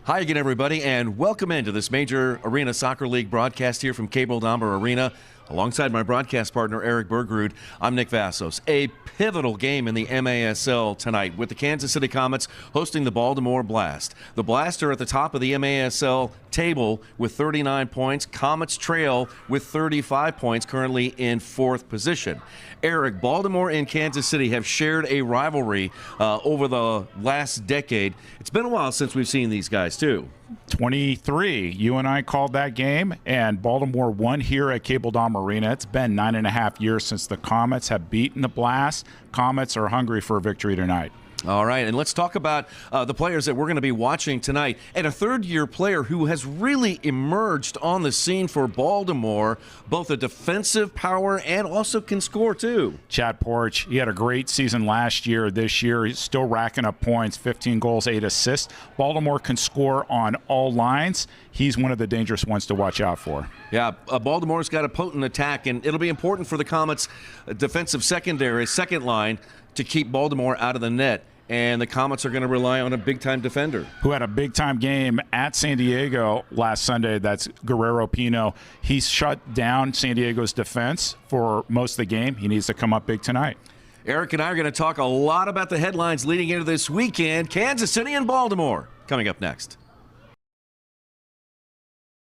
Hi again, everybody, and welcome into this Major Arena Soccer League broadcast here from Cable Dahmer Arena. Alongside my broadcast partner, Eric Bergrud, I'm Nick Vassos. A pivotal game in the MASL tonight with the Kansas City Comets hosting the Baltimore Blast. The Blast are at the top of the MASL table with 39 points. Comets trail with 35 points, currently in fourth position. Eric, Baltimore and Kansas City have shared a rivalry over the last decade. It's been a while since we've seen these guys, too. 23. You and I called that game, and Baltimore won here at Cable Dahmer Arena. It's been 9.5 years since the Comets have beaten the Blast. Comets are hungry for a victory tonight. All right, and let's talk about the players that we're going to be watching tonight. And a third-year player who has really emerged on the scene for Baltimore, both a defensive power and also can score, too. Chad Porch, he had a great season last year. This year, he's still racking up points, 15 goals, 8 assists. Baltimore can score on all lines. He's one of the dangerous ones to watch out for. Yeah, Baltimore's got a potent attack, and it'll be important for the Comets' defensive secondary, second line, to keep Baltimore out of the net. And the Comets are going to rely on a big-time defender. Who had a big-time game at San Diego last Sunday. That's Guerrero Pino. He shut down San Diego's defense for most of the game. He needs to come up big tonight. Eric and I are going to talk a lot about the headlines leading into this weekend. Kansas City and Baltimore coming up next.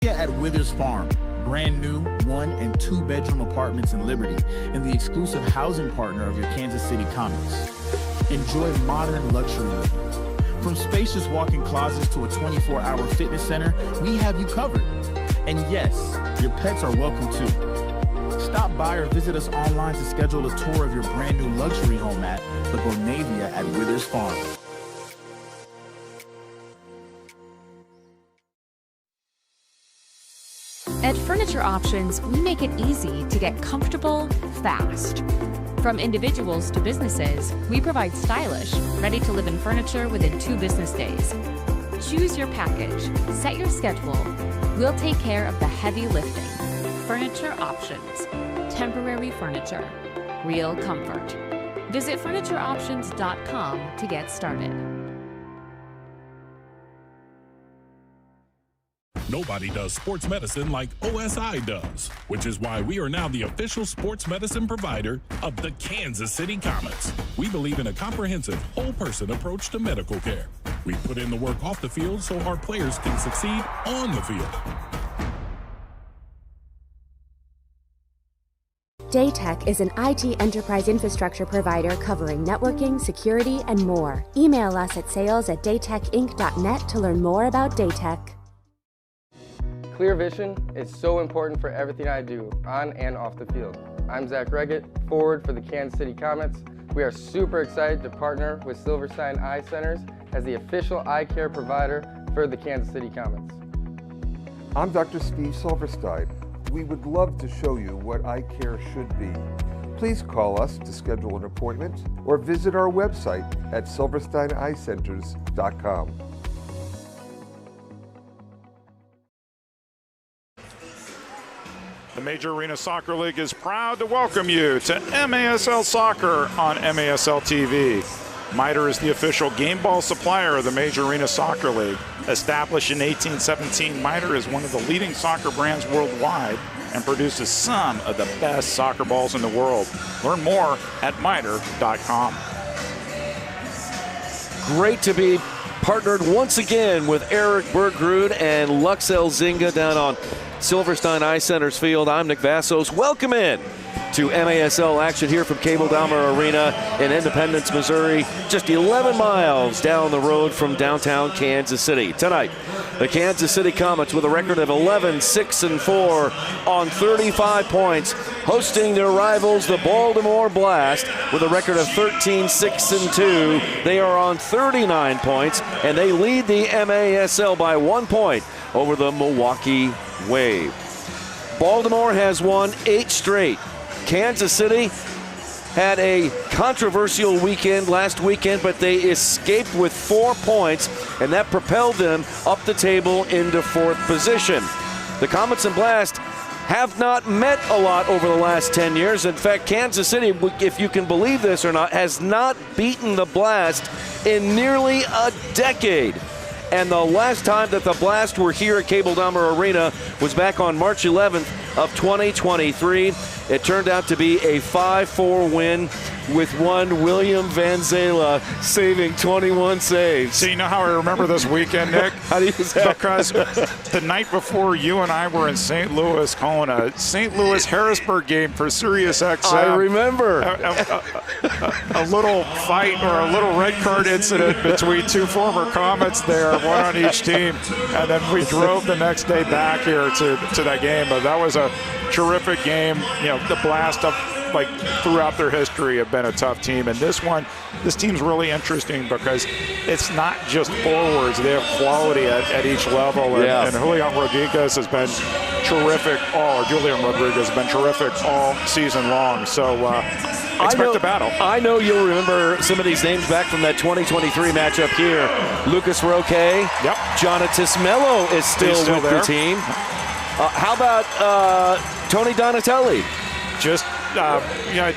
At Withers Farm, brand new 1- and 2-bedroom apartments in Liberty, and the exclusive housing partner of your Kansas City Comets. Enjoy modern luxury living. From spacious walk-in closets to a 24-hour fitness center, we have you covered. And yes, your pets are welcome too. Stop by or visit us online to schedule a tour of your brand new luxury home at the Bonavia at Withers Farm. At Furniture Options, we make it easy to get comfortable fast. From individuals to businesses, we provide stylish, ready-to-live-in furniture within 2 business days. Choose your package, set your schedule. We'll take care of the heavy lifting. Furniture Options. Temporary furniture. Real comfort. Visit FurnitureOptions.com to get started. Nobody does sports medicine like OSI does, which is why we are now the official sports medicine provider of the Kansas City Comets. We believe in a comprehensive, whole-person approach to medical care. We put in the work off the field so our players can succeed on the field. Daytech is an IT enterprise infrastructure provider covering networking, security, and more. Email us at sales@daytechinc.net to learn more about Daytech. Clear vision is so important for everything I do, on and off the field. I'm Zach Reggett, forward for the Kansas City Comets. We are super excited to partner with Silverstein Eye Centers as the official eye care provider for the Kansas City Comets. I'm Dr. Steve Silverstein. We would love to show you what eye care should be. Please call us to schedule an appointment or visit our website at silversteineyecenters.com. The Major Arena Soccer League is proud to welcome you to MASL Soccer on MASL TV. MITRE is the official game ball supplier of the Major Arena Soccer League. Established in 1817, MITRE is one of the leading soccer brands worldwide and produces some of the best soccer balls in the world. Learn more at mitre.com. Great to be partnered once again with Eric Bergrud and Luxel Zinga down on Silverstein Eye Centers Field. I'm Nick Vassos. Welcome in to MASL action here from Cable Dahmer Arena in Independence, Missouri, just 11 miles down the road from downtown Kansas City. Tonight, the Kansas City Comets with a record of 11-6-4 on 35 points, hosting their rivals, the Baltimore Blast, with a record of 13-6-2. They are on 39 points, and they lead the MASL by 1 point over the Milwaukee Wave. Baltimore has won 8 straight. Kansas City had a controversial weekend last weekend, but they escaped with 4 points, and that propelled them up the table into 4th position. The Comets and Blast have not met a lot over the last 10 years. In fact, Kansas City, if you can believe this or not, has not beaten the Blast in nearly a decade. And the last time that the Blast were here at Cable Dahmer Arena was back on March 11th of 2023. It turned out to be a 5-4 win with one William Van Zela saving 21 saves. So you know how I remember this weekend, Nick? How do you say that? Because the night before, you and I were in St. Louis calling a St. Louis-Harrisburg game for Sirius XM. I remember. A little fight or a little red card incident between two former Comets there, one on each team. And then we drove the next day back here to that game. But that was a terrific game. You know, the Blast up like throughout their history have been a tough team, and this team's really interesting because it's not just forwards. They have quality at each level, and Julian Rodriguez has been terrific all season long. So expect a battle. I know you'll remember some of these names back from that 2023 matchup here. Lucas Roque. Yep. Jonatas Mello is still with there. the team. How about Tony Donatelli? Just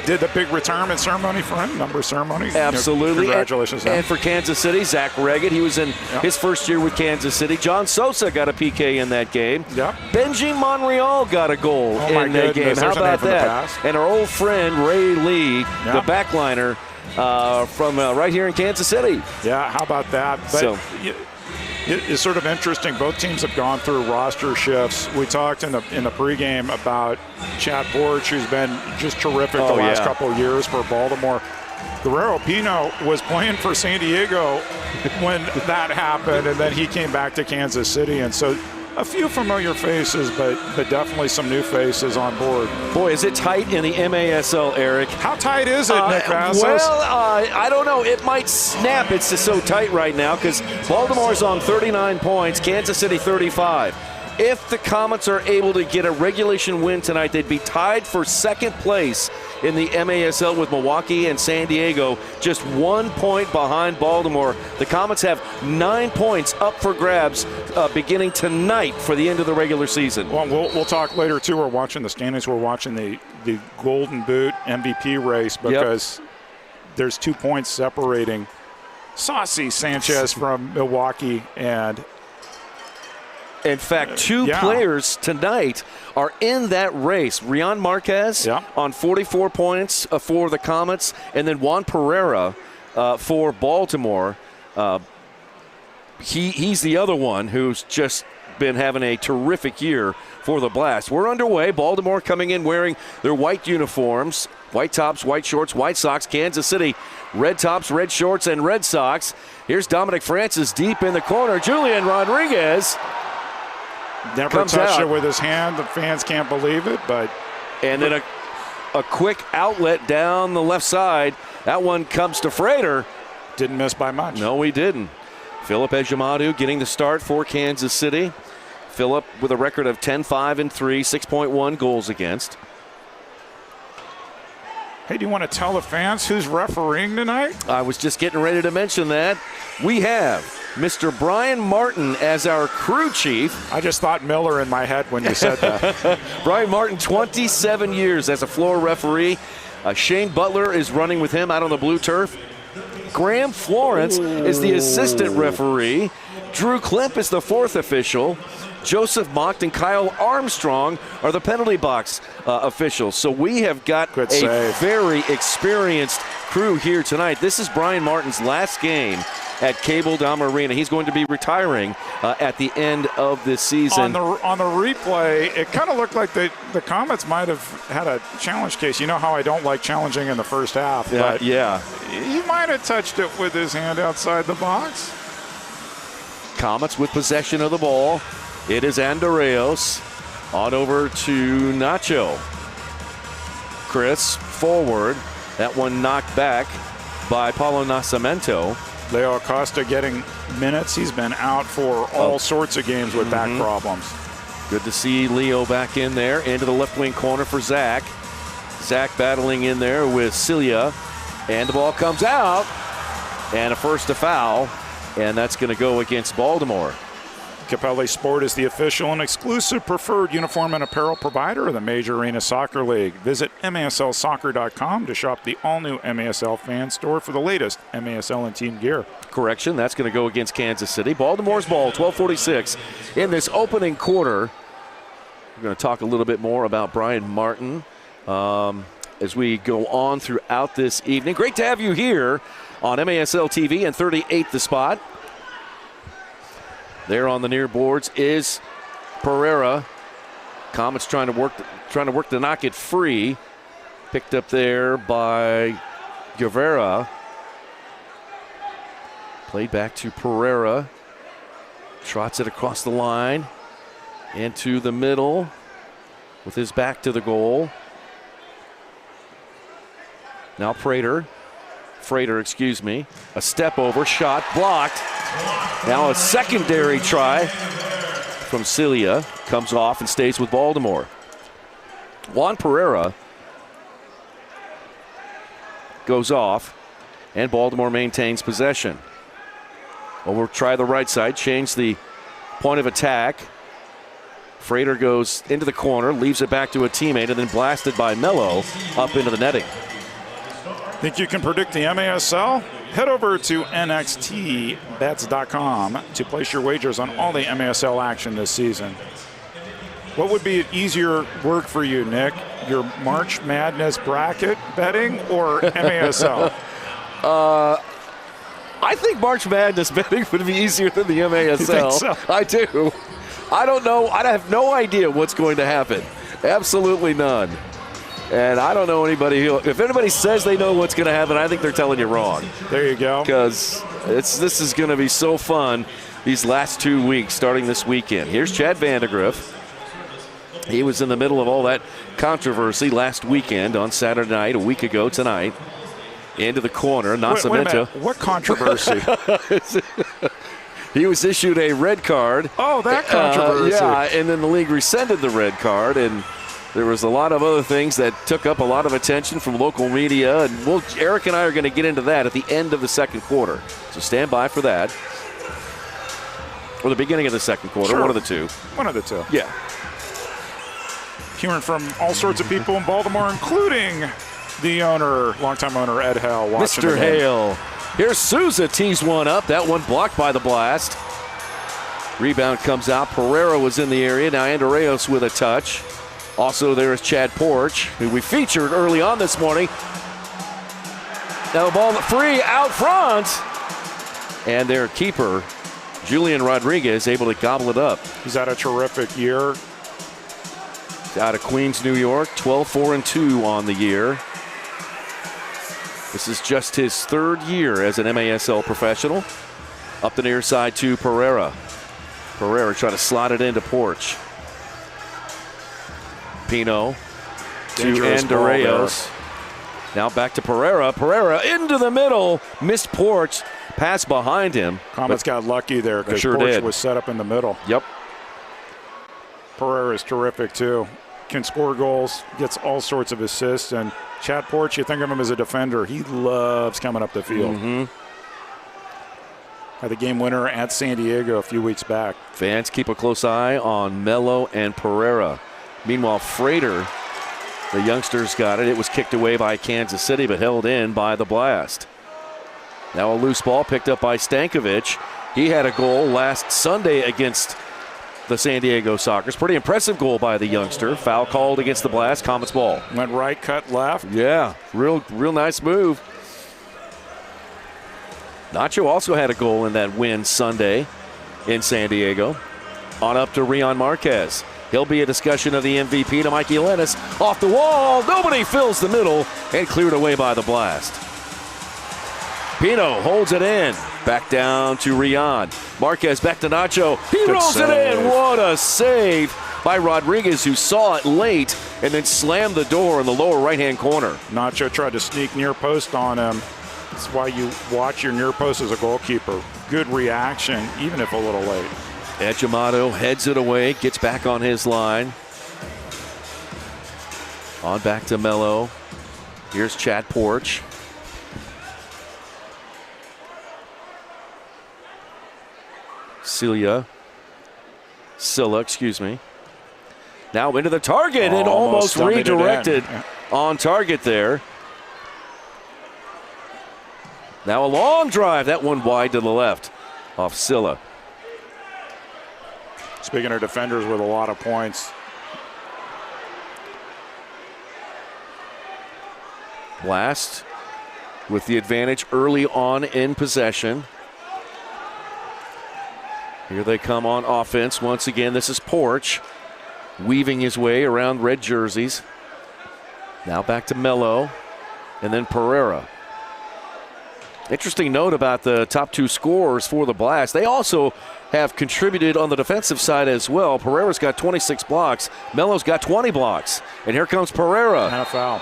did the big retirement ceremony for him, number ceremony. Absolutely. Congratulations. And for Kansas City, Zach Reggett, he was in his first year with Kansas City. John Sosa got a PK in that game. Yep. Benji Monreal got a goal in that game. How about that? And our old friend Ray Lee, the backliner from right here in Kansas City. Yeah, how about that? But it's sort of interesting. Both teams have gone through roster shifts. We talked in the pregame about Chad Borch, who's been just terrific the last couple of years for Baltimore. Guerrero Pino was playing for San Diego when that happened, and then he came back to Kansas City. And so a few familiar faces, but definitely some new faces on board. Boy, is it tight in the MASL, Eric. How tight is it, Nick Vassos? Well, I don't know. It might snap. It's just so tight right now because Baltimore's on 39 points, Kansas City 35. If the Comets are able to get a regulation win tonight, they'd be tied for second place in the MASL with Milwaukee and San Diego, just 1 point behind Baltimore. The Comets have 9 points up for grabs beginning tonight for the end of the regular season. Well, we'll talk later, too. We're watching the standings. We're watching the Golden Boot MVP race because there's 2 points separating Saucy Sanchez from Milwaukee. And in fact, two players tonight are in that race. Rian Marquez on 44 points for the Comets, and then Juan Pereira for Baltimore. He's the other one who's just been having a terrific year for the Blast. We're underway. Baltimore coming in wearing their white uniforms, white tops, white shorts, white socks. Kansas City, red tops, red shorts, and red socks. Here's Dominic Francis deep in the corner. Julian Rodriguez never touched it with his hand. The fans can't believe it, but and then a quick outlet down the left side. That one comes to Frater. Didn't miss by much. No, he didn't. Philip Ejimadu getting the start for Kansas City. Philip with a record of 10-5-3, 6.1 goals against. Hey, do you want to tell the fans who's refereeing tonight? I was just getting ready to mention that. We have Mr. Brian Martin as our crew chief. I just thought Miller in my head when you said that. Brian Martin, 27 years as a floor referee. Shane Butler is running with him out on the blue turf. Graham Florence is the assistant referee. Drew Klemp is the fourth official. Joseph Mocht and Kyle Armstrong are the penalty box officials. So we have got a very experienced crew here tonight. This is Brian Martin's last game at Cable Dahmer Arena. He's going to be retiring at the end of this season. On the replay, it kind of looked like the Comets might have had a challenge case. You know how I don't like challenging in the first half. But he might have touched it with his hand outside the box. Comets with possession of the ball. It is Andreos on over to Nacho. Chris forward. That one knocked back by Paulo Nascimento. Leo Acosta getting minutes. He's been out for all sorts of games with back problems. Good to see Leo back in there. Into the left wing corner for Zach. Zach battling in there with Cilia. And the ball comes out. And a first to foul. And that's going to go against Baltimore. Capelli Sport is the official and exclusive preferred uniform and apparel provider of the Major Arena Soccer League. Visit MASLsoccer.com to shop the all-new MASL fan store for the latest MASL and team gear. Correction, that's going to go against Kansas City. Baltimore's ball, 12:46 in this opening quarter. We're going to talk a little bit more about Brian Martin as we go on throughout this evening. Great to have you here on MASL TV and 38 The Spot. There on the near boards is Pereira. Comets trying to work to knock it free. Picked up there by Guevara. Played back to Pereira. Trots it across the line. Into the middle with his back to the goal. Now Frater, a step over, shot blocked. Now a secondary try from Cilia comes off and stays with Baltimore. Juan Pereira goes off and Baltimore maintains possession. We'll try the right side, change the point of attack. Frater goes into the corner, leaves it back to a teammate, and then blasted by Mello up into the netting. Think you can predict the MASL? Head over to nxtbets.com to place your wagers on all the MASL action this season. What would be easier work for you, Nick? Your March Madness bracket betting or MASL? I think March Madness betting would be easier than the MASL. You think so? I do. I don't know. I have no idea what's going to happen. Absolutely none. And I don't know anybody who, if anybody says they know what's going to happen, I think they're telling you wrong. There you go. Because this is going to be so fun these last 2 weeks, starting this weekend. Here's Chad Vandegrift. He was in the middle of all that controversy last weekend on Saturday night, a week ago tonight. Into the corner, Nascimento. Wait a minute. What controversy? He was issued a red card. Oh, that controversy. Yeah, and then the league rescinded the red card, and there was a lot of other things that took up a lot of attention from local media, and Eric and I are going to get into that at the end of the second quarter. So stand by for that. Or the beginning of the second quarter, sure. One of the two. One of the two. Yeah. Hearing from all sorts of people in Baltimore, including the owner, longtime owner, Ed Hale. Mr. Hale. Here's Souza, tees one up. That one blocked by the blast. Rebound comes out. Pereira was in the area. Now Andreas with a touch. Also there is Chad Porch, who we featured early on this morning. Now the ball free out front. And their keeper, Julian Rodriguez, able to gobble it up. He's had a terrific year. Out of Queens, New York, 12-4-2 on the year. This is just his third year as an MASL professional. Up the near side to Pereira. Pereira trying to slot it into Porch. Pino to Andreas. Now back to Pereira. Pereira into the middle. Missed Porch. Pass behind him. Comets got lucky there because sure Porch did. was set up in the middle. Yep. Pereira is terrific too. Can score goals, gets all sorts of assists, and Chad Porch, you think of him as a defender. He loves coming up the field. Mm-hmm. Had the game winner at San Diego a few weeks back. Fans keep a close eye on Mello and Pereira. Meanwhile, Frater, the youngsters got it. It was kicked away by Kansas City, but held in by the blast. Now a loose ball picked up by Stankovic. He had a goal last Sunday against the San Diego Sockers. Pretty impressive goal by the youngster. Foul called against the blast. Comets ball. Went right, cut left. Yeah, real nice move. Nacho also had a goal in that win Sunday in San Diego. On up to Rion Marquez. He'll be a discussion of the MVP to Mikey Lennis. Off the wall. Nobody fills the middle and cleared away by the blast. Pino holds it in. Back down to Rion. Marquez back to Nacho. He Good rolls save. it in. What a save by Rodriguez, who saw it late and then slammed the door in the lower right-hand corner. Nacho tried to sneak near post on him. That's why you watch your near post as a goalkeeper. Good reaction, even if a little late. Edgemato heads it away, gets back on his line. On back to Mello. Here's Chad Porch. Celia Silla, excuse me. Now into the target and almost dummied it in. redirected Yeah. on target there. Now a long drive, that one wide to the left off Silla. Speaking of defenders with a lot of points, Blast with the advantage early on in possession. Here they come on offense once again. This is Porch weaving his way around red jerseys. Now back to Mello and then Pereira. Interesting note about the top two scorers for the Blast. They also have contributed on the defensive side as well. Pereira's got 26 blocks. Mello's got 20 blocks. And here comes Pereira. and a foul.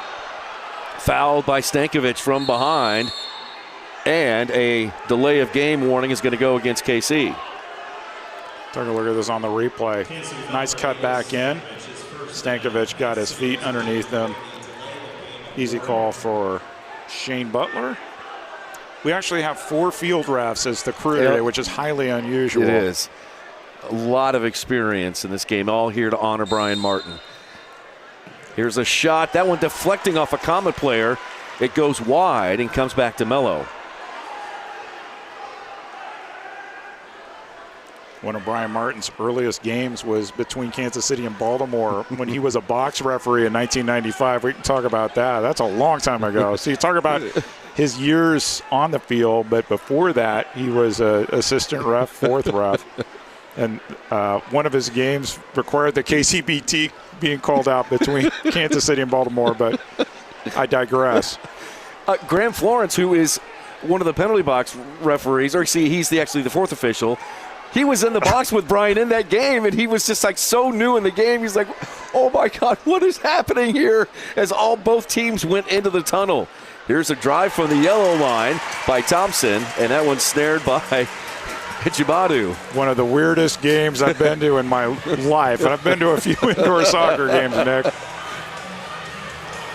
Fouled by Stankovic from behind. And a delay of game warning is going to go against KC. Take a look at this on the replay. Nice cut back in. Stankovic got his feet underneath him. Easy call for Shane Butler. We actually have 4 field refs as the crew today, which is highly unusual. It is. A lot of experience in this game, all here to honor Brian Martin. Here's a shot. That one deflecting off a Comet player. It goes wide and comes back to Mello. One of Brian Martin's earliest games was between Kansas City and Baltimore when he was a box referee in 1995. We can talk about that. That's a long time ago. So you talk about his years on the field, but before that, he was an assistant ref, 4th ref. And one of his games required the KCBT being called out between Kansas City and Baltimore, but I digress. Graham Florence, who is one of the penalty box referees, or see, he's actually the 4th official. He was in the box with Brian in that game, and he was just like so new in the game. He's like, oh my God, what is happening here? As both teams went into the tunnel. Here's a drive from the yellow line by Thompson, and that one's snared by Jabadu. One of the weirdest games I've been to in my life, and I've been to a few indoor soccer games, Nick.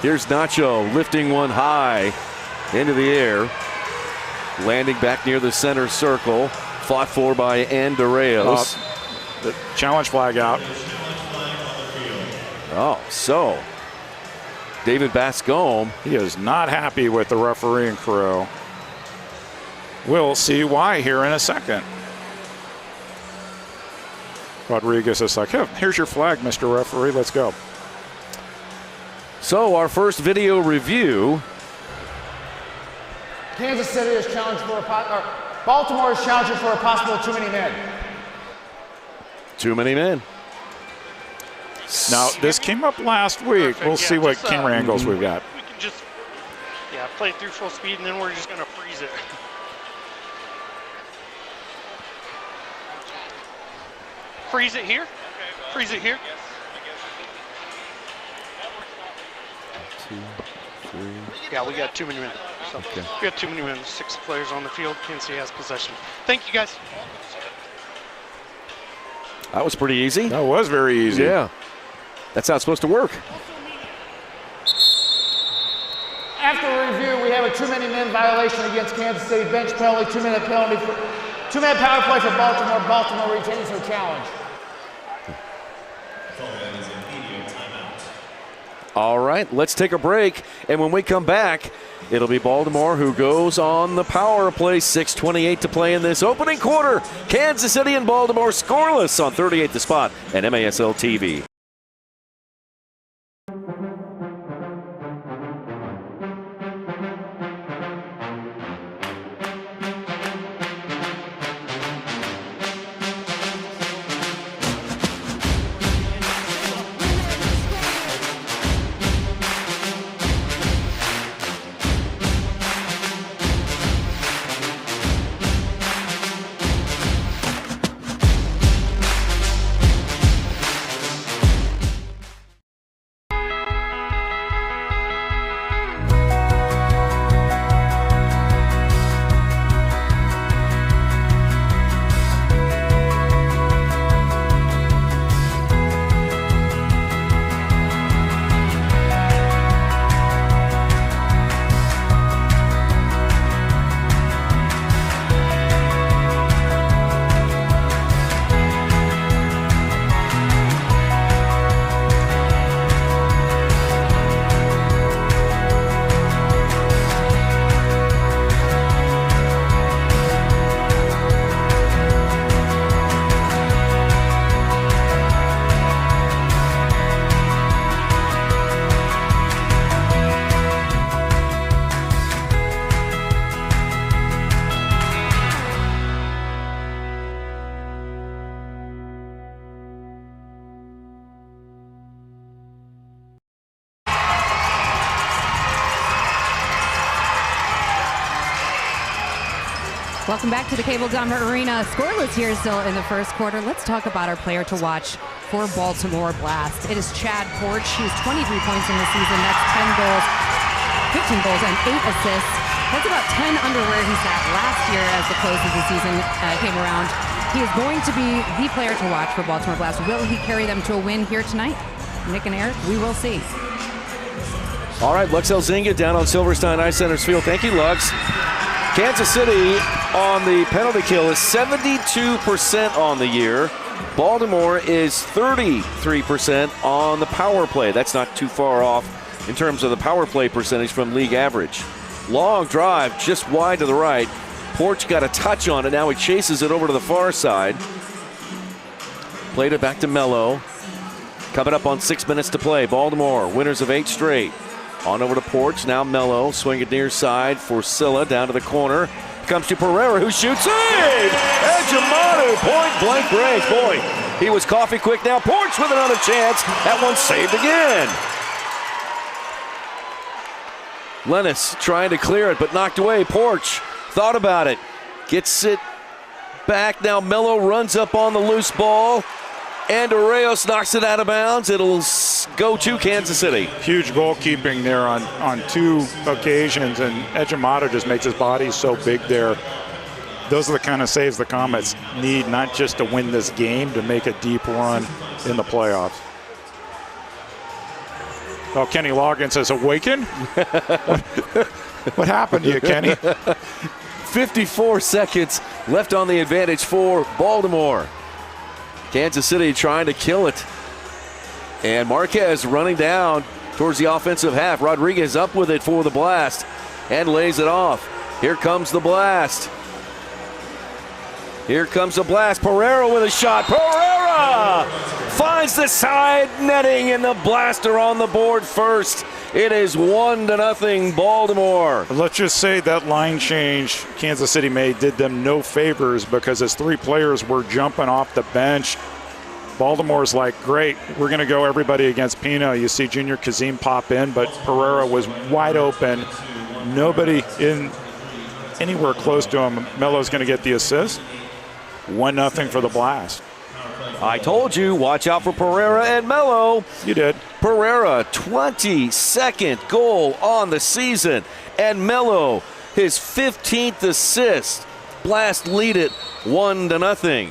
Here's Nacho lifting one high into the air, landing back near the center circle. Fought for by Andreas. The challenge flag out. Oh, so David Bascombe. He is not happy with the refereeing crew. We'll see why here in a second. Rodriguez is like, hey, here's your flag, Mr. Referee. Let's go. So our first video review. Kansas City is challenged for Baltimore is challenging for a possible too many men. Too many men. Now, this came up last week. We'll see what camera angles we've got. We can just, play through full speed, and then we're just going to freeze it. Freeze it here. Freeze it here. 2, 3. Yeah, we got too many men. So Okay. we got too many men. 6 players on the field. Kansas City has possession. Thank you, guys. That was pretty easy. That was very easy. Yeah. That's how it's supposed to work. After review, we have a too many men violation against Kansas City. Bench penalty, 2-minute penalty, 2-minute power play for Baltimore. Baltimore retains their challenge. All right, let's take a break. And when we come back, it'll be Baltimore who goes on the power play. 6:28 to play in this opening quarter. Kansas City and Baltimore scoreless on 38 The Spot and MASL TV. Welcome back to the Cable Dahmer Arena. Scoreless here still in the first quarter. Let's talk about our player to watch for Baltimore Blast. It is Chad Porch. He has 23 points in the season. That's 10 goals, 15 goals, and 8 assists. That's about 10 under where he sat last year as the close of the season came around. He is going to be the player to watch for Baltimore Blast. Will he carry them to a win here tonight? Nick and Eric, we will see. All right, Luxel Zinga down on Silverstein Ice Center's field. Thank you, Lux. Kansas City on the penalty kill is 72% on the year. Baltimore is 33% on the power play. That's not too far off in terms of the power play percentage from league average. Long drive just wide to the right. Porch got a touch on it. Now he chases it over to the far side. Played it back to Mello. Coming up on 6 minutes to play. Baltimore, winners of 8 straight. On over to Porch, now Mello, swing it near side for Silla, down to the corner. Comes to Pereira, who shoots, save! Ejimanu, point blank range. Boy, he was coffee quick. Now Porch with another chance. That one's saved again. Lennis trying to clear it, but knocked away. Porch thought about it. Gets it back. Now Mello runs up on the loose ball. And Arreos knocks it out of bounds. It'll go to Kansas City. Huge goalkeeping there on 2 occasions, and Ejimadu just makes his body so big there. Those are the kind of saves the Comets need, not just to win this game, to make a deep run in the playoffs. Oh, Kenny Loggins has awakened? What happened to you, Kenny? 54 seconds left on the advantage for Baltimore. Kansas City trying to kill it. And Marquez running down towards the offensive half. Rodriguez up with it for the blast and lays it off. Here comes the blast. Here comes the blast. Pereira with a shot. Pereira finds the side netting, and the blaster on the board first. It is 1-0 Baltimore. Let's just say that line change Kansas City made did them no favors, because as 3 players were jumping off the bench, Baltimore's like, great, we're going to go everybody against Pino. You see Junior Kazim pop in, but Pereira was wide open. Nobody in anywhere close to him. Melo's going to get the assist. 1-0 for the Blast. I told you, watch out for Pereira and Mello. You did. Pereira, 22nd goal on the season. And Mello, his 15th assist. Blast lead it 1-0.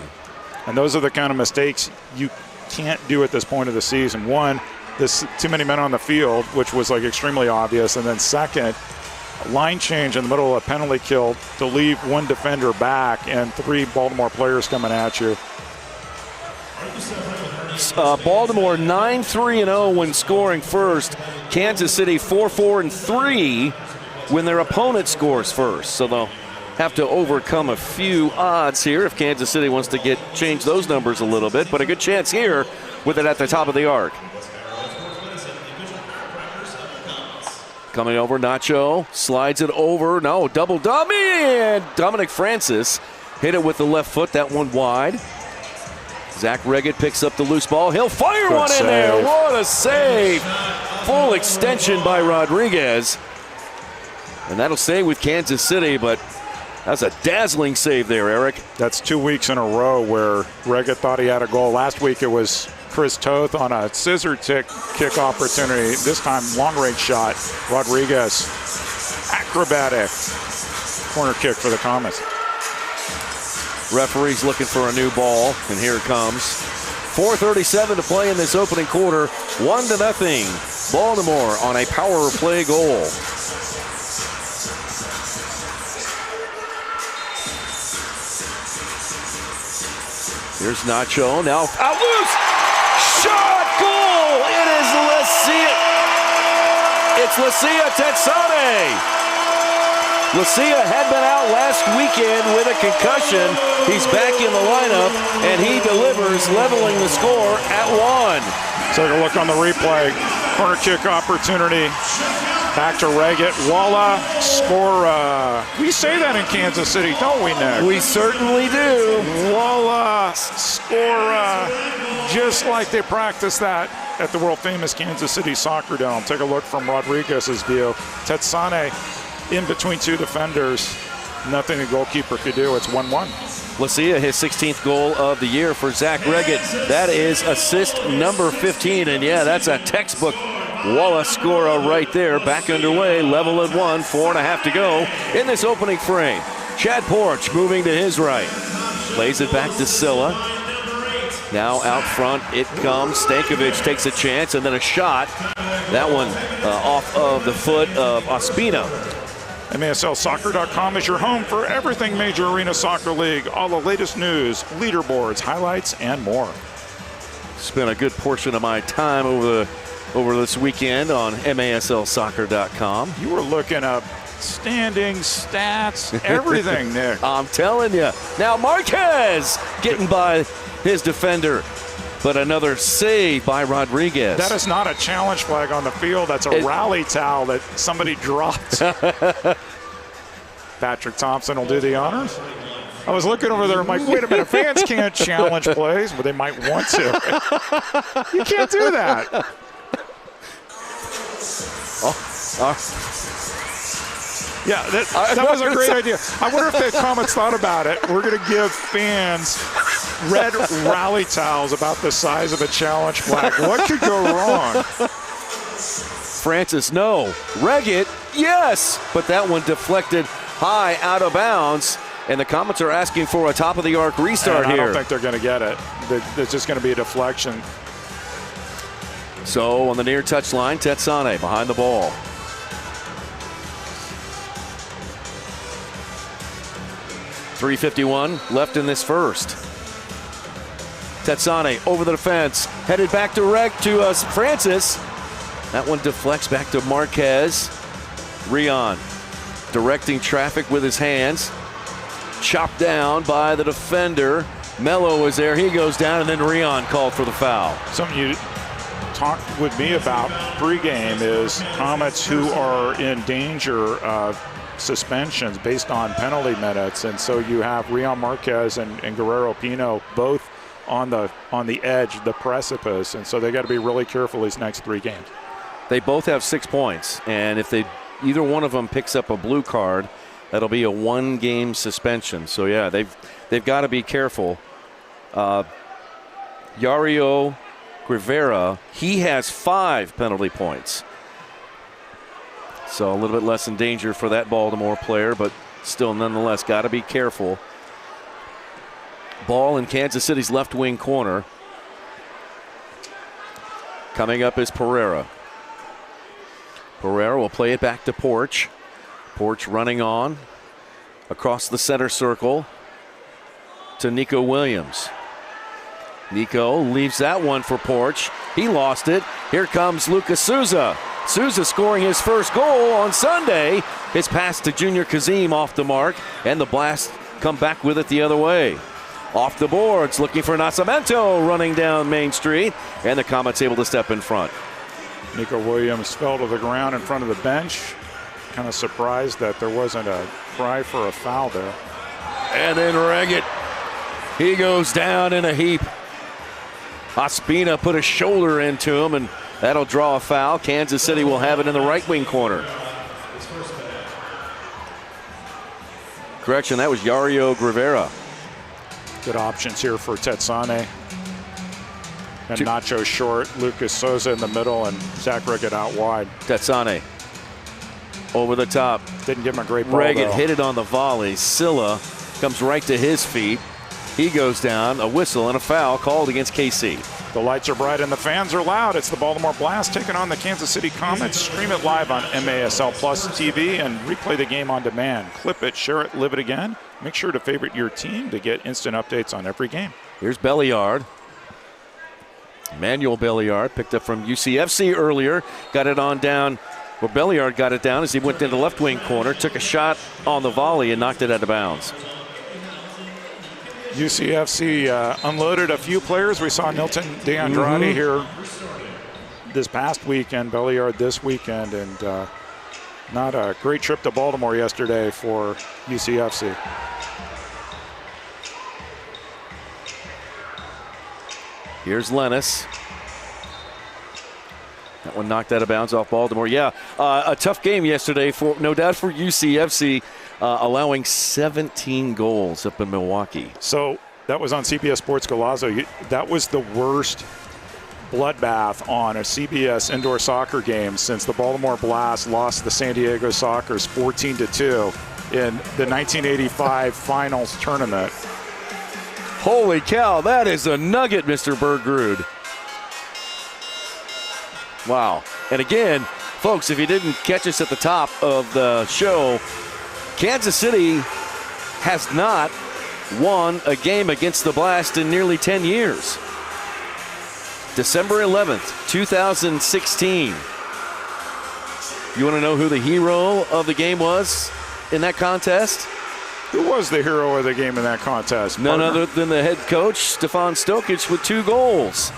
And those are the kind of mistakes you can't do at this point of the season. One, there's too many men on the field, which was like extremely obvious. And then second, line change in the middle of a penalty kill to leave 1 defender back and 3 Baltimore players coming at you. Baltimore 9-3-0 when scoring first. Kansas City 4-4-3 when their opponent scores first. So they'll have to overcome a few odds here if Kansas City wants to change those numbers a little bit. But a good chance here with it at the top of the arc. Coming over, Nacho slides it over. No, double dummy, and Dominic Francis hit it with the left foot. That one wide. Zach Reggett picks up the loose ball. He'll fire Good one save. in there. What a save. Full extension by Rodriguez. And that'll stay with Kansas City, but that's a dazzling save there, Eric. That's 2 weeks in a row where Reggett thought he had a goal. Last week it was Chris Toth on a scissor kick opportunity. This time, long-range shot. Rodriguez, acrobatic corner kick for the Comets. Referee's looking for a new ball, and here it comes. 4:37 to play in this opening quarter. 1-0. Baltimore on a power play goal. Here's Nacho. Now out loose. Shot goal. It is Lucia. It's Lucia Tetsane. Lucia had been out last weekend with a concussion. He's back in the lineup, and he delivers, leveling the score at 1. Take a look on the replay. Corner kick opportunity. Back to Reggett. Voila, score. We say that in Kansas City, don't we, Nick? We certainly do. Voila, score. Just like they practice that at the world-famous Kansas City Soccer Dome. Take a look from Rodriguez's view. Tetsane in between 2 defenders. nothing the goalkeeper could do. It's 1-1. Lucia, his 16th goal of the year for Zach Reggett. That is assist number 15, and yeah, that's a textbook Wallace scorer right there. Back underway, level at 1, 4.5 to go in this opening frame. Chad Porch moving to his right. Plays it back to Silla. Now out front it comes. Stankovic takes a chance and then a shot. That one off of the foot of Ospina. MASLsoccer.com is your home for everything Major Arena Soccer League. All the latest news, leaderboards, highlights, and more. Spent a good portion of my time over this weekend on MASLsoccer.com. You were looking up standings, stats, everything, Nick. I'm telling you. Now Marquez getting by his defender, but another save by Rodriguez. That is not a challenge flag on the field. That's a rally towel that somebody dropped. Patrick Thompson will do the honors. I was looking over there, I'm like, wait a minute, fans can't challenge plays, but they might want to. You can't do that. Yeah, that was a great idea. I wonder if the Comets thought about it. We're going to give fans red rally towels about the size of a challenge flag. What could go wrong? Francis, no. Reggett, yes. But that one deflected high out of bounds. And the Comets are asking for a top-of-the-arc restart here. I don't think they're going to get it. It's just going to be a deflection. So on the near touchline, Tetsane behind the ball. .351 left in this first. Tetsane over the defense, headed back to Francis. That one deflects back to Marquez. Rion directing traffic with his hands. Chopped down by the defender. Mello is there. He goes down, and then Rion called for the foul. Something you talked with me about pregame is Comets who are in danger of suspensions based on penalty minutes, and so you have Rion Marquez and Guerrero Pino both on the edge, the precipice, and so they got to be really careful these next 3 games. They both have 6 points, and if either one of them picks up a blue card, that'll be a 1-game suspension. So yeah, they've got to be careful. Yario Rivera, he has 5 penalty points. So a little bit less in danger for that Baltimore player, but still nonetheless got to be careful. Ball in Kansas City's left wing corner. Coming up is Pereira. Pereira will play it back to Porch. Porch running on across the center circle to Nico Williams. Nico leaves that one for Porch. He lost it. Here comes Lucas Souza. Souza scoring his first goal on Sunday. His pass to Junior Kazim off the mark, and the Blast come back with it the other way. Off the boards, looking for Nascimento running down Main Street, and the Comets able to step in front. Nico Williams fell to the ground in front of the bench. Kind of surprised that there wasn't a cry for a foul there. And then Reggett, he goes down in a heap. Ospina put a shoulder into him, and that'll draw a foul. Kansas City will have it in the right wing corner. Correction, that was Yario Rivera. Good options here for Tetsane. And Nacho short, Lucas Souza in the middle, and Zach Reggett out wide. Tetsane over the top. Didn't give him a great ball, Reggett though. hit it on the volley. Silla comes right to his feet. He goes down, a whistle and a foul called against KC. The lights are bright and the fans are loud. It's the Baltimore Blast taking on the Kansas City Comets. Stream it live on MASL Plus TV and replay the game on demand. Clip it, share it, live it again. Make sure to favorite your team to get instant updates on every game. Here's Belliard. Emmanuel Belliard picked up from UCFC earlier. Got it on down. Well, Belliard got it down as he went into the left wing corner, took a shot on the volley and knocked it out of bounds. UCFC unloaded a few players. We saw Nilton De Andrade here this past weekend, Belliard this weekend, and not a great trip to Baltimore yesterday for UCFC. Here's Lennis. That one knocked out of bounds off Baltimore. Yeah, a tough game yesterday, for no doubt, for UCFC. allowing 17 goals up in Milwaukee. So that was on CBS Sports Golazo. That was the worst bloodbath on a CBS indoor soccer game since the Baltimore Blast lost the San Diego Sockers 14-2 in the 1985 finals tournament. Holy cow, that is a nugget, Mr. Bergrud. Wow. And again, folks, if you didn't catch us at the top of the show, Kansas City has not won a game against the Blast in nearly 10 years. December 11th, 2016. You want to know who the hero of the game was in that contest? Who was the hero of the game in that contest? None other than the head coach, Stefan Stokic, with 2 goals.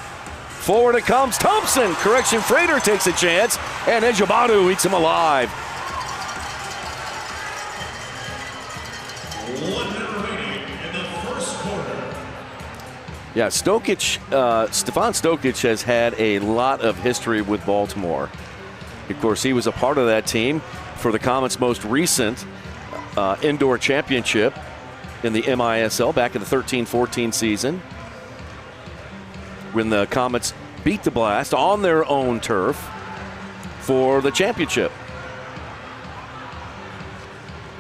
Forward it comes, Thompson. Correction, Frater takes a chance, and Ejibadu eats him alive. 1 minute remaining in the first quarter. Yeah, Stefan Stokic has had a lot of history with Baltimore. Of course, he was a part of that team for the Comets' most recent indoor championship in the MISL back in the 13-14 season, when the Comets beat the Blast on their own turf for the championship.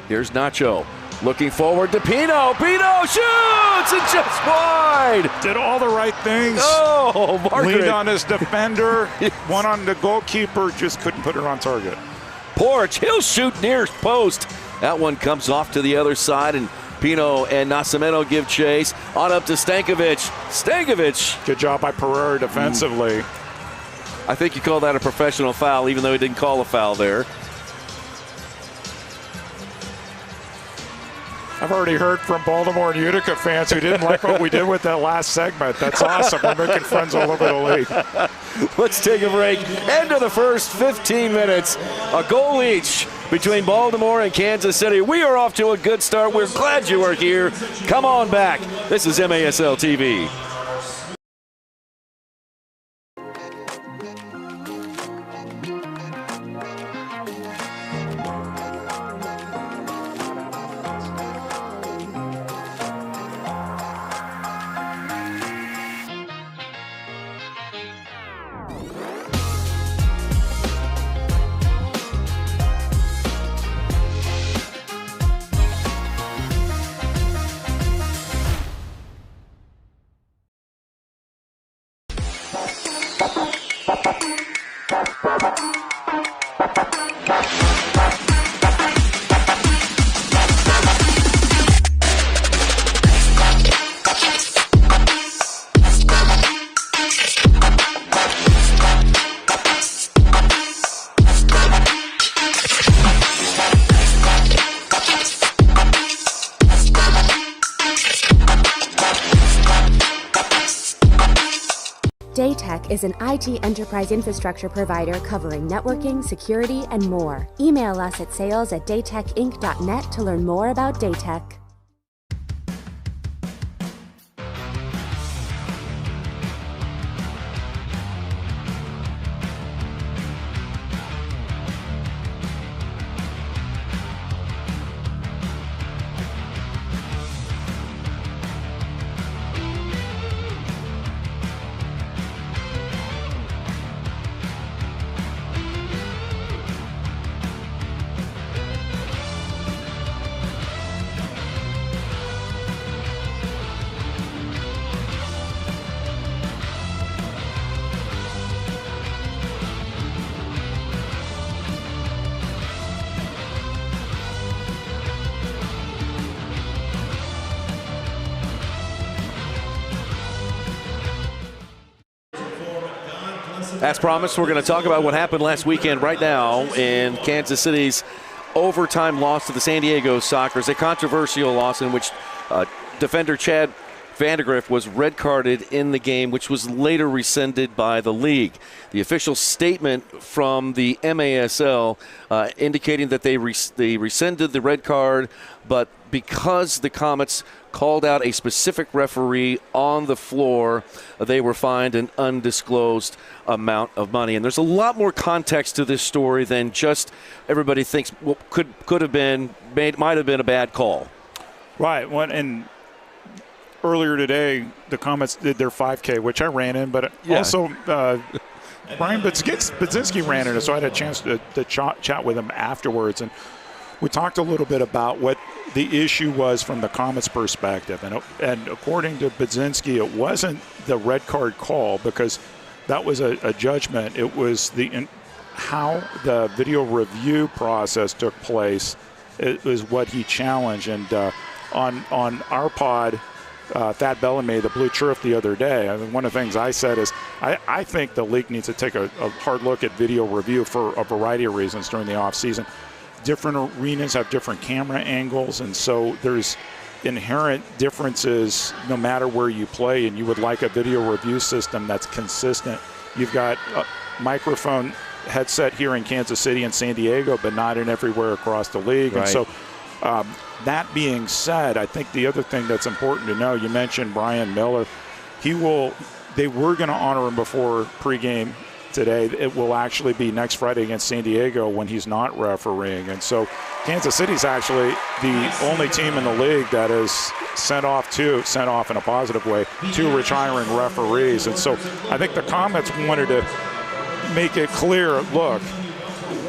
Here's Nacho. Looking forward to Pino. Pino shoots and just wide. Did all the right things. Oh, Margaret. Leaned on his defender. One on the goalkeeper. Just couldn't put it on target. Porch, he'll shoot near post. That one comes off to the other side, and Pino and Nascimento give chase. On up to Stankovic. Stankovic. Good job by Pereira defensively. I think you call that a professional foul, even though he didn't call a foul there. I've already heard from Baltimore and Utica fans who didn't like what we did with that last segment. That's awesome. We're making friends all over the league. Let's take a break. End of the first 15 minutes. A goal each between Baltimore and Kansas City. We are off to a good start. We're glad you are here. Come on back. This is MASL TV. Daytech is an IT enterprise infrastructure provider covering networking, security, and more. Email us at sales@daytechinc.net to learn more about Daytech. As promised, we're going to talk about what happened last weekend right now in Kansas City's overtime loss to the San Diego Sockers, a controversial loss in which defender Chad Vandegrift was red carded in the game, which was later rescinded by the league. The official statement from the MASL indicating that they rescinded the red card, but because the Comets called out a specific referee on the floor, they were fined an undisclosed amount of money. And there's a lot more context to this story than just everybody thinks could have been might have been a bad call. Right. And earlier today, the Comets did their 5K, which I ran in, but also Brian Budzinski ran in it, so I had a chance to chat with him afterwards. And we talked a little bit about what the issue was from the Comets' perspective. And according to Budzinski, it wasn't the red card call because that was a judgment. It was how the video review process took place. It was what he challenged. And on our pod, Thad Bellin made the Blue Turf the other day. I mean, one of the things I said is I think the league needs to take a hard look at video review for a variety of reasons during the offseason. Different arenas have different camera angles, and so there's inherent differences no matter where you play, and you would like a video review system that's consistent. You've got a microphone headset here in Kansas City and San Diego, but not in everywhere across the league. Right. And so that being said, I think the other thing that's important to know, you mentioned Brian Miller. They were going to honor him before pregame today. It will actually be next Friday against San Diego when he's not refereeing. And so Kansas City's actually the only team in the league that is sent off in a positive way, 2 retiring referees. And so I think the Comets wanted to make it clear, look,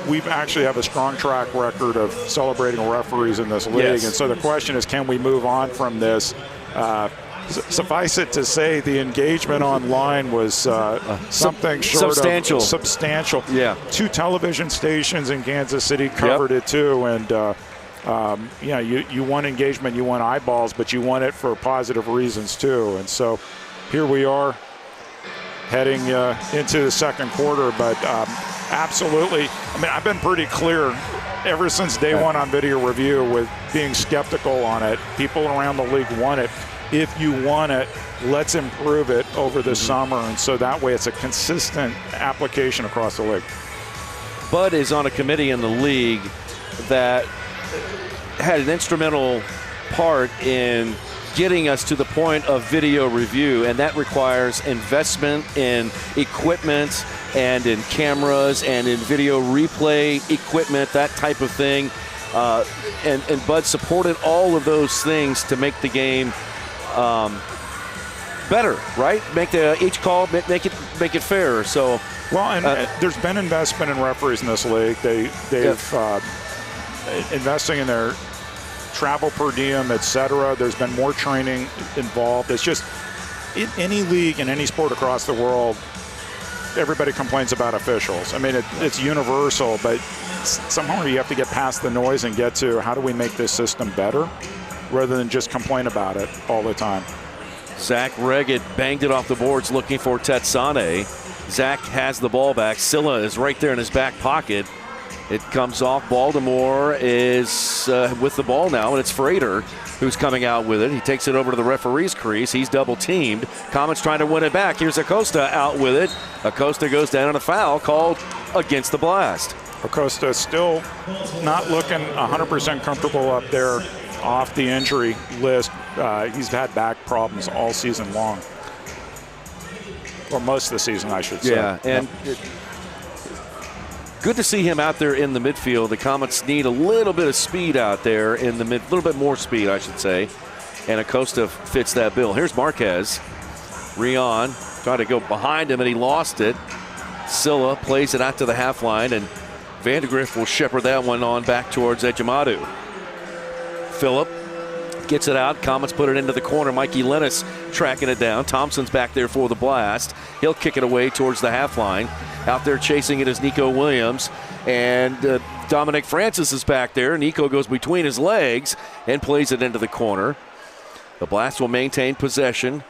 we actually have a strong track record of celebrating referees in this league. Yes. And so the question is, can we move on from this? Suffice it to say, the engagement online was something short of substantial. Yeah. 2 television stations in Kansas City covered it too, and you want engagement, you want eyeballs, but you want it for positive reasons too. And so here we are heading into the second quarter, but absolutely. I mean, I've been pretty clear ever since day one on video review with being skeptical on it. People around the league want it. If you want it, let's improve it over the summer. And so that way it's a consistent application across the league. Bud is on a committee in the league that had an instrumental part in getting us to the point of video review, and that requires investment in equipment and in cameras and in video replay equipment, that type of thing. And Bud supported all of those things to make the game better, right? Make each call make it fairer. So, there's been investment in referees in this league. They've investing in their travel per diem, etc. There's been more training involved. It's just in any league in any sport across the world, everybody complains about officials. I mean, it's universal, but somehow you have to get past the noise and get to how do we make this system better, rather than just complain about it all the time. Zach Reggett banged it off the boards looking for Tetsane. Zach has the ball back. Silla is right there in his back pocket. It comes off. Baltimore is with the ball now, and it's Frater who's coming out with it. He takes it over to the referee's crease. He's double teamed. Comets trying to win it back. Here's Acosta out with it. Acosta goes down on a foul called against the Blast. Acosta still not looking 100% comfortable up there off the injury list. He's had back problems all season long. Or most of the season, I should say. Yeah, and good to see him out there in the midfield. The Comets need a little bit of speed out there in the mid, a little bit more speed, I should say. And Acosta fits that bill. Here's Marquez. Rion tried to go behind him, and he lost it. Silla plays it out to the half line, and Vandegrift will shepherd that one on back towards Ejimadu. Phillip gets it out. Comets put it into the corner. Mikey Lennis tracking it down. Thompson's back there for the Blast. He'll kick it away towards the half line. Out there chasing it is Nico Williams. And Dominic Francis is back there. Nico goes between his legs and plays it into the corner. The Blast will maintain possession.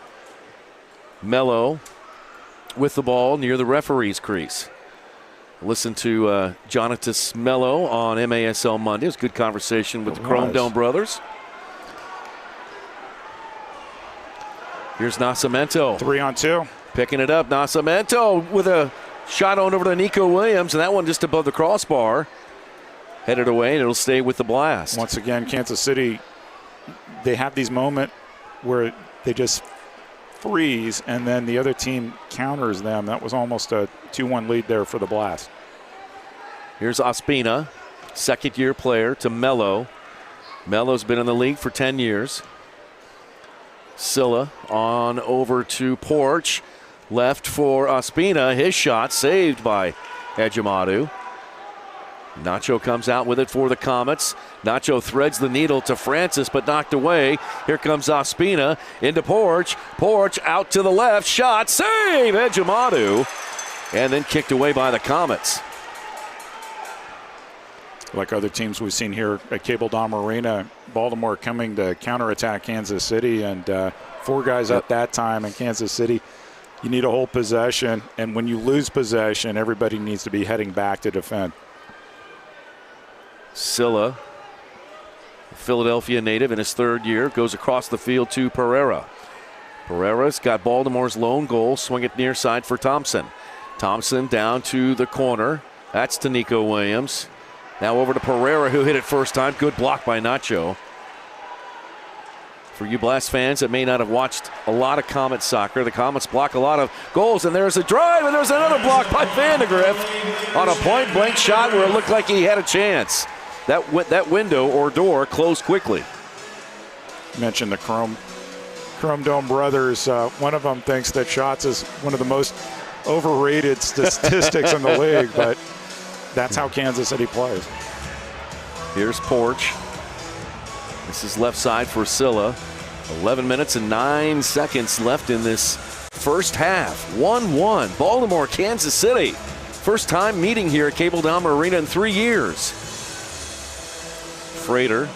Mello with the ball near the referee's crease. Listen to Jonatas Mello on MASL Monday. It was a good conversation with the Chrome Dome brothers. Here's Nascimento. 3-on-2. Picking it up. Nascimento with a shot on over to Nico Williams, and that one just above the crossbar. Headed away, and it'll stay with the Blast. Once again, Kansas City, they have these moments where they just freeze, and then the other team counters them. That was almost a 2-1 lead there for the Blast. Here's Ospina, second-year player, to Melo. Melo's been in the league for 10 years. Silla on over to Porch. Left for Ospina. His shot saved by Ejimadu. Nacho comes out with it for the Comets. Nacho threads the needle to Francis, but knocked away. Here comes Ospina into Porch. Porch out to the left. Shot. Save! Ejimadu. And then kicked away by the Comets. Like other teams we've seen here at Cable Dahmer Arena, Baltimore coming to counterattack Kansas City, and 4 guys up that time in Kansas City. You need to hold possession, and when you lose possession, everybody needs to be heading back to defend. Silla, Philadelphia native in his 3rd year, goes across the field to Pereira. Pereira's got Baltimore's lone goal. Swing it near side for Thompson. Thompson down to the corner. That's to Nico Williams. Now over to Pereira, who hit it first time. Good block by Nacho. For you Blast fans that may not have watched a lot of Comets soccer, the Comets block a lot of goals, and there's a drive, and there's another block by Vandegrift on a point-blank shot where it looked like he had a chance. That window or door closed quickly. You mentioned the Chrome Dome brothers. One of them thinks that shots is one of the most overrated statistics in the league, but that's how Kansas City plays. Here's Porch. This is left side for Silla. 11 minutes and 9 seconds left in this first half. 1-1. Baltimore, Kansas City. First time meeting here at Cable Dahmer Arena in 3 years. Frater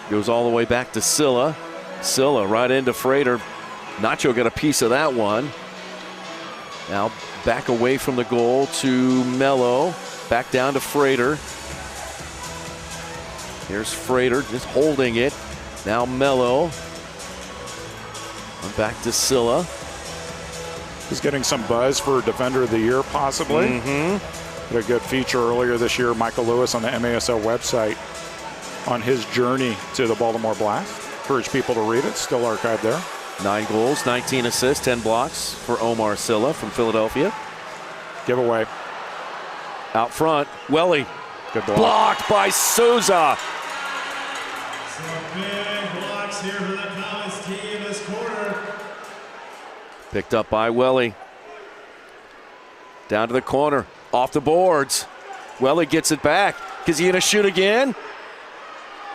goes all the way back to Silla. Silla right into Frater. Nacho got a piece of that one. Now back away from the goal to Melo. Back down to Frater. Here's Frater just holding it. Now Melo. And back to Silla. He's getting some buzz for Defender of the Year, possibly. Mm-hmm. Had a good feature earlier this year, Michael Lewis on the MASL website on his journey to the Baltimore Blast. Encourage people to read it. Still archived there. 9 goals, 19 assists, 10 blocks for Omar Silla from Philadelphia. Giveaway. Out front, Welly. Good block. Blocked by Souza. Some big blocks here for the Comets team this quarter. Picked up by Welly. Down to the corner, off the boards. Welly gets it back. Is he going to shoot again?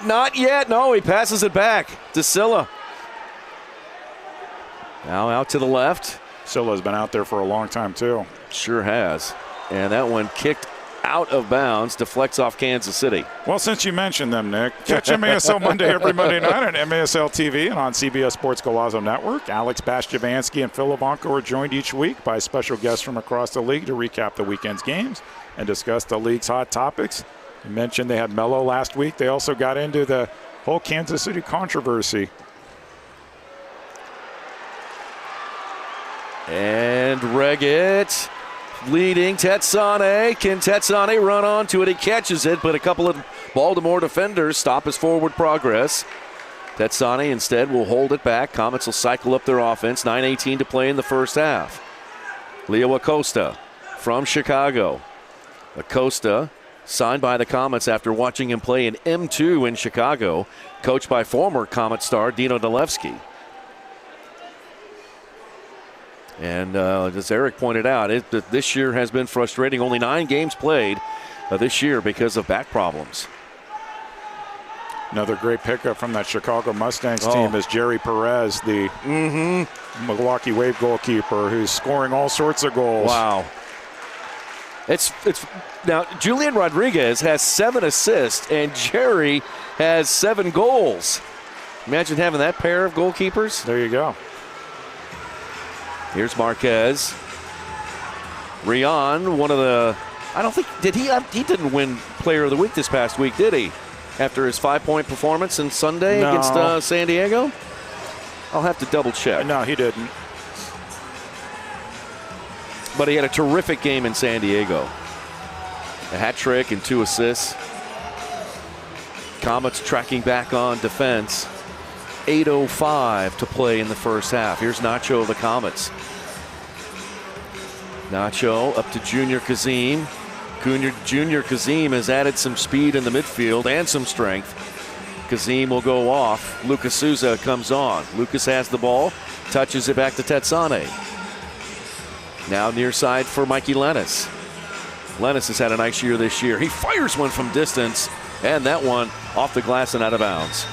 Not yet. No, he passes it back to Silla. Now out to the left. Silla's been out there for a long time, too. Sure has. And that one kicked out of bounds, deflects off Kansas City. Well, since you mentioned them, Nick, catch MASL Monday every Monday night on MASL TV and on CBS Sports Golazo Network. Alex Bastiavansky and Phil Levanko are joined each week by special guests from across the league to recap the weekend's games and discuss the league's hot topics. You mentioned they had Melo last week. They also got into the whole Kansas City controversy. And Reggett leading Tetsane. Can Tetsane run onto it? He catches it, but a couple of Baltimore defenders stop his forward progress. Tetsane instead will hold it back. Comets will cycle up their offense. 9:18 to play in the first half. Leo Acosta from Chicago. Acosta signed by the Comets after watching him play in M2 in Chicago, coached by former Comet star Dino Dalewski. And as Eric pointed out, this year has been frustrating. Only 9 games played this year because of back problems. Another great pickup from that Chicago Mustangs team is Jerry Perez, the Milwaukee Wave goalkeeper, who's scoring all sorts of goals. Wow. It's now Julian Rodriguez has 7 assists and Jerry has 7 goals. Imagine having that pair of goalkeepers. There you go. Here's Marquez. Rion, one of the, I don't think, he didn't win Player of the Week this past week, did he? After his 5-point performance on Sunday against San Diego? I'll have to double check. No, he didn't. But he had a terrific game in San Diego. A hat trick and 2 assists. Comets tracking back on defense. 8:05 to play in the first half. Here's Nacho of the Comets. Nacho up to Junior Kazim. Junior Kazim has added some speed in the midfield and some strength. Kazim will go off. Lucas Souza comes on. Lucas has the ball, touches it back to Tetsane. Now near side for Mikey Lennis. Lennis has had a nice year this year. He fires one from distance, and that one off the glass and out of bounds.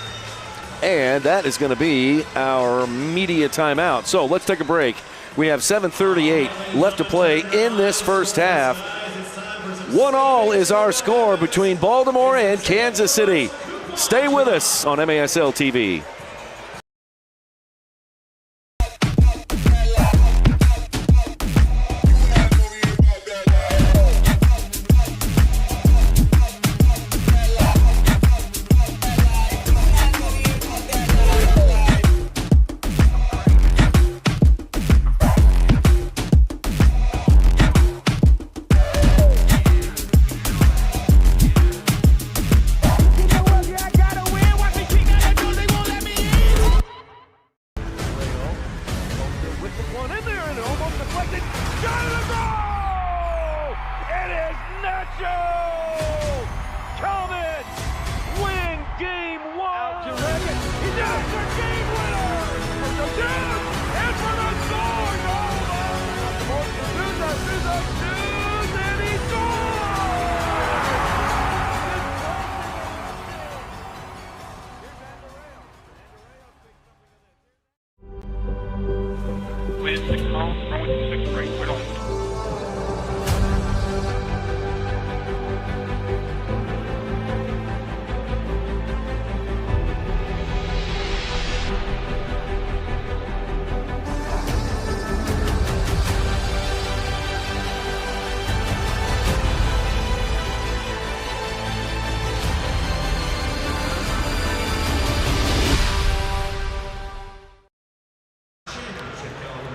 And that is going to be our media timeout. So let's take a break. We have 7:38 left to play in this first half. 1-1 is our score between Baltimore and Kansas City. Stay with us on MASL TV.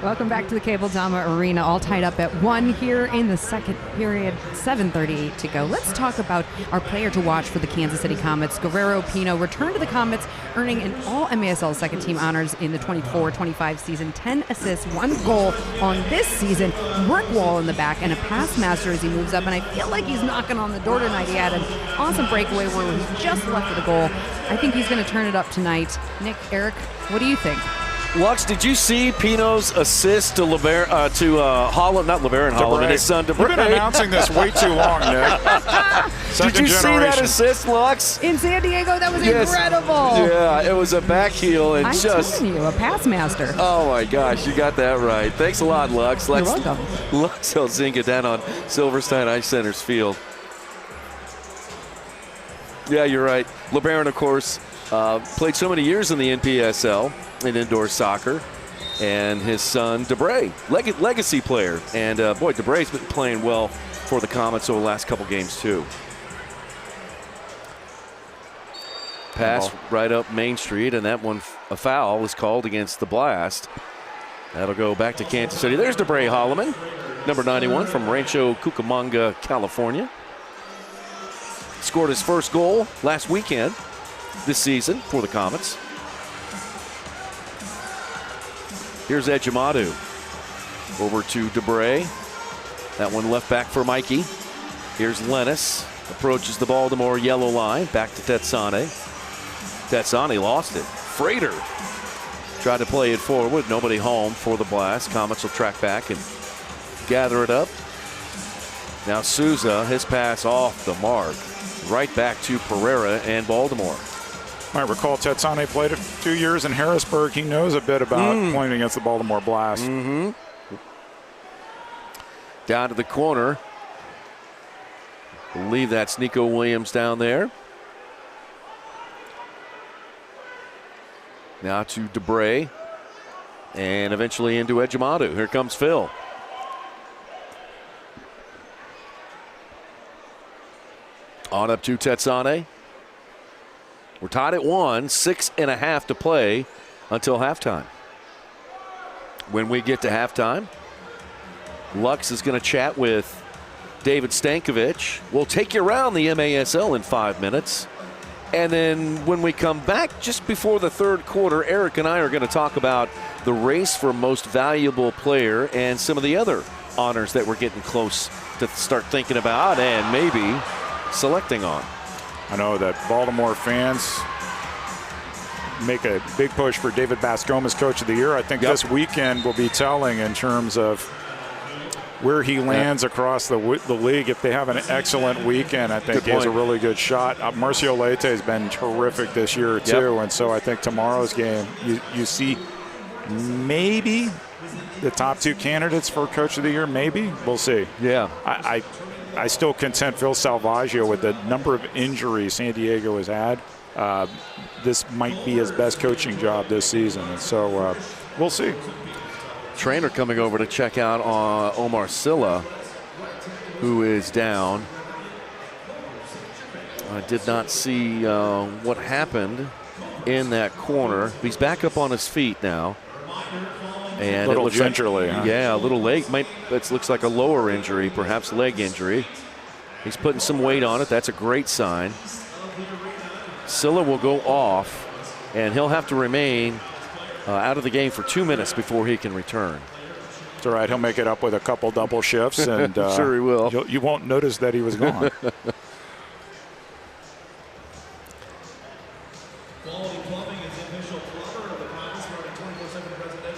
Welcome back to the Cable Dahmer Arena, all tied up at 1 here in the second period, 7:38 to go. Let's talk about our player to watch for the Kansas City Comets. Guerrero Pino returned to the Comets, earning an all-MASL second team honors in the 24-25 season, 10 assists, 1 goal on this season, brick wall in the back, and a pass master as he moves up, and I feel like he's knocking on the door tonight. He had an awesome breakaway where he just left with a goal. I think he's going to turn it up tonight. Nick, Eric, what do you think? Lux, did you see Pino's assist to Holland, not LeBaron Holland, and his son DeBray? You've been announcing this way too long, Nick. Did you see that assist, Lux? In San Diego, that was incredible. Yeah, it was a back heel and I'm telling you, a pass master. Oh my gosh, you got that right. Thanks a lot, Lux. You're welcome. Lux Elzinga down on Silverstein Ice Center's field. Yeah, you're right. LeBaron, of course, played so many years in the NPSL in indoor soccer, and his son DeBray, legacy player, and boy, DeBray's been playing well for the Comets over the last couple games too. Pass right up Main Street, and that one, a foul was called against the Blast. That'll go back to Kansas City. There's DeBray Holloman, number 91 from Rancho Cucamonga, California. Scored his first goal last weekend this season for the Comets. Here's Ejimadu. Over to DeBray. That one left back for Mikey. Here's Lennis. Approaches the Baltimore yellow line. Back to Tetsane. Tetsane lost it. Frater tried to play it forward. Nobody home for the Blast. Comets will track back and gather it up. Now Souza, his pass off the mark. Right back to Pereira and Baltimore. I recall Tetsane played 2 years in Harrisburg. He knows a bit about playing against the Baltimore Blast. Down to the corner. Believe that's Nico Williams down there. Now to DeBray. And eventually into Ejimadu. Here comes Phil. On up to Tetsane. We're tied at 1, 6.5 to play until halftime. When we get to halftime, Lux is going to chat with David Stankovic. We'll take you around the MASL in 5 minutes. And then when we come back just before the third quarter, Eric and I are going to talk about the race for most valuable player and some of the other honors that we're getting close to start thinking about and maybe selecting on. I know that Baltimore fans make a big push for David Bascom as Coach of the Year. I think this weekend will be telling in terms of where he lands across the league. If they have an excellent weekend, I think he has a really good shot. Marcio Leite has been terrific this year too, and so I think tomorrow's game, you see maybe the top 2 candidates for Coach of the Year. Maybe we'll see. Yeah, I still contend Phil Salvaggio with the number of injuries San Diego has had. This might be his best coaching job this season, and so we'll see. Trainer coming over to check out Omar Silla, who is down. I did not see what happened in that corner. He's back up on his feet now. And little it looks gingerly, like, huh? Yeah, a little leg. It looks like a lower injury, perhaps leg injury. He's putting some weight on it. That's a great sign. Silla will go off, and he'll have to remain out of the game for 2 minutes before he can return. It's all right. He'll make it up with a couple double shifts, and sure he will. You won't notice that he was gone.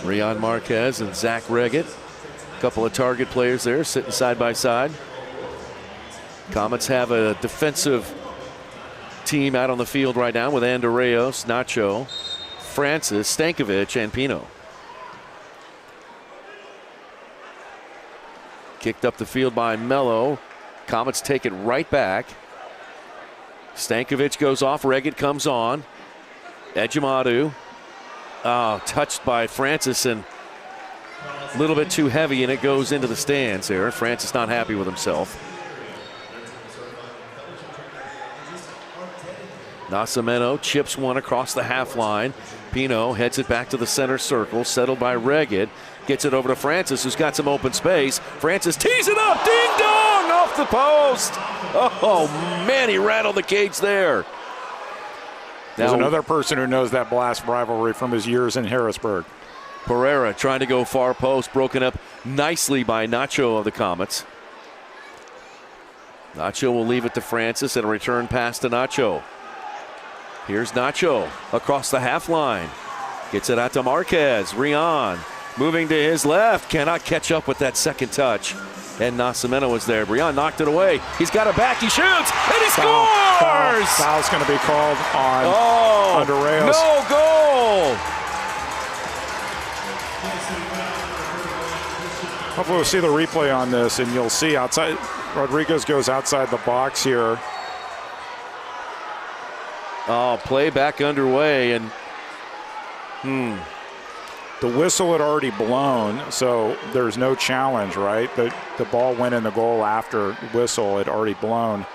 Rion Marquez and Zach Reggett, a couple of target players there sitting side by side. Comets have a defensive team out on the field right now with Andreos, Nacho, Francis, Stankovic, and Pino. Kicked up the field by Mello. Comets take it right back. Stankovic goes off. Reggett comes on. Ejimadu. Touched by Francis and a little bit too heavy, and it goes into the stands there. Francis not happy with himself. Nascimento chips one across the half line. Pino heads it back to the center circle, settled by Reggett. Gets it over to Francis, who's got some open space. Francis tees it up, ding dong, off the post. Oh man, he rattled the cage there. There's another person who knows that blast rivalry from his years in Harrisburg. Pereira trying to go far post, broken up nicely by Nacho of the Comets. Nacho will leave it to Francis and a return pass to Nacho. Here's Nacho across the half line. Gets it out to Marquez. Rion moving to his left. Cannot catch up with that second touch. And Nascimento was there. Rion knocked it away. He's got it back. He shoots. And he scores! Foul's going to be called on Andreas. No goal! Hopefully we'll see the replay on this, and you'll see outside. Rodriguez goes outside the box here. Play back underway, and the whistle had already blown, so there's no challenge, right? The ball went in the goal after the whistle had already blown.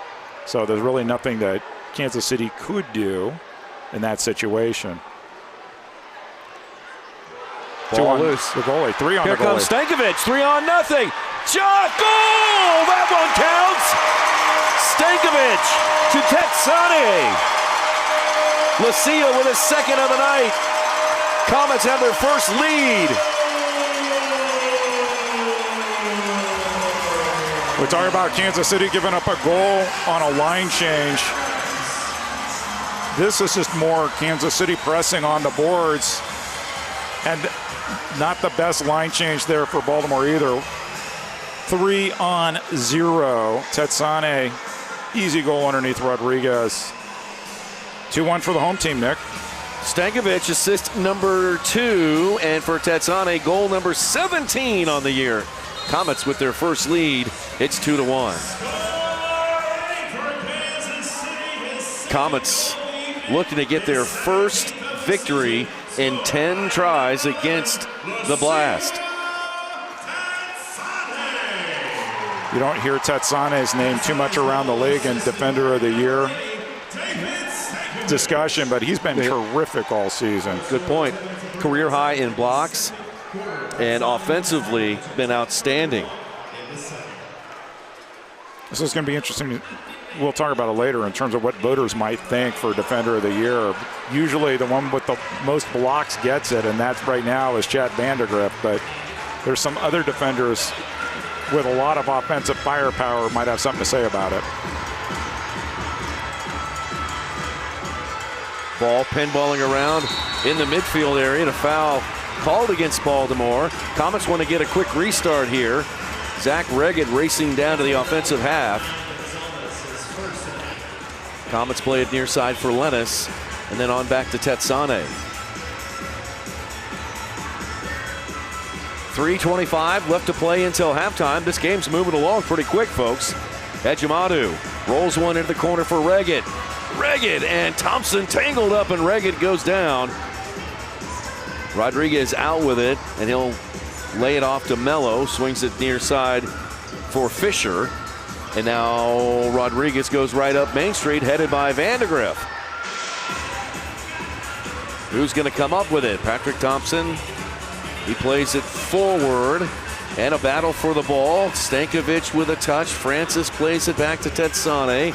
So there's really nothing that Kansas City could do in that situation. Ball loose. The goalie, 3 on Here the goalie. comes Stankovic, 3-0. Shot, goal! That one counts! Stankovic to Tetsani. Lucia with his second of the night. Comets have their first lead. We're talking about Kansas City giving up a goal on a line change. This is just more Kansas City pressing on the boards. And not the best line change there for Baltimore either. 3-0. Tetsane, easy goal underneath Rodriguez. 2-1 for the home team, Nick. Stankovic assist number 2, and for Tetsane, goal number 17 on the year. Comets with their first lead. It's 2-1. Comets looking to get their first victory in 10 tries against the Blast. You don't hear Tetsane's name too much around the league in Defender of the Year. discussion, but he's been terrific all season. Good point. Career high in blocks, and offensively been outstanding. This is going to be interesting. We'll talk about it later in terms of what voters might think for Defender of the Year. Usually the one with the most blocks gets it, and that right now is Chad Vandegrift, but there's some other defenders with a lot of offensive firepower might have something to say about it. Ball pinballing around in the midfield area, and a foul called against Baltimore. Comets want to get a quick restart here. Zach Reggett racing down to the offensive half. Comets play it near side for Lennis, and then on back to Tetsane. 3:25 left to play until halftime. This game's moving along pretty quick, folks. Ejimadu rolls one into the corner for Reggett. Reggett and Thompson tangled up, and Reggett goes down. Rodriguez out with it, and he'll lay it off to Mello. Swings it near side for Fisher. And now Rodriguez goes right up Main Street, headed by Vandegrift. Who's going to come up with it? Patrick Thompson. He plays it forward, and a battle for the ball. Stankovic with a touch. Francis plays it back to Tetsane,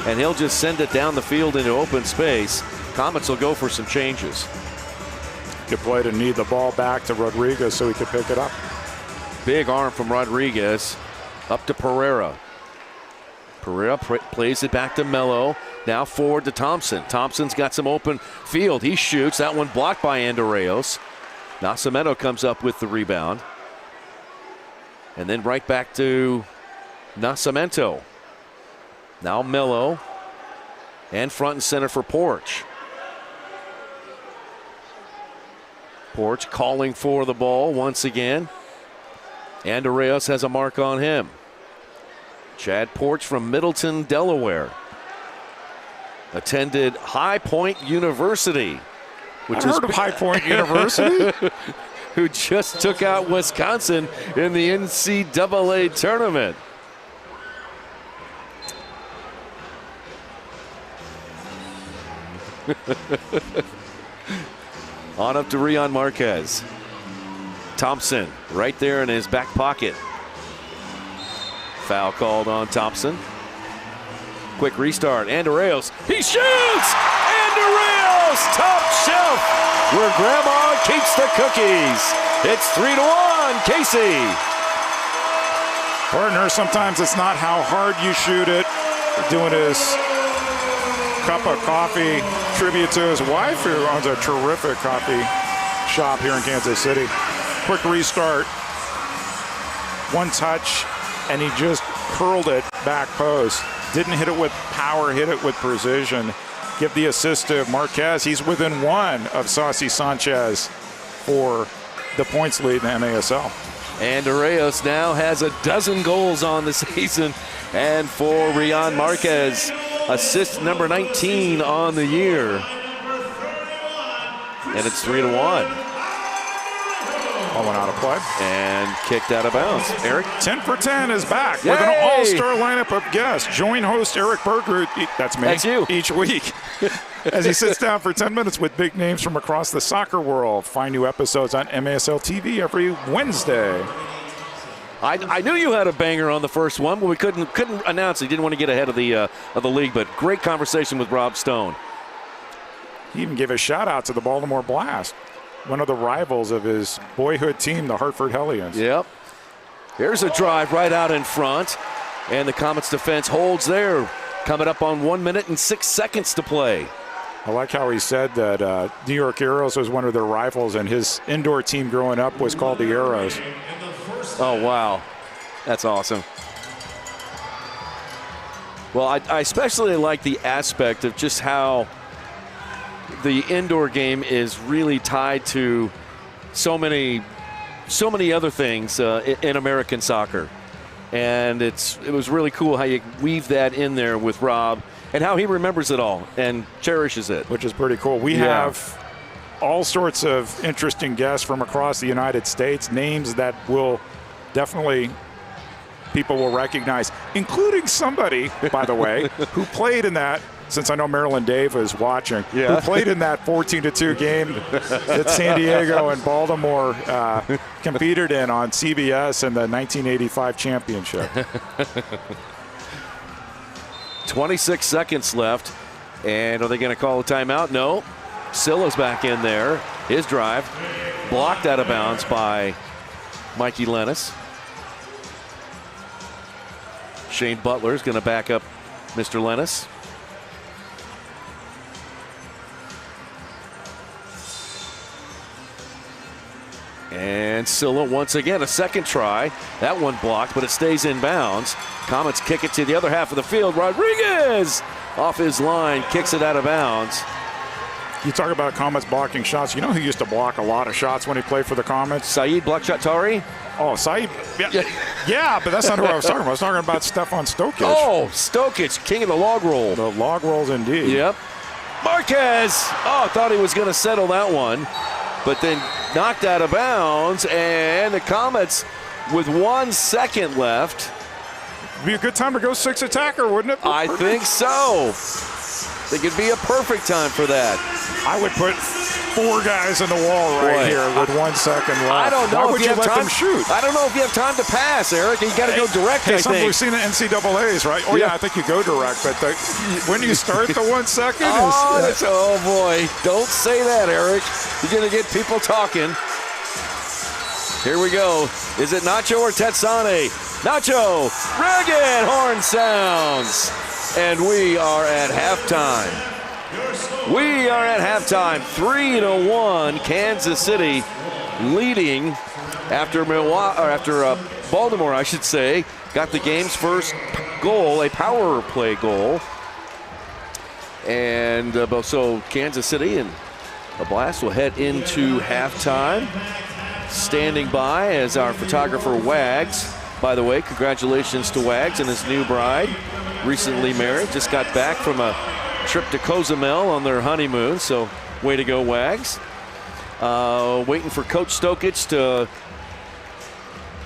and he'll just send it down the field into open space. Comets will go for some changes. Good play to need the ball back to Rodriguez so he could pick it up. Big arm from Rodriguez up to Pereira. Pereira plays it back to Mello. Now forward to Thompson. Thompson's got some open field. He shoots. That one blocked by Andorreos. Nascimento comes up with the rebound. And then right back to Nascimento. Now Mello. And front and center for Porch. Porch calling for the ball once again. Andorreos has a mark on him. Chad Porch from Middleton, Delaware. Attended High Point University. I've heard of High Point University. Who just took out Wisconsin in the NCAA tournament. On up to Rion Marquez. Thompson right there in his back pocket. Foul called on Thompson. Quick restart. Andorreos. He shoots! Andorreos! Top shelf where Grandma keeps the cookies. It's 3-1. Casey. Partner, sometimes it's not how hard you shoot it. Doing his cup of coffee tribute to his wife, who owns a terrific coffee shop here in Kansas City. Quick restart. One touch, and he just curled it back post. Didn't hit it with power, hit it with precision. Give the assist to Marquez. He's within one of Saucy Sanchez for the points lead in the MASL. Andorreos now has a dozen goals on the season. And for Rion Marquez, assist number 19 on the year. And it's 3-1. Ball went out of play. And kicked out of bounds. Eric? 10 for 10 is back with Yay! an all-star lineup of guests. Join host Eric Bergerud, that's me, That's you. each week as he sits down for 10 minutes with big names from across the soccer world. Find new episodes on MASL TV every Wednesday. I knew you had a banger on the first one, but we couldn't announce it. He didn't want to get ahead of the league, but great conversation with Rob Stone. He even gave a shout-out to the Baltimore Blast, one of the rivals of his boyhood team, the Hartford Hellions. Yep. There's a drive right out in front, and the Comets defense holds there. Coming up on 1 minute and 6 seconds to play. I like how he said that New York Arrows was one of their rivals, and his indoor team growing up was called the Arrows. Oh, wow. That's awesome. Well, I especially like the aspect of just how the indoor game is really tied to so many other things in American soccer. And it was really cool how you weave that in there with Rob and how he remembers it all and cherishes it. Which is pretty cool. We have all sorts of interesting guests from across the United States, names that will definitely people will recognize, including somebody, by the way, who played in that since I know Maryland Dave is watching, Yeah. who played in that 14-2 game that San Diego and Baltimore competed in on CBS in the 1985 championship. 26 seconds left. And are they going to call a timeout? No. Silla's back in there. His drive blocked out of bounds by Mikey Lennis. Shane Butler's going to back up Mr. Lennis. And Silla once again, a second try. That one blocked, but it stays in bounds. Comets kick it to the other half of the field. Rodriguez off his line, kicks it out of bounds. You talk about Comets blocking shots. You know who used to block a lot of shots when he played for the Comets? Saeed Blockshot-Tari? Oh, Saeed. Yeah, but that's not who I was talking about. I was talking about Stefan Stokic. Oh, Stokic, king of the log roll. The log rolls indeed. Yep. Marquez. Oh, thought he was going to settle that one, but then knocked out of bounds. And the Comets, with 1 second left. It'd be a good time to go 6 attacker, wouldn't it? I think so. I think it'd be a perfect time for that. I would put 4 guys in the wall right here with 1 second left. I don't know. Why would you let them shoot? I don't know if you have time to pass, Eric. You got to go direct, I think. We've seen the NCAAs, right? Oh, yeah, I think you go direct. But when you start the 1 second oh, boy. Don't say that, Eric. You're going to get people talking. Here we go. Is it Nacho or Tetsane? Nacho. Ragged horn sounds. And we are at halftime. We are at halftime. 3-1. Kansas City leading after Baltimore, I should say, got the game's first goal, a power play goal. And so Kansas City and the Blast will head into halftime. Standing by as our photographer Wags. By the way, congratulations to Wags and his new bride. Recently married, just got back from a trip to Cozumel on their honeymoon, so way to go, Wags. Waiting for Coach Stokic to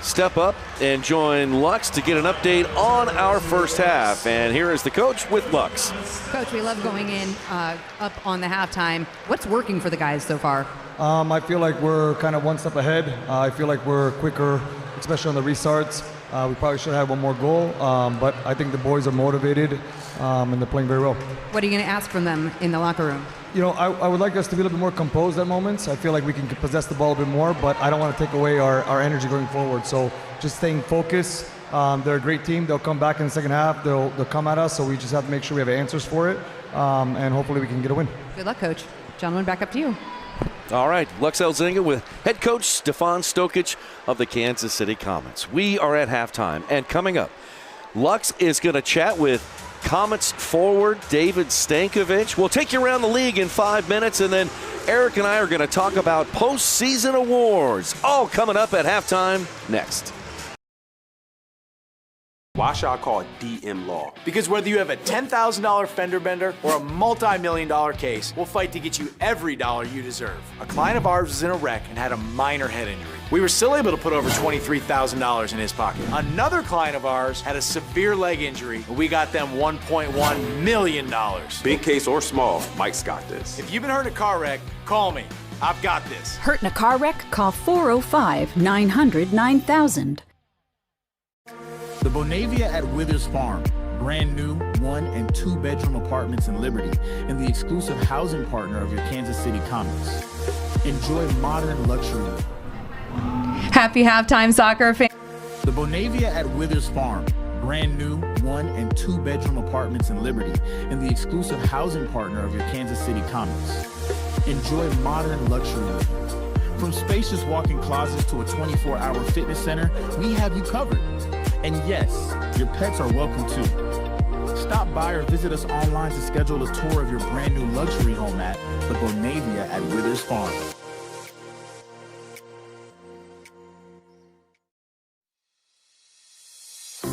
step up and join Lux to get an update on our first half. And here is the coach with Lux. Coach, we love going in up on the halftime. What's working for the guys so far? I feel like we're kind of one step ahead. I feel like we're quicker, especially on the restarts. We probably should have one more goal, but I think the boys are motivated and they're playing very well. What are you going to ask from them in the locker room? You know, I would like us to be a little bit more composed at moments. I feel like we can possess the ball a bit more, but I don't want to take away our energy going forward. So just staying focused. They're a great team. They'll come back in the second half. They'll come at us, so we just have to make sure we have answers for it, and hopefully we can get a win. Good luck, Coach. Gentlemen, back up to you. All right, Lux Elzinga with head coach Stefan Stokic of the Kansas City Comets. We are at halftime, and coming up, Lux is going to chat with Comets forward David Stankovic. We'll take you around the league in 5 minutes, and then Eric and I are going to talk about postseason awards. All coming up at halftime next. Why should I call it DM Law? Because whether you have a $10,000 fender bender or a multi-million-dollar case, we'll fight to get you every dollar you deserve. A client of ours was in a wreck and had a minor head injury. We were still able to put over $23,000 in his pocket. Another client of ours had a severe leg injury, and we got them $1.1 million. Big case or small, Mike's got this. If you've been hurt in a car wreck, call me. I've got this. Hurt in a car wreck? Call 405-900-9000. The Bonavia at Withers Farm. Brand new 1 and 2 bedroom apartments in Liberty and the exclusive housing partner of your Kansas City Comets. Enjoy modern luxury. Happy halftime, soccer fans. The Bonavia at Withers Farm. Brand new 1 and 2 bedroom apartments in Liberty and the exclusive housing partner of your Kansas City Comets. Enjoy modern luxury. From spacious walk-in closets to a 24-hour fitness center, we have you covered. And yes, your pets are welcome too. Stop by or visit us online to schedule a tour of your brand new luxury home at the Bonavia at Withers Farm.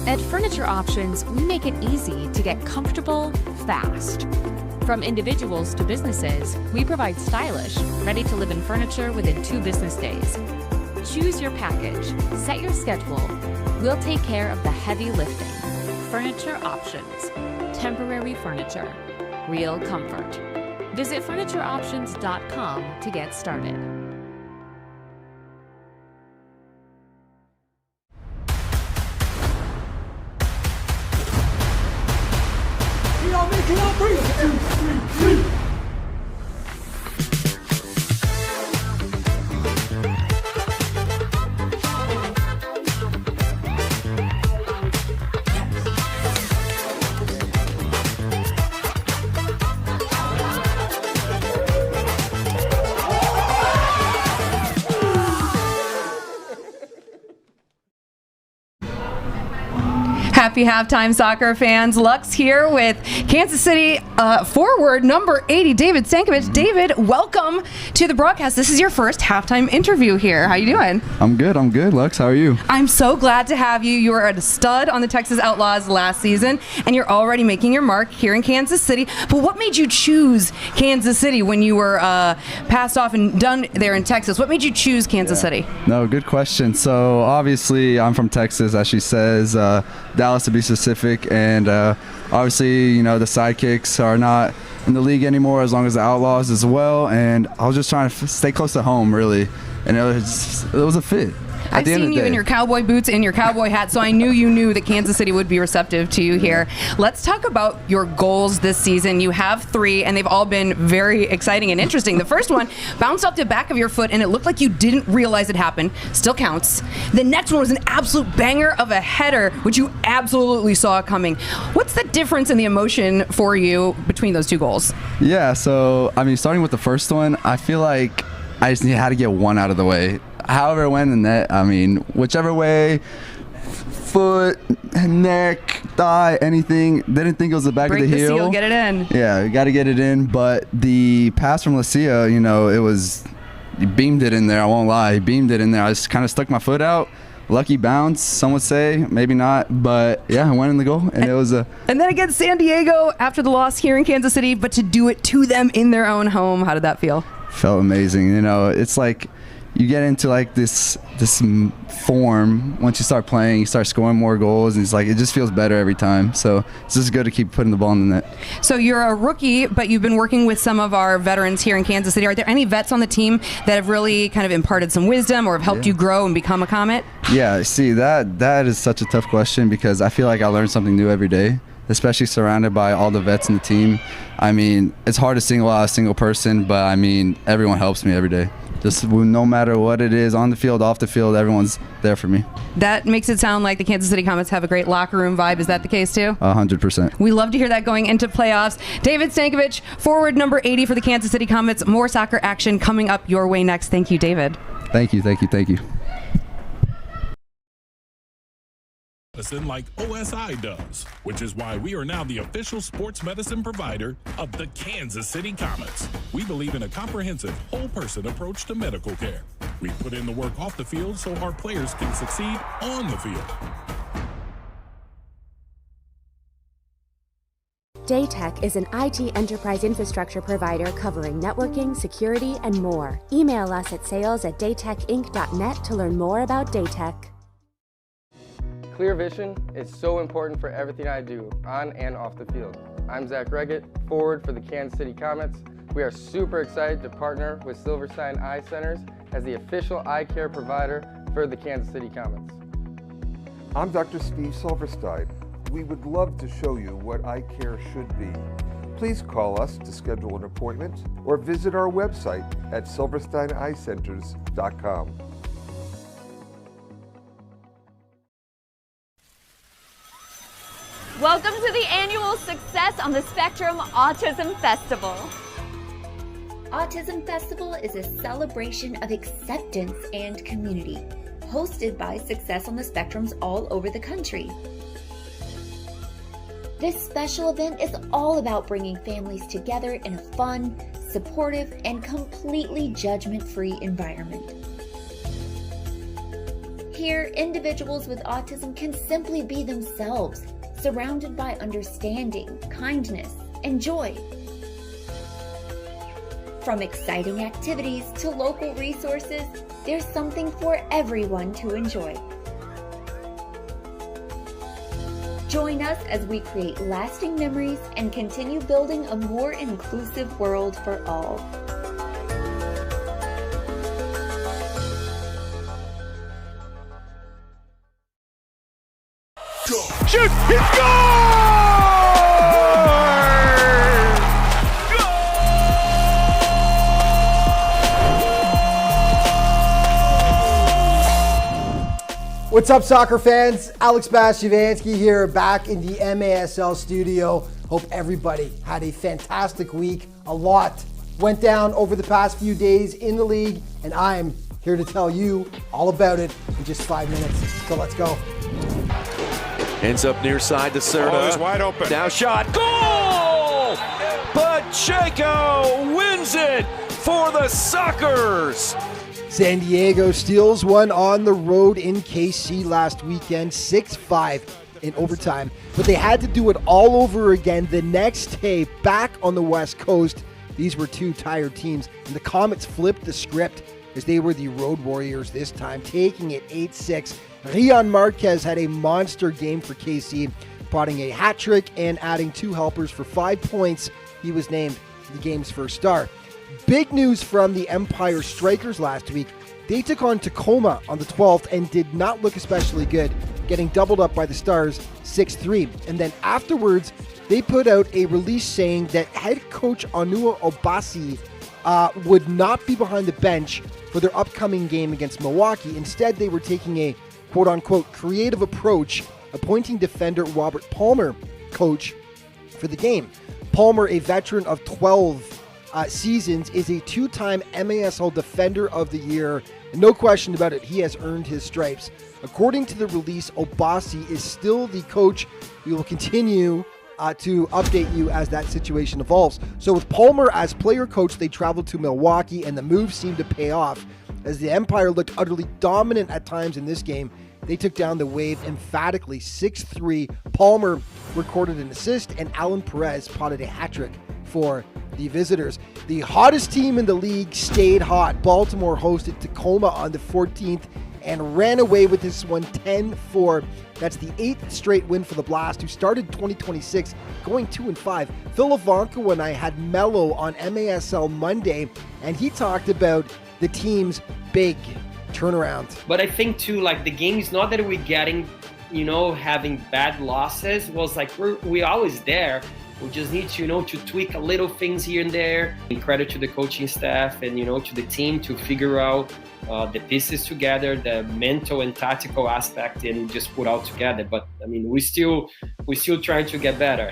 At Furniture Options, we make it easy to get comfortable fast. From individuals to businesses, we provide stylish, ready-to-live-in furniture within 2 business days. Choose your package, set your schedule. We'll take care of the heavy lifting. Furniture Options. Temporary furniture. real comfort. Visit FurnitureOptions.com to get started. Happy halftime, soccer fans. Lux here with Kansas City forward number 80, David Stankovic. David, welcome to the broadcast. This is your first halftime interview here. How you doing? I'm good, Lux. How are you? I'm so glad to have you. You were a stud on the Texas Outlaws last season, and you're already making your mark here in Kansas City. But what made you choose Kansas City when you were passed off and done there in Texas? What made you choose Kansas City? No, good question. So obviously I'm from Texas, as she says, Dallas to be specific, and obviously, you know, the Sidekicks are not in the league anymore, as long as the Outlaws as well, and I was just trying to stay close to home, really, and it was a fit. I've seen you in your cowboy boots and your cowboy hat, so I knew you knew that Kansas City would be receptive to you here. Let's talk about your goals this season. You have 3, and they've all been very exciting and interesting. The first one bounced off the back of your foot, and it looked like you didn't realize it happened. Still counts. The next one was an absolute banger of a header, which you absolutely saw coming. What's the difference in the emotion for you between those 2 goals? Yeah, so, I mean, starting with the first one, I feel like I just had to get one out of the way. However it went in the net, I mean, whichever way, foot, neck, thigh, anything, didn't think it was the back of the heel. Break the seal, get it in. Yeah, you got to get it in, but the pass from Lucia, you know, he beamed it in there, I won't lie, he beamed it in there. I just kind of stuck my foot out. Lucky bounce, some would say, maybe not, but yeah, I went in the goal, and it was a... And then against San Diego after the loss here in Kansas City, but to do it to them in their own home, how did that feel? Felt amazing. You know, it's like you get into like this form. Once you start playing, you start scoring more goals, and it's like it just feels better every time. So it's just good to keep putting the ball in the net. So you're a rookie, but you've been working with some of our veterans here in Kansas City. Are there any vets on the team that have really kind of imparted some wisdom or have helped you grow and become a Comet? Yeah, see, that is such a tough question, because I feel like I learn something new every day, especially surrounded by all the vets in the team. I mean, it's hard to single out a single person, but I mean, everyone helps me every day. Just no matter what it is, on the field, off the field, everyone's there for me. That makes it sound like the Kansas City Comets have a great locker room vibe. Is that the case too? 100%. We love to hear that going into playoffs. David Stankovic, forward number 80 for the Kansas City Comets. More soccer action coming up your way next. Thank you, David. Thank you. Medicine like OSI does, which is why we are now the official sports medicine provider of the Kansas City Comets. We believe in a comprehensive, whole-person approach to medical care. We put in the work off the field so our players can succeed on the field. Daytech is an IT enterprise infrastructure provider covering networking, security, and more. Email us at sales@daytechinc.net to learn more about Daytech. Clear vision is so important for everything I do, on and off the field. I'm Zach Reggett, forward for the Kansas City Comets. We are super excited to partner with Silverstein Eye Centers as the official eye care provider for the Kansas City Comets. I'm Dr. Steve Silverstein. We would love to show you what eye care should be. Please call us to schedule an appointment or visit our website at silversteineyecenters.com. Welcome to the annual Success on the Spectrum Autism Festival. Autism Festival is a celebration of acceptance and community, hosted by Success on the Spectrums all over the country. This special event is all about bringing families together in a fun, supportive, and completely judgment-free environment. Here, individuals with autism can simply be themselves, surrounded by understanding, kindness, and joy. From exciting activities to local resources, there's something for everyone to enjoy. Join us as we create lasting memories and continue building a more inclusive world for all. Shoot! It's gone! What's up, soccer fans? Alex Bastiavansky here, back in the MASL studio. Hope everybody had a fantastic week. A lot went down over the past few days in the league, and I'm here to tell you all about it in just 5 minutes. So let's go. Ends up near side to Serta. Oh, he's wide open. Now shot. Goal! Pacheco wins it for the Sockers. San Diego steals one on the road in KC last weekend, 6-5 in overtime. But they had to do it all over again the next day back on the West Coast. These were two tired teams, and the Comets flipped the script as they were the road warriors this time, taking it 8-6. Rian Marquez had a monster game for KC, potting a hat trick and adding 2 helpers for 5 points. He was named the game's first star. Big news from the Empire Strikers last week. They took on Tacoma on the 12th and did not look especially good, getting doubled up by the Stars 6-3. And then afterwards, they put out a release saying that head coach Onua Obasi would not be behind the bench for their upcoming game against Milwaukee. Instead, they were taking a quote-unquote creative approach, appointing defender Robert Palmer coach for the game. Palmer, a veteran of 12 seasons, is a 2-time MASL Defender of the Year. And no question about it, he has earned his stripes. According to the release, Obasi is still the coach. We will continue to update you as that situation evolves. So with Palmer as player coach, they traveled to Milwaukee, and the move seemed to pay off. As the Empire looked utterly dominant at times in this game, they took down the Wave emphatically 6-3. Palmer recorded an assist, and Alan Perez potted a hat trick for the visitors. The hottest team in the league stayed hot. Baltimore hosted Tacoma on the 14th and ran away with this one 10-4. That's the 8th straight win for the Blast, who started 2026 going 2-5. Phil Ivanko and I had Mello on MASL Monday, and he talked about the team's big turnaround. But I think too, like, the game is not that we're getting, having bad losses. It was like we're always there. We just need to, to tweak a little things here and there. And credit to the coaching staff and, to the team to figure out the pieces together, the mental and tactical aspect, and just put all together. But I mean, we're still trying to get better.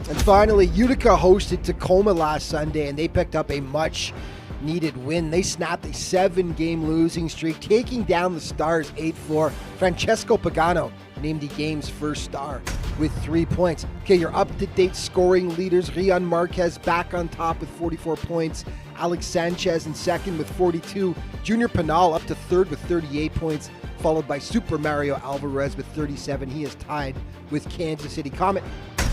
And finally, Utica hosted Tacoma last Sunday, and they picked up a much needed win. They snapped a 7-game losing streak, taking down the Stars 8-4. Francesco Pagano named the game's first star with 3 points. Okay, your up-to-date scoring leaders: Rian Marquez back on top with 44 points. Alex Sanchez in second with 42. Junior Pinal up to third with 38 points, followed by Super Mario Alvarez with 37. He is tied with Kansas City Comet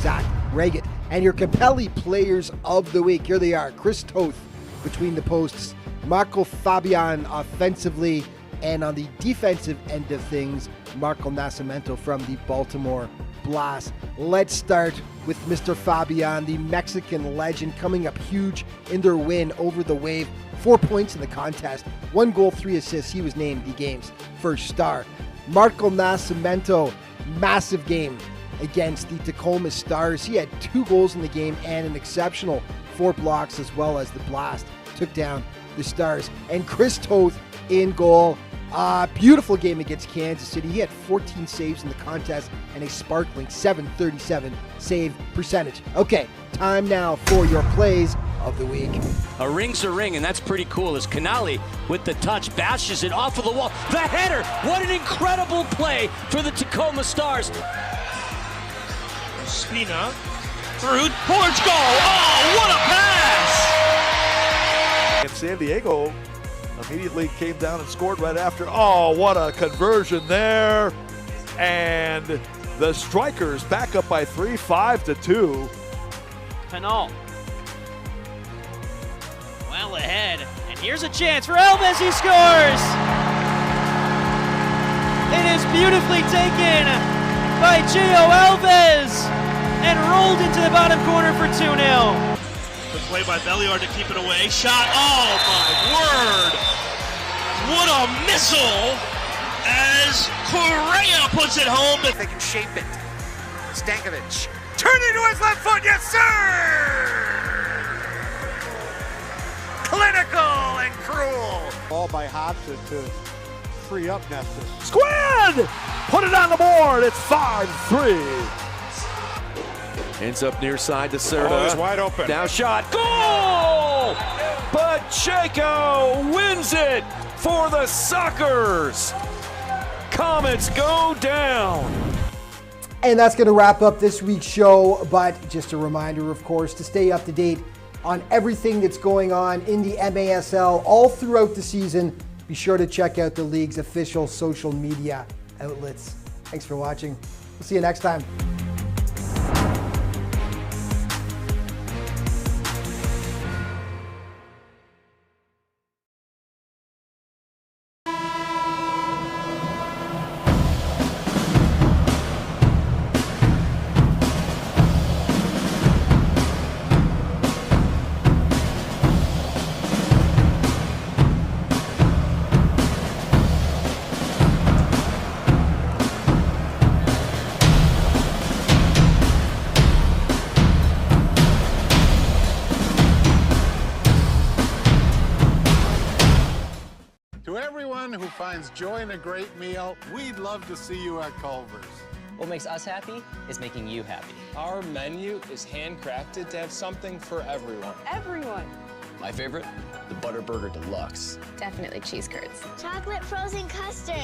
Zach Reggett. And your Capelli players of the week, here they are: Chris Toth between the posts, Marco Fabian offensively, and on the defensive end of things, Marco Nascimento from the Baltimore Blast. Let's start with Mr. Fabian, the Mexican legend, coming up huge in their win over the Wave. 4 points in the contest, 1 goal, 3 assists. He was named the game's first star. Marco Nascimento, massive game against the Tacoma Stars. He had 2 goals in the game and an exceptional 4 blocks, as well as the Blast took down the Stars. And Chris Toth in goal. Beautiful game against Kansas City. He had 14 saves in the contest and a sparkling .737 save percentage. Okay, time now for your plays of the week. A ring's a ring, and that's pretty cool. As Canali with the touch bashes it off of the wall. The header! What an incredible play for the Tacoma Stars. Spina through Portugal. Oh, what a pass! And San Diego immediately came down and scored right after. Oh, what a conversion there. And the Strikers back up by 3, 5-2. Pinal. Well ahead. And here's a chance for Elvis. He scores! It is beautifully taken by Gio Alves and rolled into the bottom corner for 2-0. The play by Belliard to keep it away. Shot. Oh my word! What a missile as Correa puts it home. They can shape it. Stankovic. Turn into his left foot. Yes, sir! Clinical and cruel. Ball by Hodgson to free up Nestor. Squid! Put it on the board. It's 5-3. Ends up near side to Serta. Oh, he's wide open. Now shot. Goal! Pacheco wins it for the Sockers. Comets go down. And that's going to wrap up this week's show. But just a reminder, of course, to stay up to date on everything that's going on in the MASL all throughout the season, be sure to check out the league's official social media outlets. Thanks for watching. We'll see you next time. Who finds joy in a great meal, we'd love to see you at Culver's. What makes us happy is making you happy. Our menu is handcrafted to have something for everyone. Everyone. My favorite, the Butter Burger Deluxe. Definitely cheese curds. Chocolate frozen custard.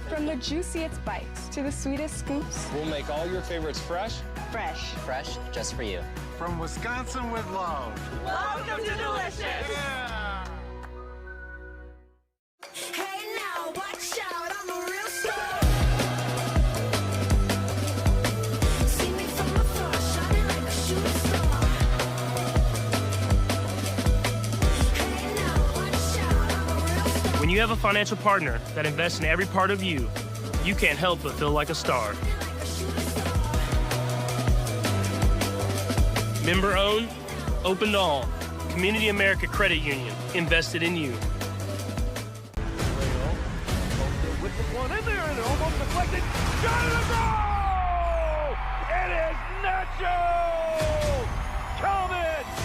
From the juiciest bites to the sweetest scoops. We'll make all your favorites fresh. Fresh. Fresh, just for you. From Wisconsin with love. Welcome to Delicious. Yeah. Hey now, watch out, I'm a real star. See me from afar, shining like a shooting star. Hey now, watch out, I'm a real star. When you have a financial partner that invests in every part of you, you can't help but feel like a star. Member owned, open to all. Community America Credit Union, invested in you. With the one in there and almost deflected. Shot in the goal! It is Nacho! Comets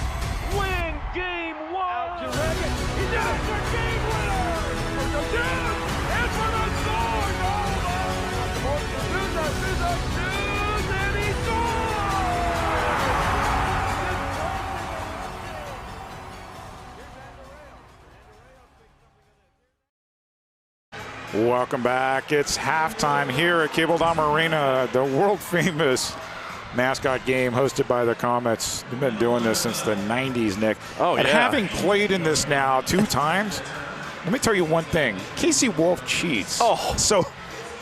win game one! He does the game winner! For the Dudes and for the Stars! And he Welcome back. It's halftime here at Dahmer Arena, the world-famous Mascot game hosted by the Comets. They've been doing this since the 90s, Nick. Oh, and yeah. having played in this now 2 times, let me tell you one thing. Casey Wolf cheats. Oh, so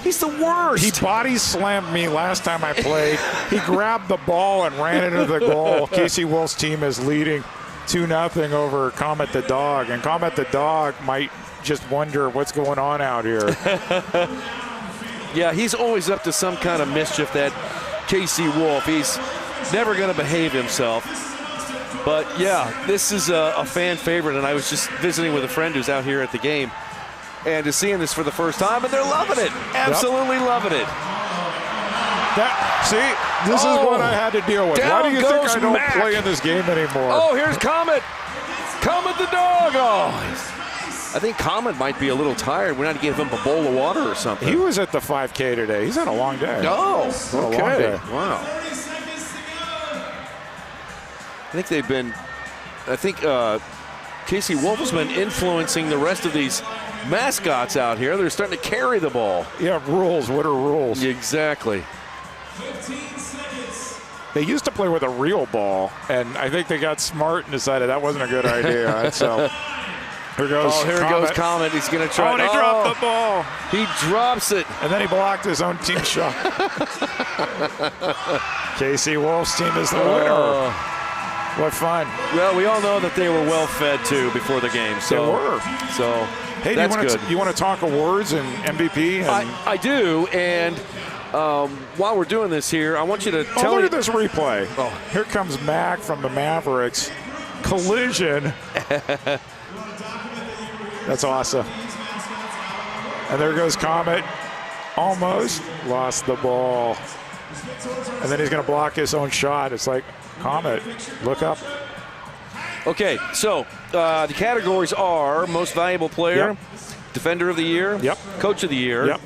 he's the worst. He body slammed me last time I played. He grabbed the ball and ran into the goal. Casey Wolf's team is leading 2-0 over Comet the Dog, and Comet the Dog might just wonder what's going on out here. Yeah, he's always up to some kind of mischief, that Casey Wolf. He's never going to behave himself. But yeah, this is a fan favorite, and I was just visiting with a friend who's out here at the game, and to seeing this for the first time, and they're loving it. Absolutely loving it. This is what I had to deal with. Why do you think I don't Mac. play in this game anymore? Oh, here's Comet. Comet the Dog. Oh, I think Comet might be a little tired. We're not going to give him a bowl of water or something. He was at the 5K today. He's had a long day. Oh, A long okay. day. Wow. I think Casey Wolf has been influencing the rest of these mascots out here. They're starting to carry the ball. Yeah, rules. What are rules? Exactly. They used to play with a real ball, and I think they got smart and decided that wasn't a good idea. So here goes Comet. He's going to try. Oh, and he dropped the ball. He drops it. And then he blocked his own team shot. Casey Wolf's team is the winner. What fun. Well, we all know that they were well fed, too, before the game. So, they were. So hey, that's good. You want to talk awards and MVP? And I do, and while we're doing this here, I want you to tell look me. at this replay. Oh, here comes Mac from the Mavericks. Collision. That's awesome. And there goes Comet. Almost lost the ball. And then he's going to block his own shot. It's like, Comet, look up. Okay, so the categories are most valuable player, defender of the year, coach of the year,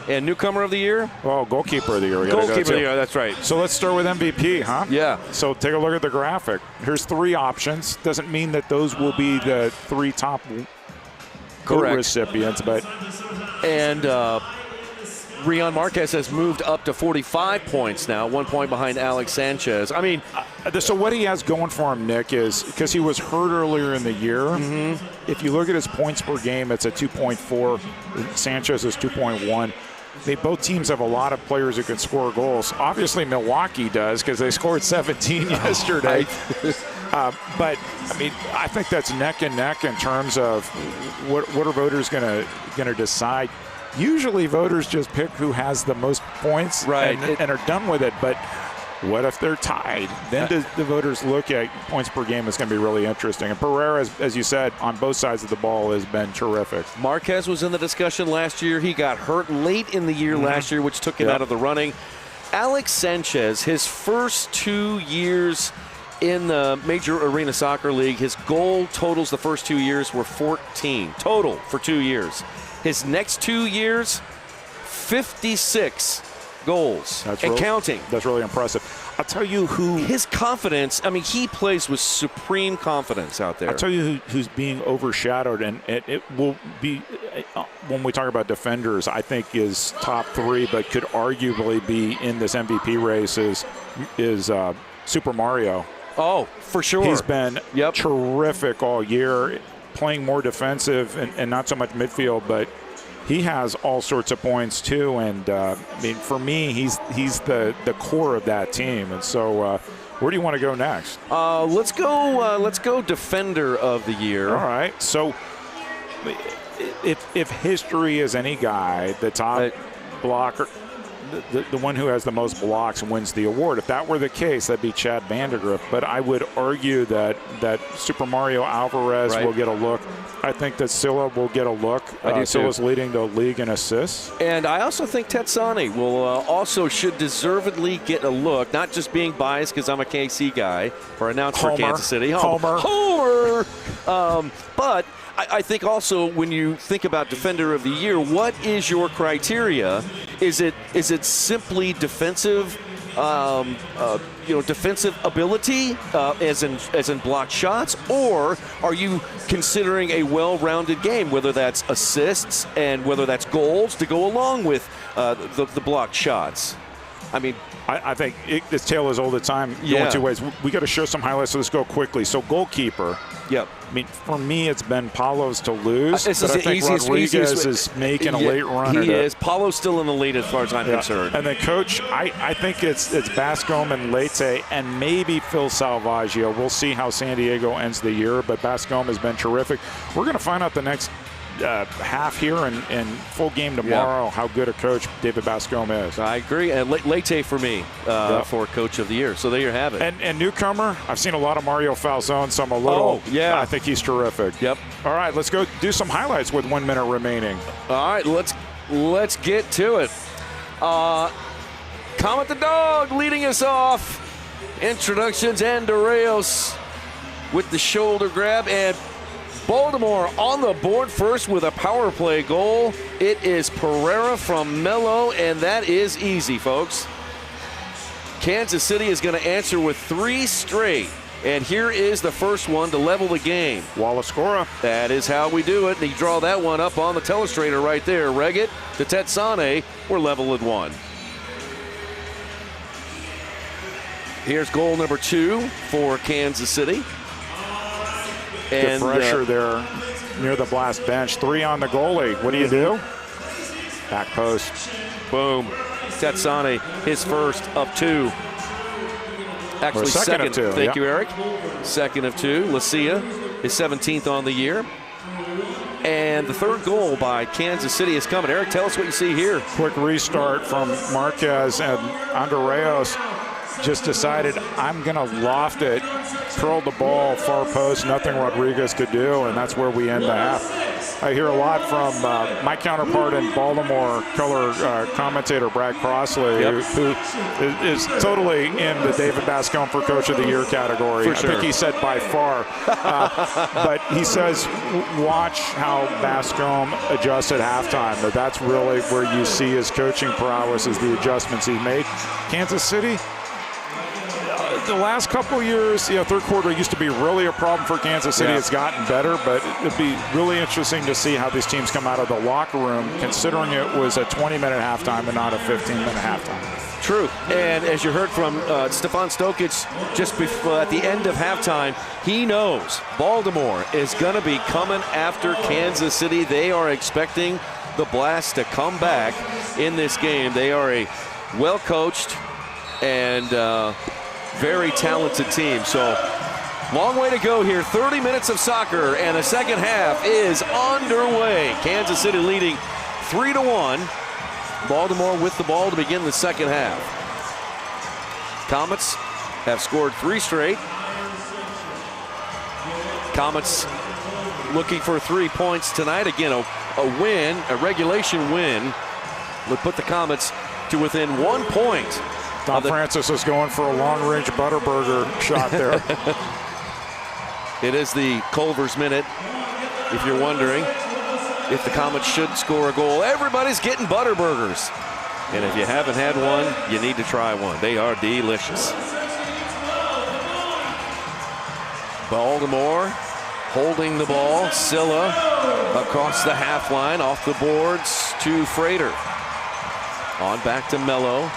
and newcomer of the year. Oh, goalkeeper of the year. Goalkeeper of the year, that's right. So let's start with MVP, huh? Yeah. So take a look at the graphic. Here's 3 options. Doesn't mean that those will be the 3 top vote recipients, but. And Rion Marquez has moved up to 45 points now, 1 point behind Alex Sanchez. I mean, so what he has going for him, Nick, is because he was hurt earlier in the year. If you look at his points per game, it's a 2.4. Sanchez is 2.1. Both teams have a lot of players who can score goals. Obviously, Milwaukee does because they scored 17 yesterday. But I mean, I think that's neck and neck in terms of what are voters going to decide. Usually, voters just pick who has the most points and are done with it. But what if they're tied? Then the voters look at points per game. It's going to be really interesting. And Pereira, as you said, on both sides of the ball has been terrific. Marquez was in the discussion last year. He got hurt late in the year last year, which took him out of the running. Alex Sanchez, his first 2 years in the Major Arena Soccer League, his goal totals the first 2 years were 14 total for 2 years. His next 2 years, 56 goals and counting. That's really impressive. I'll tell you who. His confidence, I mean, he plays with supreme confidence out there. I'll tell you who's being overshadowed, and it will be, when we talk about defenders, I think is top 3, but could arguably be in this MVP race is Super Mario. Oh, for sure. He's been terrific all year, playing more defensive and not so much midfield, but he has all sorts of points too. And I mean, for me, he's the core of that team. And so, where do you want to go next? Let's go defender of the year. All right. So, if history is any guide, the top blocker. The one who has the most blocks wins the award. If that were the case, that'd be Chad Vandergriff. But I would argue that Super Mario Alvarez will get a look. I think that Silla will get a look. Silla's leading the league in assists. And I also think Tetsani will should deservedly get a look, not just being biased because I'm a KC guy or announcer for Kansas City. Homer! But I think also when you think about Defender of the Year, what is your criteria? Is it simply defensive, defensive ability, as in blocked shots, or are you considering a well-rounded game, whether that's assists and whether that's goals to go along with the blocked shots? I mean, I think this tale is all the time going 2 ways. We got to show some highlights, so let's go quickly. So goalkeeper. Yep. I mean, for me, it's been Paulo's to lose. This but is I think Rodriguez is making a late run. He is. Paulo's still in the lead as far as I'm concerned. And then coach, I think it's Bascom and Leite and maybe Phil Salvaggio. We'll see how San Diego ends the year, but Bascom has been terrific. We're going to find out the next half here and full game tomorrow how good a coach David Bascom is. I agree. And Leite for me for coach of the year. So there you have it. And newcomer, I've seen a lot of Mario Falzone, so I'm a little, I think he's terrific. Yep. All right, let's go do some highlights with 1 minute remaining. All right, let's get to it. Comet the Dog leading us off. Introductions and DeReos with the shoulder grab, and Baltimore on the board first with a power play goal. It is Pereira from Melo, and that is easy, folks. Kansas City is going to answer with 3 straight. And here is the first one to level the game. Wallace Cora. That is how we do it. And you draw that one up on the telestrator right there. Reggett to Tetsane. We're level at 1. Here's goal number 2 for Kansas City. Good pressure there near the blast bench. 3 on the goalie. What do you do? Back post. Boom. Tetsane, his first of 2. Actually, second of 2. Thank you, Eric. Second of 2. Lucia is 17th on the year. And And the third goal by Kansas City is coming. Eric, tell us what you see here. Quick restart from Marquez, and Andreas just decided, I'm going to loft it, curled the ball, far post, nothing Rodriguez could do, and that's where we end the half. I hear a lot from my counterpart in Baltimore, color commentator Brad Crossley, who is totally in the David Bascom for Coach of the Year category. For sure. I think he said by far. But he says, watch how Bascom adjusts at halftime. That's really where you see his coaching prowess, is the adjustments he made. Kansas City, the last couple of years, third quarter used to be really a problem for Kansas City. It's gotten better, but it'd be really interesting to see how these teams come out of the locker room, considering it was a 20-minute halftime and not a 15-minute halftime. True. And as you heard from Stefan Stokic just before, at the end of halftime, he knows Baltimore is going to be coming after Kansas City. They are expecting the Blast to come back in this game. They are a well-coached and very talented team. So long way to go here. 30 minutes of soccer, and the second half is underway. Kansas City leading 3-1. Baltimore with the ball to begin the second half. Comets have scored 3 straight. Comets looking for 3 points tonight. Again, a win, a regulation win, would put the Comets to within 1 point. Don Francis is going for a long-range Butterburger shot there. It is the Culver's minute, if you're wondering if the Comets should score a goal. Everybody's getting Butterburgers. And if you haven't had one, you need to try one. They are delicious. Baltimore holding the ball. Silla across the half line, off the boards to Frater. On back to Mello.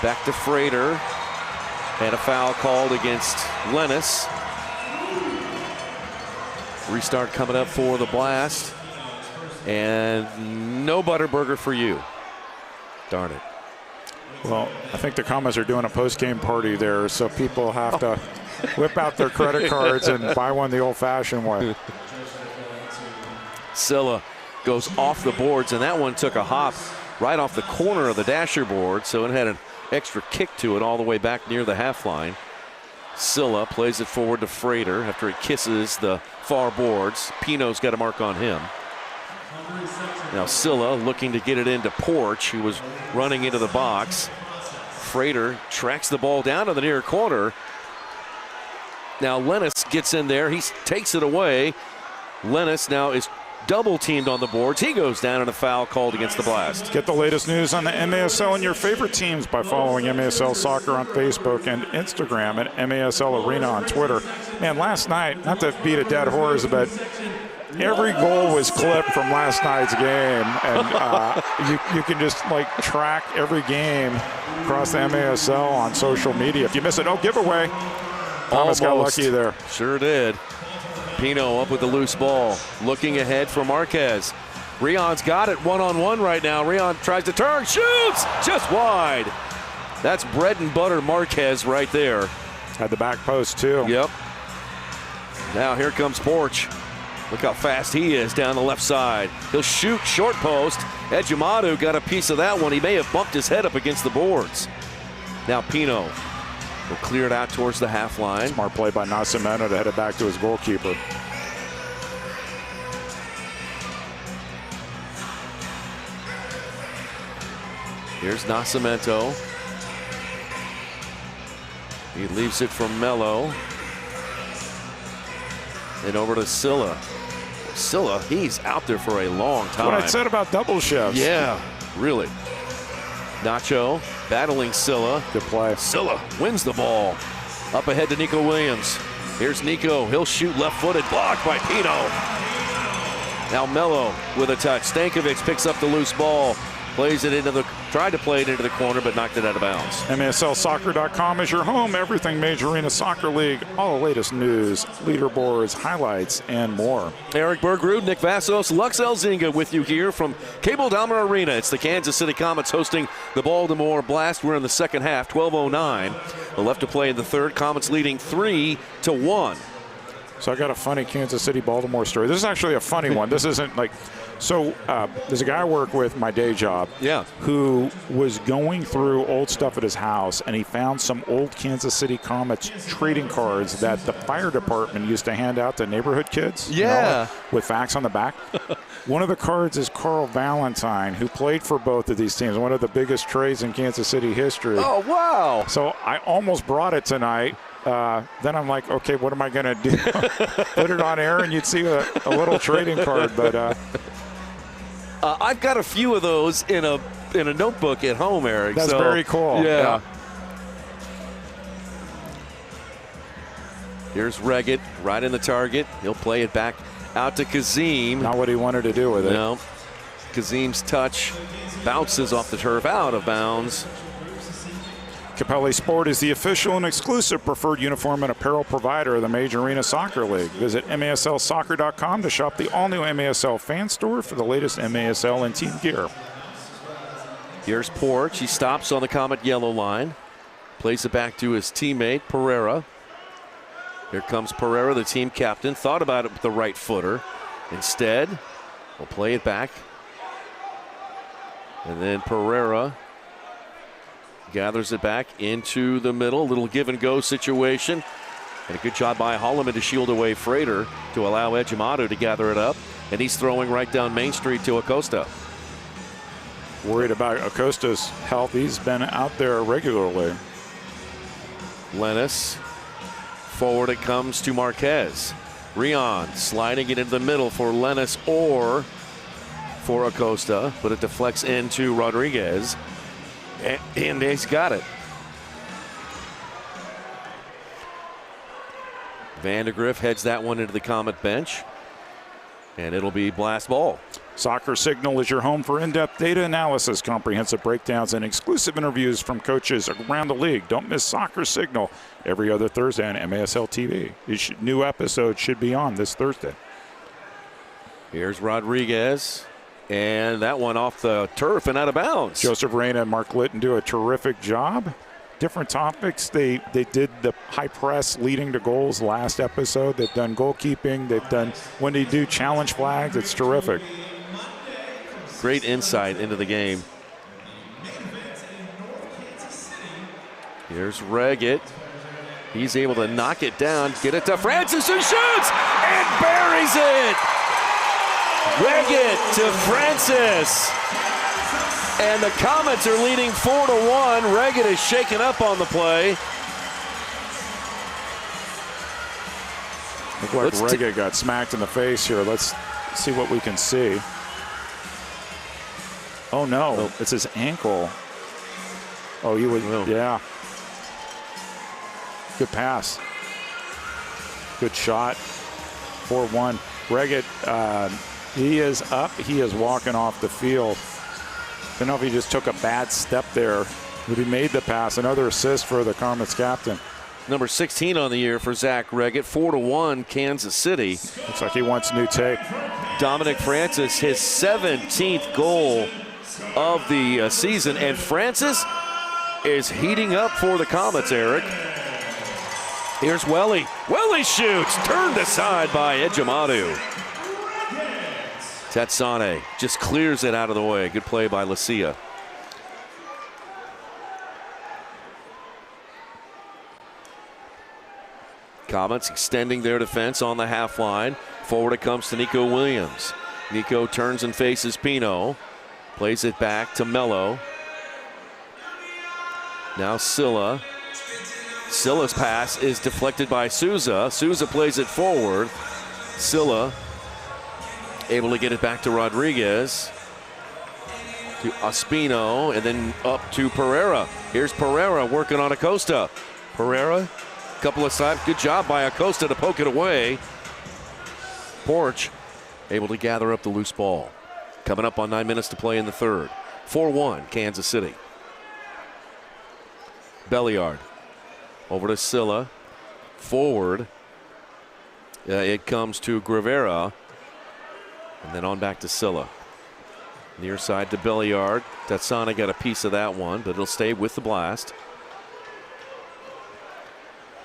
Back to Frater. And a foul called against Lennis. Restart coming up for the Blast. And no Butterburger for you. Darn it. Well, I think the Comets are doing a post-game party there, so people have to whip out their credit cards and buy one the old-fashioned way. Silla goes off the boards, and that one took a hop right off the corner of the dasher board, so it had an extra kick to it all the way back near the half line. Silla plays it forward to Frater after he kisses the far boards. Pino's got a mark on him. Now Silla looking to get it into Porch, who was running into the box. Frater tracks the ball down to the near corner. Now Lennis gets in there. He takes it away. Lennis now is double teamed on the boards. He goes down, and a foul called against the Blast. Get the latest news on the MASL and your favorite teams by following MASL Soccer on Facebook and Instagram, and MASL Arena on Twitter. Man, last night, not to beat a dead horse, but every goal was clipped from last night's game, and you can just track every game across the MASL on social media. If you miss it, giveaway. Thomas got lucky there. Sure did. Pino up with the loose ball, looking ahead for Marquez. Rion's got it one-on-one right now. Rion tries to turn, shoots, just wide. That's bread and butter Marquez right there. Had the back post too. Yep. Now here comes Porch. Look how fast he is down the left side. He'll shoot short post. Ejimadu got a piece of that one. He may have bumped his head up against the boards. Now Pino will clear it out towards the half line. Smart play by Nascimento to head it back to his goalkeeper. Here's Nascimento. He leaves it for Mello. And over to Silla. Silla, he's out there for a long time. What I said about double shifts. Yeah, really. Nacho battling Silla. Good play. Silla wins the ball. Up ahead to Nico Williams. Here's Nico. He'll shoot left-footed. Blocked by Pino. Now Mello with a touch. Stankovic picks up the loose ball. Tried to play it into the corner, but knocked it out of bounds. MASLsoccer.com is your home. Everything Major Arena Soccer League. All the latest news, leaderboards, highlights, and more. Eric Bergrud, Nick Vassos, Lux Elzinga with you here from Cable Dahmer Arena. It's the Kansas City Comets hosting the Baltimore Blast. We're in the second half, 12:09. Left to play in the third. Comets leading 3-1. So I got a funny Kansas City Baltimore story. This is actually a funny one. This isn't like, so there's a guy I work with my day job, who was going through old stuff at his house, and he found some old Kansas City Comets trading cards that the fire department used to hand out to neighborhood kids. With facts on the back. One of the cards is Carl Valentine, who played for both of these teams, one of the biggest trades in Kansas City history. Oh, wow. So I almost brought it tonight. Then I'm like, okay, what am I going to do? Put it on air and you'd see a little trading card. But I've got a few of those in a notebook at home, Eric. That's very cool. Yeah. Here's Reggett right in the target. He'll play it back out to Kazim. Not what he wanted to do with it. No. Kazim's touch bounces off the turf, out of bounds. Capelli Sport is the official and exclusive preferred uniform and apparel provider of the Major Arena Soccer League. Visit MASLsoccer.com to shop the all-new MASL fan store for the latest MASL and team gear. Here's Porch. He stops on the Comet yellow line. Plays it back to his teammate, Pereira. Here comes Pereira, the team captain. Thought about it with the right footer. Instead, we'll play it back. And then Pereira gathers it back into the middle. Little give and go situation. And a good job by Holloman to shield away Frater to allow Ejimadu to gather it up. And he's throwing right down Main Street to Acosta. Worried about Acosta's health. He's been out there regularly. Lennis. Forward it comes to Marquez. Rion sliding it into the middle for Lennis or for Acosta, but it deflects into Rodriguez. And he's got it. Vandegrift heads that one into the Comet bench. And it'll be blast ball. Soccer Signal is your home for in-depth data analysis, comprehensive breakdowns, and exclusive interviews from coaches around the league. Don't miss Soccer Signal every other Thursday on MASL TV. New episode should be on this Thursday. Here's Rodriguez. And that one off the turf and out of bounds. Joseph Reyna and Mark Litton do a terrific job. Different topics. They did the high press leading to goals last episode. They've done goalkeeping. They've done when they do challenge flags. It's terrific. Great insight into the game. Here's Reggett. He's able to knock it down, get it to Francis, who shoots and buries it. Reggett to Francis. And the Comets are leading 4-1. Reggett is shaken up on the play. Looked like Reggett got smacked in the face here. Let's see what we can see. Oh no, it's his ankle. Oh, he was, yeah. Good pass. Good shot. 4-1. Reggett, he is up. He is walking off the field. I don't know if he just took a bad step there, but he made the pass. Another assist for the Comets captain. Number 16 on the year for Zach Reggett. 4-1 Kansas City. Looks like he wants new tape. Dominic Francis, his 17th goal of the season. And Francis is heating up for the Comets, Eric. Here's Welly. Welly shoots. Turned aside by Ejimadu. Tetsane just clears it out of the way. Good play by Lucia. Comets extending their defense on the half line. Forward it comes to Nico Williams. Nico turns and faces Pino. Plays it back to Mello. Now Silla. Silla's pass is deflected by Souza. Souza plays it forward. Silla able to get it back to Rodriguez. To Ospino, and then up to Pereira. Here's Pereira working on Acosta. Pereira, couple of times. Good job by Acosta to poke it away. Porch able to gather up the loose ball. Coming up on 9 minutes to play in the third. 4-1 Kansas City. Belliard over to Silla. Forward. It comes to Gravera. And then on back to Silla. Near side to Belliard. Tatsana got a piece of that one, but it'll stay with the blast.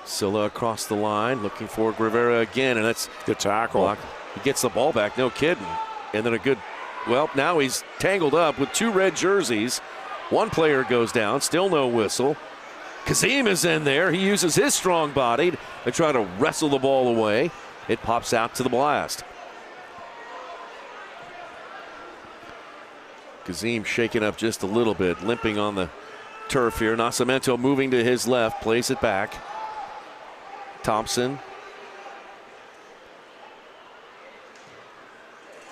Silla across the line, looking for Rivera again, and that's good tackle. Block. He gets the ball back, no kidding. And then a good, well, now he's tangled up with 2 red jerseys. One player goes down, still no whistle. Kazim is in there. He uses his strong body to try to wrestle the ball away. It pops out to the blast. Kazim shaking up just a little bit, limping on the turf here. Nascimento moving to his left, plays it back. Thompson.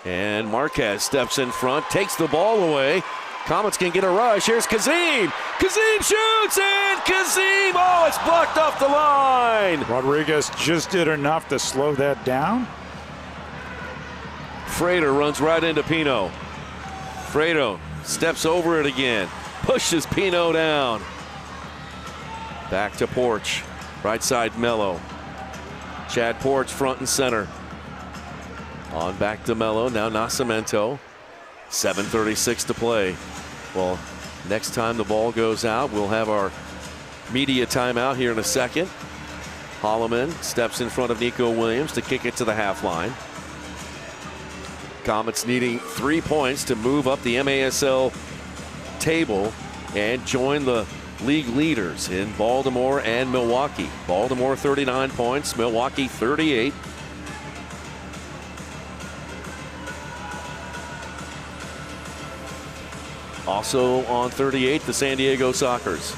And Marquez steps in front, takes the ball away. Comets can get a rush. Here's Kazim. Kazim shoots, and Kazim, oh, it's blocked off the line. Rodriguez just did enough to slow that down. Frater runs right into Pino. Fredo steps over it again, pushes Pino down. Back to Porch, right side Mello. Chad Porch front and center. On back to Mello, now Nascimento. 7:36 to play. Well, next time the ball goes out, we'll have our media timeout here in a second. Holloman steps in front of Nico Williams to kick it to the half line. Comets needing 3 points to move up the MASL table and join the league leaders in Baltimore and Milwaukee. Baltimore 39 points, Milwaukee 38. Also on 38, the San Diego Sockers.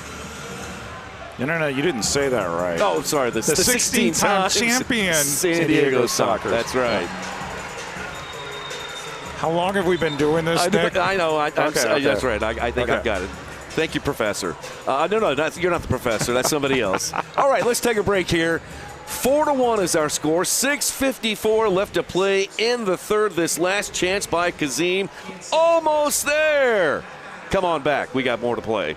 No, you didn't say that right. Oh, sorry, the 16-time champion San Diego Sockers. That's right. How long have we been doing this, Nick? I know. Okay. That's right. I think I've got it. Thank you, Professor. No, you're not the professor. That's somebody else. All right, let's take a break here. 4-1 is our score. 6:54 left to play in the third. This last chance by Kazim. Almost there. Come on back. We got more to play.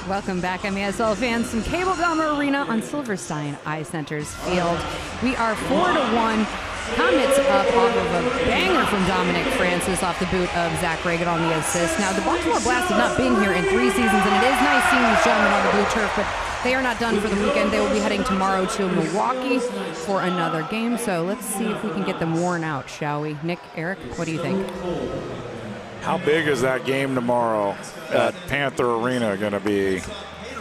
Welcome back, MASL fans. Some cable Dahmer Arena on Silverstein Eye Center's field. We are 4-1. Comets up off of a banger from Dominic Francis off the boot of Zach Reagan on the assist. Now, the Baltimore Blast have not been here in 3 seasons, and it is nice seeing these gentlemen on the blue turf, but they are not done for the weekend. They will be heading tomorrow to Milwaukee for another game, so let's see if we can get them worn out, shall we? Nick, Eric, what do you think? How big is that game tomorrow at Panther Arena going to be?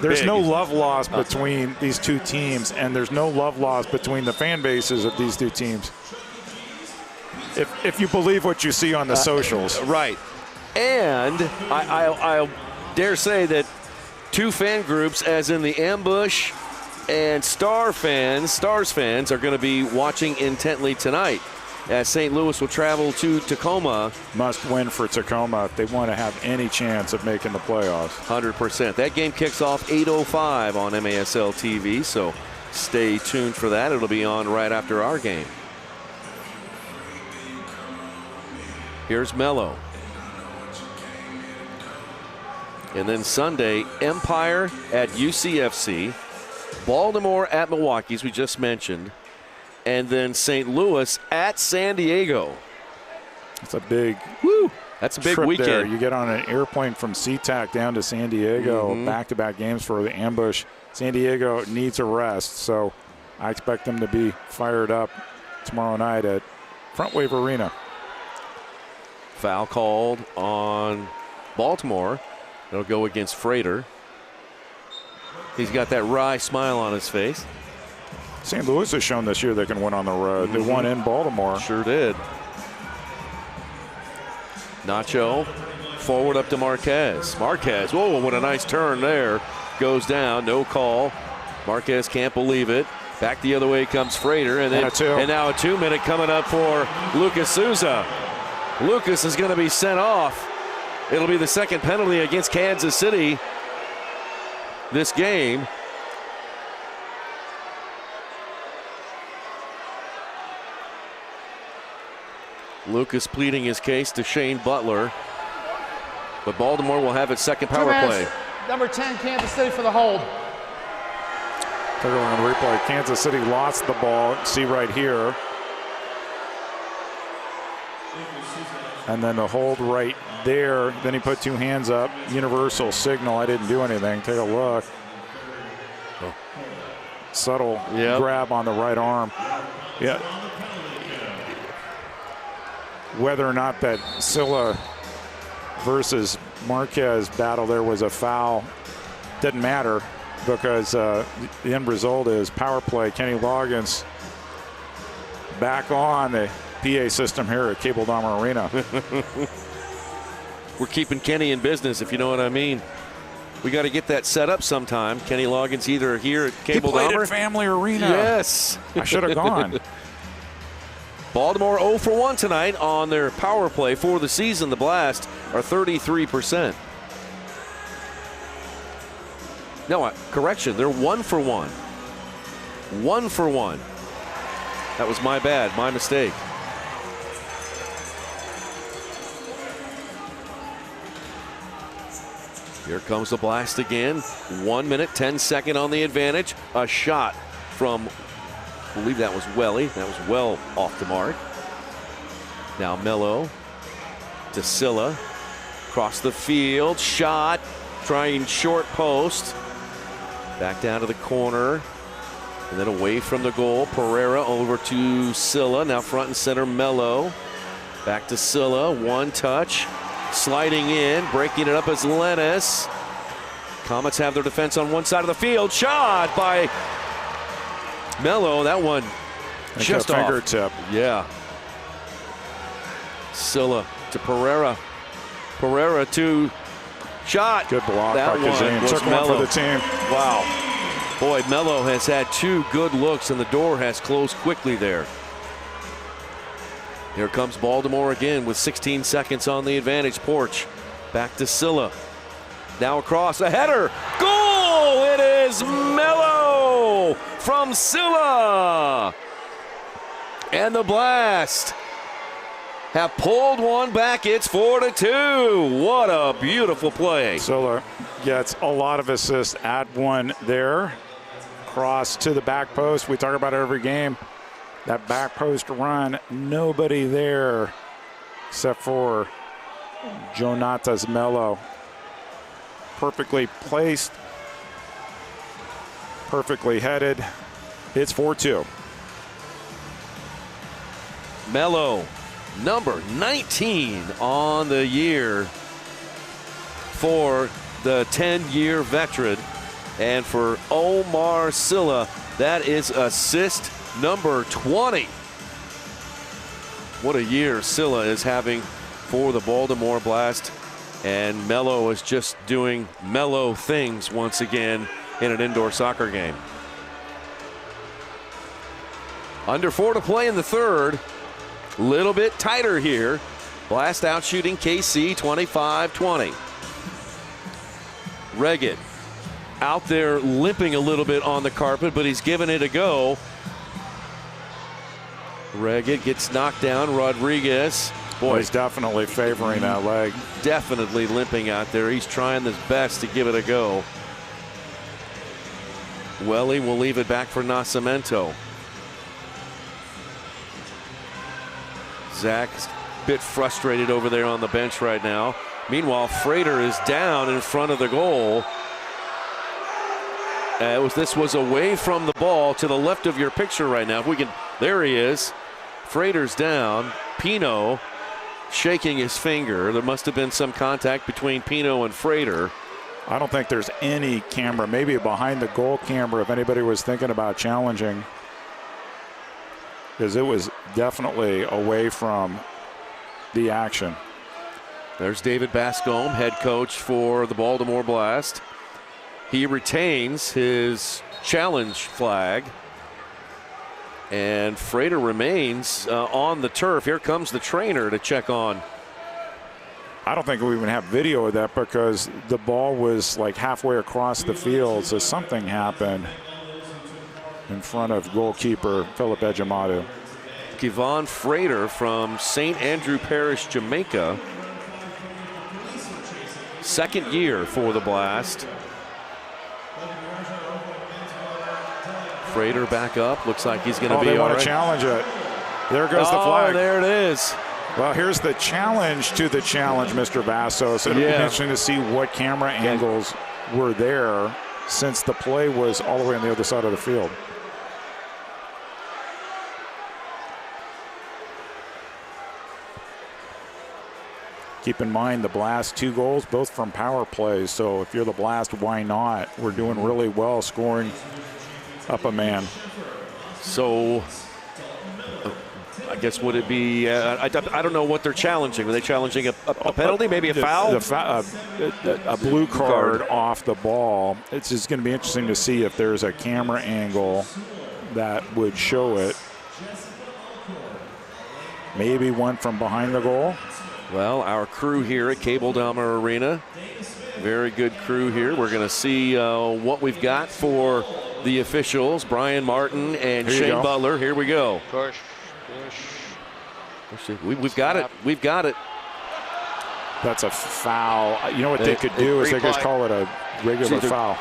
There's no love lost between these two teams, and there's no love lost between the fan bases of these two teams. If you believe what you see on the socials. Right. And I'll dare say that two fan groups, as in the Ambush and Stars fans, are going to be watching intently tonight, as St. Louis will travel to Tacoma. Must win for Tacoma if they want to have any chance of making the playoffs. 100%. That game kicks off 8:05 on MASL TV, so stay tuned for that. It'll be on right after our game. Here's Mello. And then Sunday, Empire at UCFC, Baltimore at Milwaukee, as we just mentioned, and then St. Louis at San Diego. That's a big That's a big trip weekend. there. You get on an airplane from SeaTac down to San Diego, back-to-back games for the ambush. San Diego needs a rest, so I expect them to be fired up tomorrow night at Front Wave Arena. Foul called on Baltimore. It'll go against Frater. He's got that wry smile on his face. St. Louis has shown this year they can win on the road. They won in Baltimore. Sure did. Nacho forward up to Marquez. Marquez, whoa, what a nice turn there. Goes down, no call. Marquez can't believe it. Back the other way comes Frater, and now a 2-minute coming up for Lucas Souza. Lucas is going to be sent off. It'll be the second penalty against Kansas City this game. Lucas pleading his case to Shane Butler. But Baltimore will have its second power play. Number 10, Kansas City for the hold. Take a look on the replay. Kansas City lost the ball. See right here. And then the hold right there. Then he put two hands up. Universal signal. I didn't do anything. Take a look. Subtle grab on the right arm. Yeah. Whether or not that Silla versus Marquez battle there was a foul didn't matter, because the end result is power play. Kenny Loggins back on the PA system here at Cable Dahmer Arena. We're keeping Kenny in business, if you know what I mean. We got to get that set up sometime. Kenny Loggins either here at Cable Dahmer. He played at Family Arena. Yes. I should have gone. Baltimore 0 for 1 tonight on their power play for the season. The Blast are 33%. No, correction, they're 1 for 1. 1 for 1. That was my bad, my mistake. Here comes the Blast again. 1 minute, 10-second on the advantage. A shot from, I believe that was Welly. That was well off the mark. Now Mello to Silla. Across the field. Shot. Trying short post. Back down to the corner. And then away from the goal. Pereira over to Silla. Now front and center Mello. Back to Silla. One touch. Sliding in. Breaking it up as Lennis. Comets have their defense on one side of the field. Shot by Mello. That one just off. Fingertip. Yeah. Silla to Pereira. Pereira to shot. Good block that by Kazim. Took one for the team. Wow. Boy, Mello has had two good looks, and the door has closed quickly there. Here comes Baltimore again with 16 seconds on the advantage. Porch back to Silla. Now across, a header. Goal! It is Mello from Silla. And the Blast have pulled one back. It's 4-2. What a beautiful play. Silla gets a lot of assists. Add one there. Cross to the back post. We talk about it every game. That back post run, nobody there except for Jonatas Mello. Perfectly placed, perfectly headed. It's 4-2. Mello, number 19 on the year for the 10-year veteran. And for Omar Silla, that is assist number 20. What a year Silla is having for the Baltimore Blast. And Mello is just doing Mello things once again in an indoor soccer game. Under 4 to play in the third. Little bit tighter here. Blast out shooting KC 25-20. Reggett out there limping a little bit on the carpet, but he's giving it a go. Reggett gets knocked down. Rodriguez Boy, he's definitely favoring that leg. Definitely limping out there. He's trying his best to give it a go. Welly will leave it back for Nascimento. Zach's a bit frustrated over there on the bench right now. Meanwhile, Frater is down in front of the goal. This was away from the ball to the left of your picture right now. If we can, there he is. Frater's down. Pino shaking his finger. There must have been some contact between Pino and Frater. I don't think there's any camera, maybe a behind the goal camera if anybody was thinking about challenging, because it was definitely away from the action. There's David Bascombe, head coach for the Baltimore Blast. He retains his challenge flag. And Frater remains on the turf. Here comes the trainer to check on. I don't think we even have video of that because the ball was like halfway across the field, so something happened in front of goalkeeper Philip Ejimadu. Kevon Frater from St. Andrew Parish, Jamaica. Second year for the Blast. Frater back up. Looks like he's going to be they all want right. to challenge it. There goes the flag. Oh, there it is. Well, here's the challenge to the challenge, Mr. Vassos. It'll be interesting to see what camera angles were there since the play was all the way on the other side of the field. Keep in mind the Blast 2 goals, both from power plays. So if you're the Blast, why not? We're doing really well scoring up a man. So I guess would it be, I don't know what they're challenging. Are they challenging a penalty, maybe a foul? A blue card off the ball. It's just going to be interesting to see if there's a camera angle that would show it. Maybe one from behind the goal. Well, our crew here at Cable Dahmer Arena, very good crew here. We're going to see what we've got for the officials, Brian Martin and Shane Butler. Here we go. Push. We've got it. We've got it. That's a foul. You know what they could do is they could just call it a regular foul.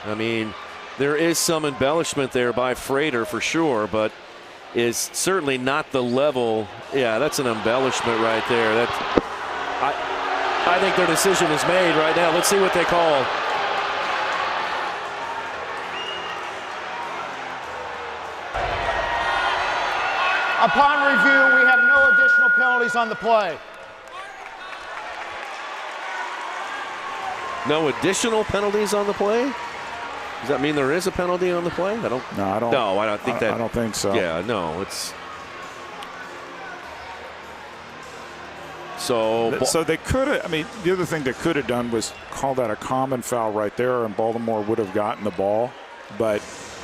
I mean, there is some embellishment there by Frater for sure, but is certainly not the level. Yeah, that's an embellishment right there. I think their decision is made right now. Let's see what they call. Upon review, we have no additional penalties on the play. No additional penalties on the play? Does that mean there is a penalty on the play? I don't think that. I don't think so. Yeah, no, it's. So they could have. I mean, the other thing they could have done was call that a common foul right there, and Baltimore would have gotten the ball. But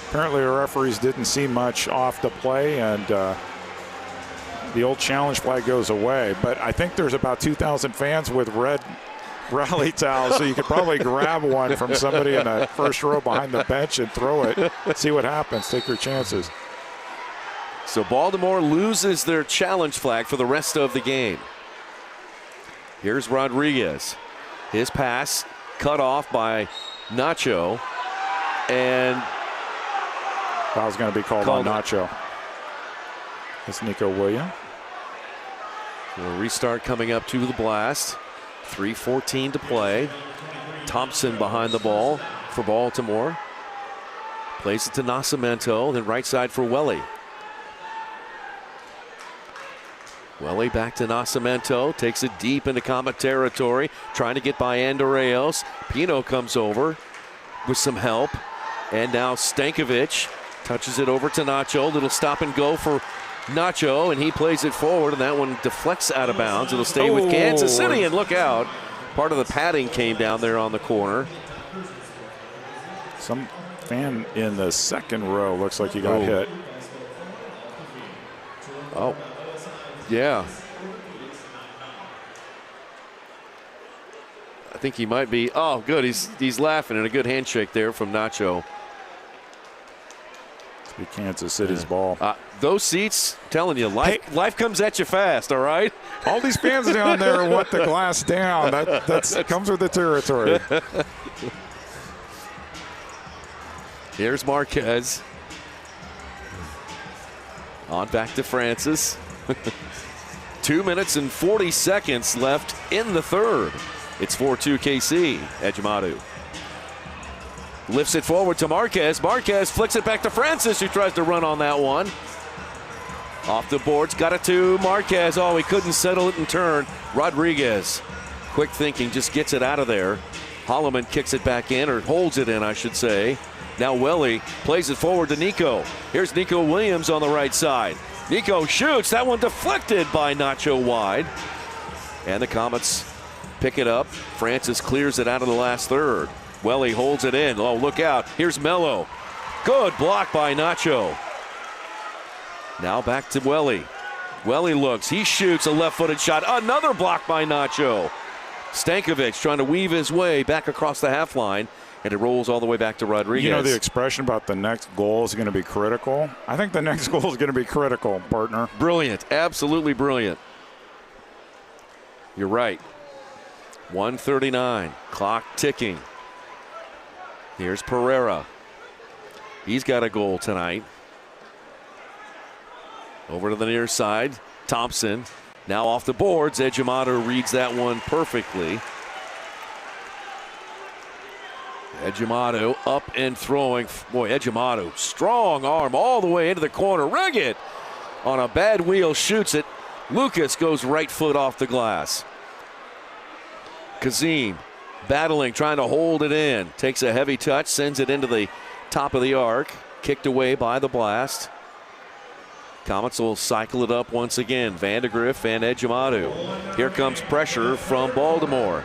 apparently, the referees didn't see much off the play, and the old challenge flag goes away. But I think there's about 2,000 fans with red rally towels, so you could probably grab one from somebody in the first row behind the bench and throw it. See what happens. Take your chances. So Baltimore loses their challenge flag for the rest of the game. Here's Rodriguez. His pass cut off by Nacho. And foul's going to be called on Nacho. It's Nico Williams. A restart coming up to the Blast. 3:14 to play. Thompson behind the ball for Baltimore. Plays it to Nascimento, then right side for Welly. Welly back to Nascimento, takes it deep into Comet territory, trying to get by Andorreos. Pino comes over with some help, and now Stankovic touches it over to Nacho. Little stop and go for Nacho, and he plays it forward, and that one deflects out of bounds. It'll stay with Kansas City, and look out. Part of the padding came down there on the corner. Some fan in the second row looks like he got hit. Oh, yeah. I think he might be. Oh, good. He's laughing, and a good handshake there from Nacho. Be Kansas City's ball. Those seats, telling you, life comes at you fast, all right? All these fans down there want the glass down. That comes with the territory. Here's Marquez. On back to Francis. 2 minutes and 40 seconds left in the third. It's 4-2 KC. Ejimadu lifts it forward to Marquez. Marquez flicks it back to Francis, who tries to run on that one. Off the boards, got it to Marquez. Oh, he couldn't settle it and turn. Rodriguez, quick thinking, just gets it out of there. Holloman kicks it back in, or holds it in, I should say. Now Welly plays it forward to Nico. Here's Nico Williams on the right side. Nico shoots. That one deflected by Nacho wide. And the Comets pick it up. Francis clears it out of the last third. Welly holds it in. Oh, look out. Here's Mello. Good block by Nacho. Now back to Welly. Welly looks. He shoots a left-footed shot. Another block by Nacho. Stankovic trying to weave his way back across the half line. And it rolls all the way back to Rodriguez. You know the expression about the next goal is going to be critical? I think the next goal is going to be critical, partner. Brilliant. Absolutely brilliant. You're right. 1:39. Clock ticking. Here's Pereira. He's got a goal tonight. Over to the near side. Thompson. Now off the boards. Ejimadu reads that one perfectly. Ejimadu up and throwing. Boy, Ejimadu, strong arm all the way into the corner. Reggett on a bad wheel shoots it. Lucas goes right foot off the glass. Kazim battling, trying to hold it in. Takes a heavy touch, sends it into the top of the arc. Kicked away by the blast. Comets will cycle it up once again. Vandegrift and Ejimadu. Here comes pressure from Baltimore.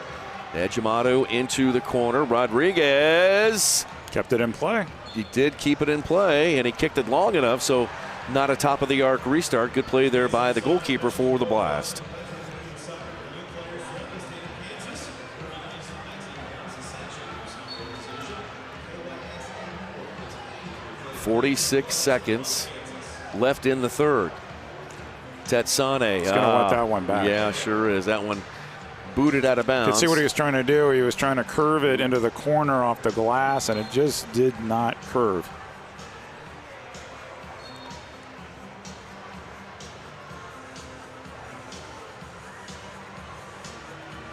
Ejimadu into the corner. Rodriguez kept it in play. He did keep it in play, and he kicked it long enough, so not a top of the arc restart. Good play there by the goalkeeper for the blast. .46 seconds left in the third. Tetsane. He's going to want that one back. Yeah, sure is. That one booted out of bounds. You can see what he was trying to do. He was trying to curve it into the corner off the glass, and it just did not curve.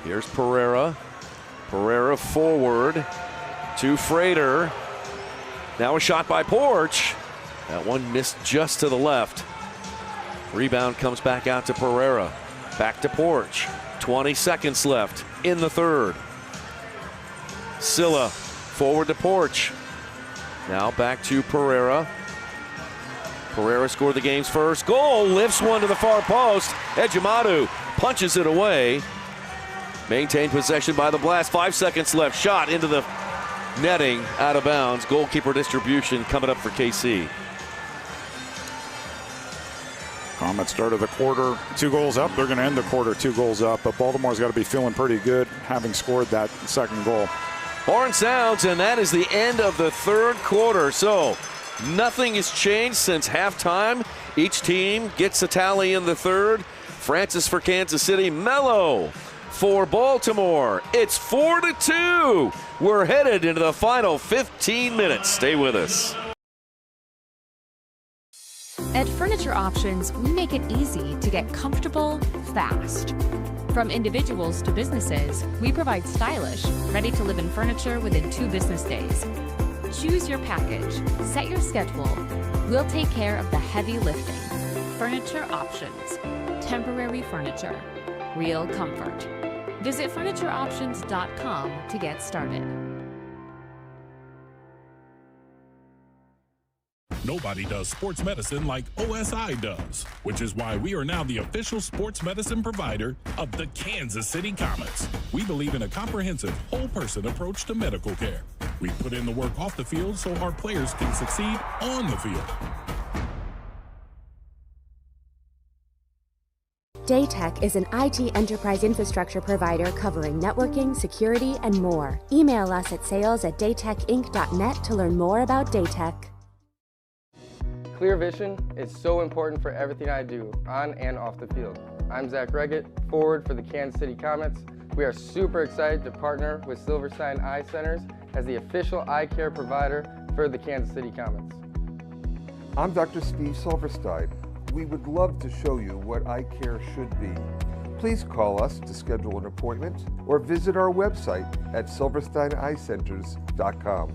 Here's Pereira. Pereira forward to Frater. Now a shot by Porch. That one missed just to the left. Rebound comes back out to Pereira. Back to Porch. 20 seconds left in the third. Silla forward to Porch. Now back to Pereira. Pereira scored the game's first goal. Lifts one to the far post. Ejimadu punches it away. Maintained possession by the blast. 5 seconds left. Shot into the netting, out of bounds. Goalkeeper distribution coming up for KC. Comets started the quarter 2 goals up. They're going to end the quarter 2 goals up, but Baltimore's got to be feeling pretty good having scored that second goal. Horn sounds, and that is the end of the third quarter. So nothing has changed since halftime. Each team gets a tally in the third. Francis for Kansas City, Mello for Baltimore. It's 4-2. We're headed into the final 15 minutes. Stay with us. At Furniture Options, we make it easy to get comfortable fast. From individuals to businesses, we provide stylish, ready-to-live-in furniture within 2 business days. Choose your package, set your schedule. We'll take care of the heavy lifting. Furniture Options. Temporary furniture. Real comfort. Visit FurnitureOptions.com to get started. Nobody does sports medicine like OSI does, which is why we are now the official sports medicine provider of the Kansas City Comets. We believe in a comprehensive, whole-person approach to medical care. We put in the work off the field so our players can succeed on the field. Daytech is an IT enterprise infrastructure provider covering networking, security, and more. Email us at sales@daytechinc.net to learn more about Daytech. Clear vision is so important for everything I do, on and off the field. I'm Zach Reggett, forward for the Kansas City Comets. We are super excited to partner with Silverstein Eye Centers as the official eye care provider for the Kansas City Comets. I'm Dr. Steve Silverstein. We would love to show you what eye care should be. Please call us to schedule an appointment or visit our website at silversteineyecenters.com.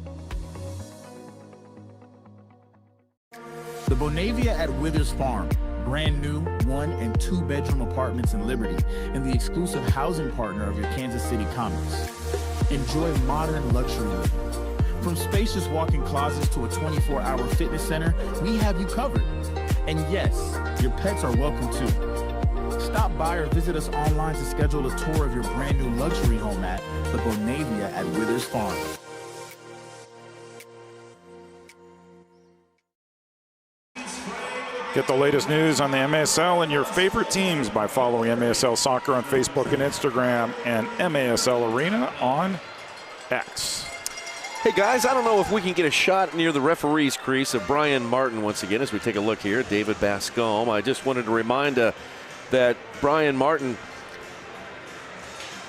The Bonavia at Withers Farm, brand new 1 and 2 bedroom apartments in Liberty, and the exclusive housing partner of your Kansas City Comets. Enjoy modern luxury living. From spacious walk-in closets to a 24-hour fitness center, we have you covered. And yes, your pets are welcome too. Stop by or visit us online to schedule a tour of your brand new luxury home at the Bonavia at Withers Farm. Get the latest news on the MASL and your favorite teams by following MASL Soccer on Facebook and Instagram and MASL Arena on X. Hey guys, I don't know if we can get a shot near the referee's crease of Brian Martin once again as we take a look here at David Bascombe. I just wanted to remind that Brian Martin,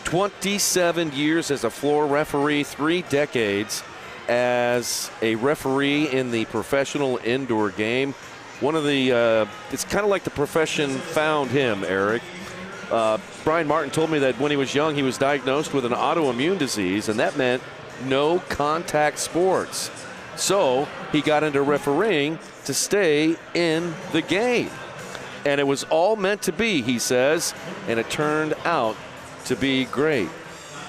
27 years as a floor referee, 3 decades as a referee in the professional indoor game. One of the, it's kind of like the profession found him, Eric. Brian Martin told me that when he was young, he was diagnosed with an autoimmune disease, and that meant no contact sports. So he got into refereeing to stay in the game. And it was all meant to be, he says, and it turned out to be great.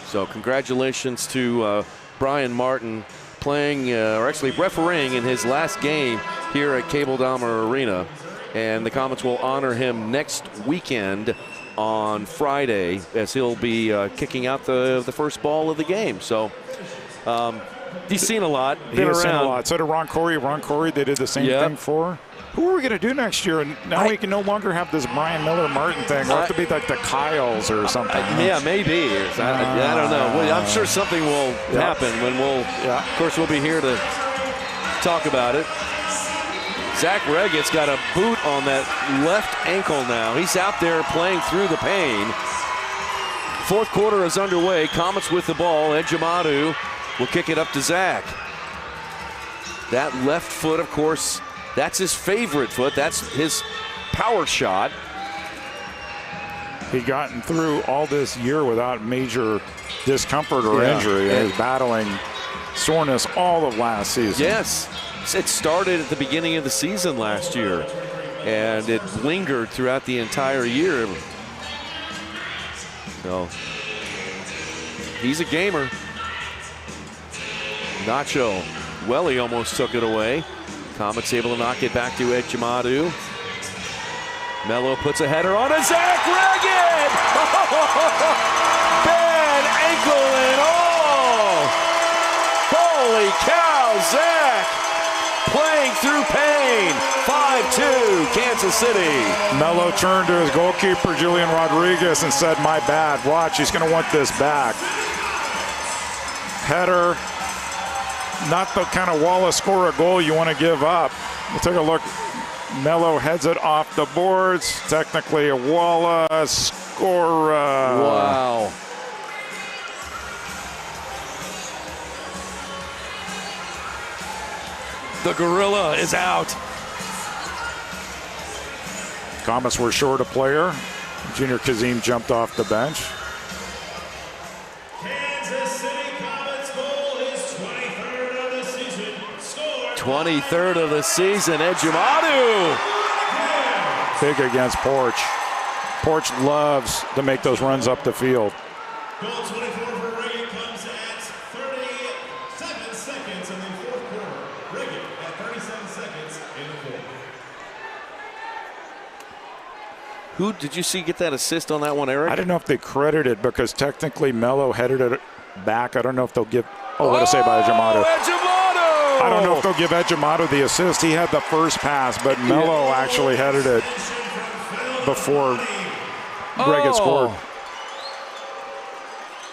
So congratulations to Brian Martin playing, or actually refereeing in his last game here at Cable Dahmer Arena. And the Comets will honor him next weekend on Friday as he'll be kicking out the first ball of the game. So he's seen a lot, been around. Seen a lot. So did Ron Corey. Ron Corey, they did the same thing for. Who are we going to do next year? And now we can no longer have this Brian Miller-Martin thing. It'll have to be like the Kyles or something. Yeah, maybe. I don't know. Well, I'm sure something will happen when of course, we'll be here to talk about it. Zach Reggett's got a boot on that left ankle now. He's out there playing through the pain. Fourth quarter is underway. Comets with the ball. Ed Jamadu will kick it up to Zach. That left foot, of course, that's his favorite foot. That's his power shot. He gotten through all this year without major discomfort or injury. He was battling soreness all of last season. Yes. It started at the beginning of the season last year, and it lingered throughout the entire year. So he's a gamer. Nacho. Welly almost took it away. Comets able to knock it back to Ed Jamadu. Mello puts a header on a Zach Reggett! Bad ankle and all! Holy cow, Zach! Playing through pain. 5-2, Kansas City. Mello turned to his goalkeeper, Julian Rodriguez, and said, my bad. Watch, he's going to want this back. Header. Not the kind of Wallace score a goal you want to give up. We'll take a look. Mello heads it off the boards. Technically a Wallace score. Wow. The gorilla is out. Comets were short a player. Junior Kazim jumped off the bench. Kansas City Comets goal is 23rd of the season. Score 23rd of the season, Ed Jamadu. Big against Porch. Porch loves to make those runs up the field. Goal 24 for Reagan comes at 37 seconds in the fourth quarter. Reagan at 37 seconds in the fourth. Who did you see get that assist on that one, Eric? I don't know if they credited because technically Mello headed it back. I don't know if they'll give. Oh, what a save by Jamadu. Ed Jamadu! I don't know if they'll give Ed Jamadu the assist. He had the first pass, but Mello actually headed it before Reggett scored.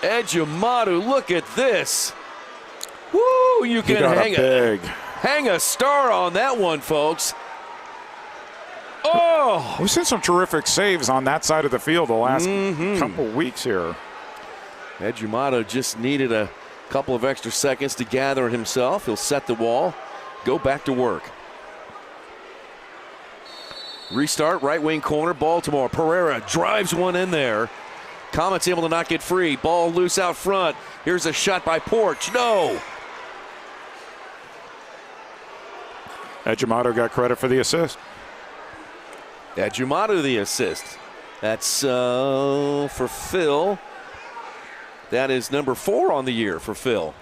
Ed Jamadu, look at this. Woo! You can hang a star on that one, folks. Oh, we've seen some terrific saves on that side of the field the last couple weeks here. Ejimado just needed a couple of extra seconds to gather himself. He'll set the wall, go back to work. Restart, right wing corner, Baltimore. Pereira drives one in there. Comets able to not get free. Ball loose out front. Here's a shot by Porch. No. Ejimado got credit for the assist. Ejimado the assist. That's for Phil. That is number 4 on the year for Phil.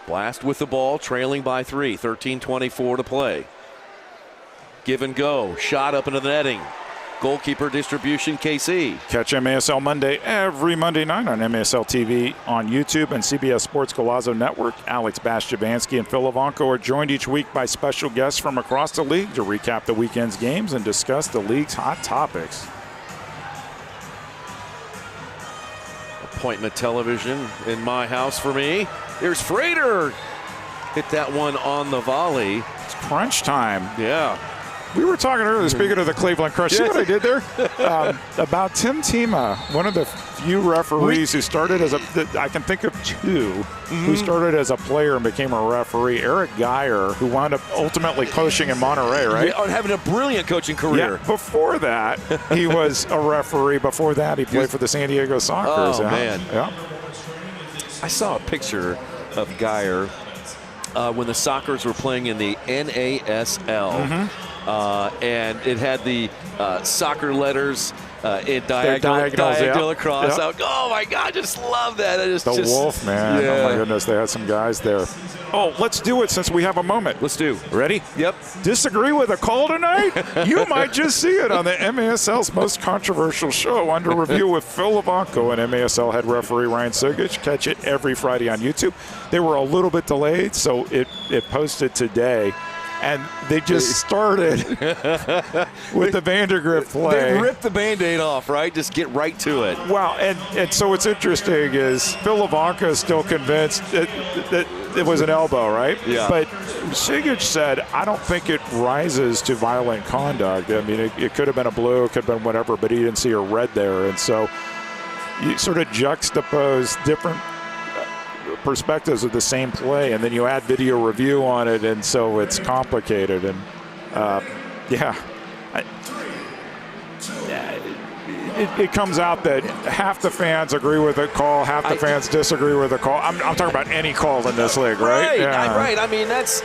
Blast with the ball, trailing by 3. 13:24 to play. Give and go. Shot up into the netting. Goalkeeper distribution, KC. Catch MASL Monday every Monday night on MASL TV on YouTube and CBS Sports Golazo Network. Alex Bastiavansky and Phil Levanko are joined each week by special guests from across the league to recap the weekend's games and discuss the league's hot topics. Appointment television in my house for me. Here's Frater. Hit that one on the volley. It's crunch time. Yeah. We were talking earlier, speaking of the Cleveland Crush, see what I did there? About Tim Tima, one of the few referees who started as I can think of 2, who started as a player and became a referee. Eric Geyer, who wound up ultimately coaching in Monterey, right? Yeah, having a brilliant coaching career. Yeah, before that, he was a referee. Before that, he played for the San Diego Sockers. Oh, man. Yeah. I saw a picture of Geyer when the Sockers were playing in the NASL. And it had the soccer letters in diagonal across. Yep. Oh my God, just love that. The Wolf, man. Yeah. Oh my goodness, they had some guys there. Oh, let's do it since we have a moment. Let's do. Ready? Yep. Disagree with a call tonight? You might just see it on the MASL's most controversial show, Under Review with Phil Levanko and MASL head referee Ryan Sigich. Catch it every Friday on YouTube. They were a little bit delayed, so it posted today. And they just started with the Vandergrift play. They ripped the Band-Aid off, right? Just get right to it. Wow, and so what's interesting is Phil Levanko is still convinced that it was an elbow, right? Yeah. But Sigich said, I don't think it rises to violent conduct. I mean, it could have been a blue, it could have been whatever, but he didn't see a red there. And so you sort of juxtapose different perspectives of the same play, and then you add video review on it, and so it's complicated. And it comes out that half the fans agree with the call, half the fans disagree with the call. I'm talking about any call in this league, right? Right, yeah. Right. I mean, that's,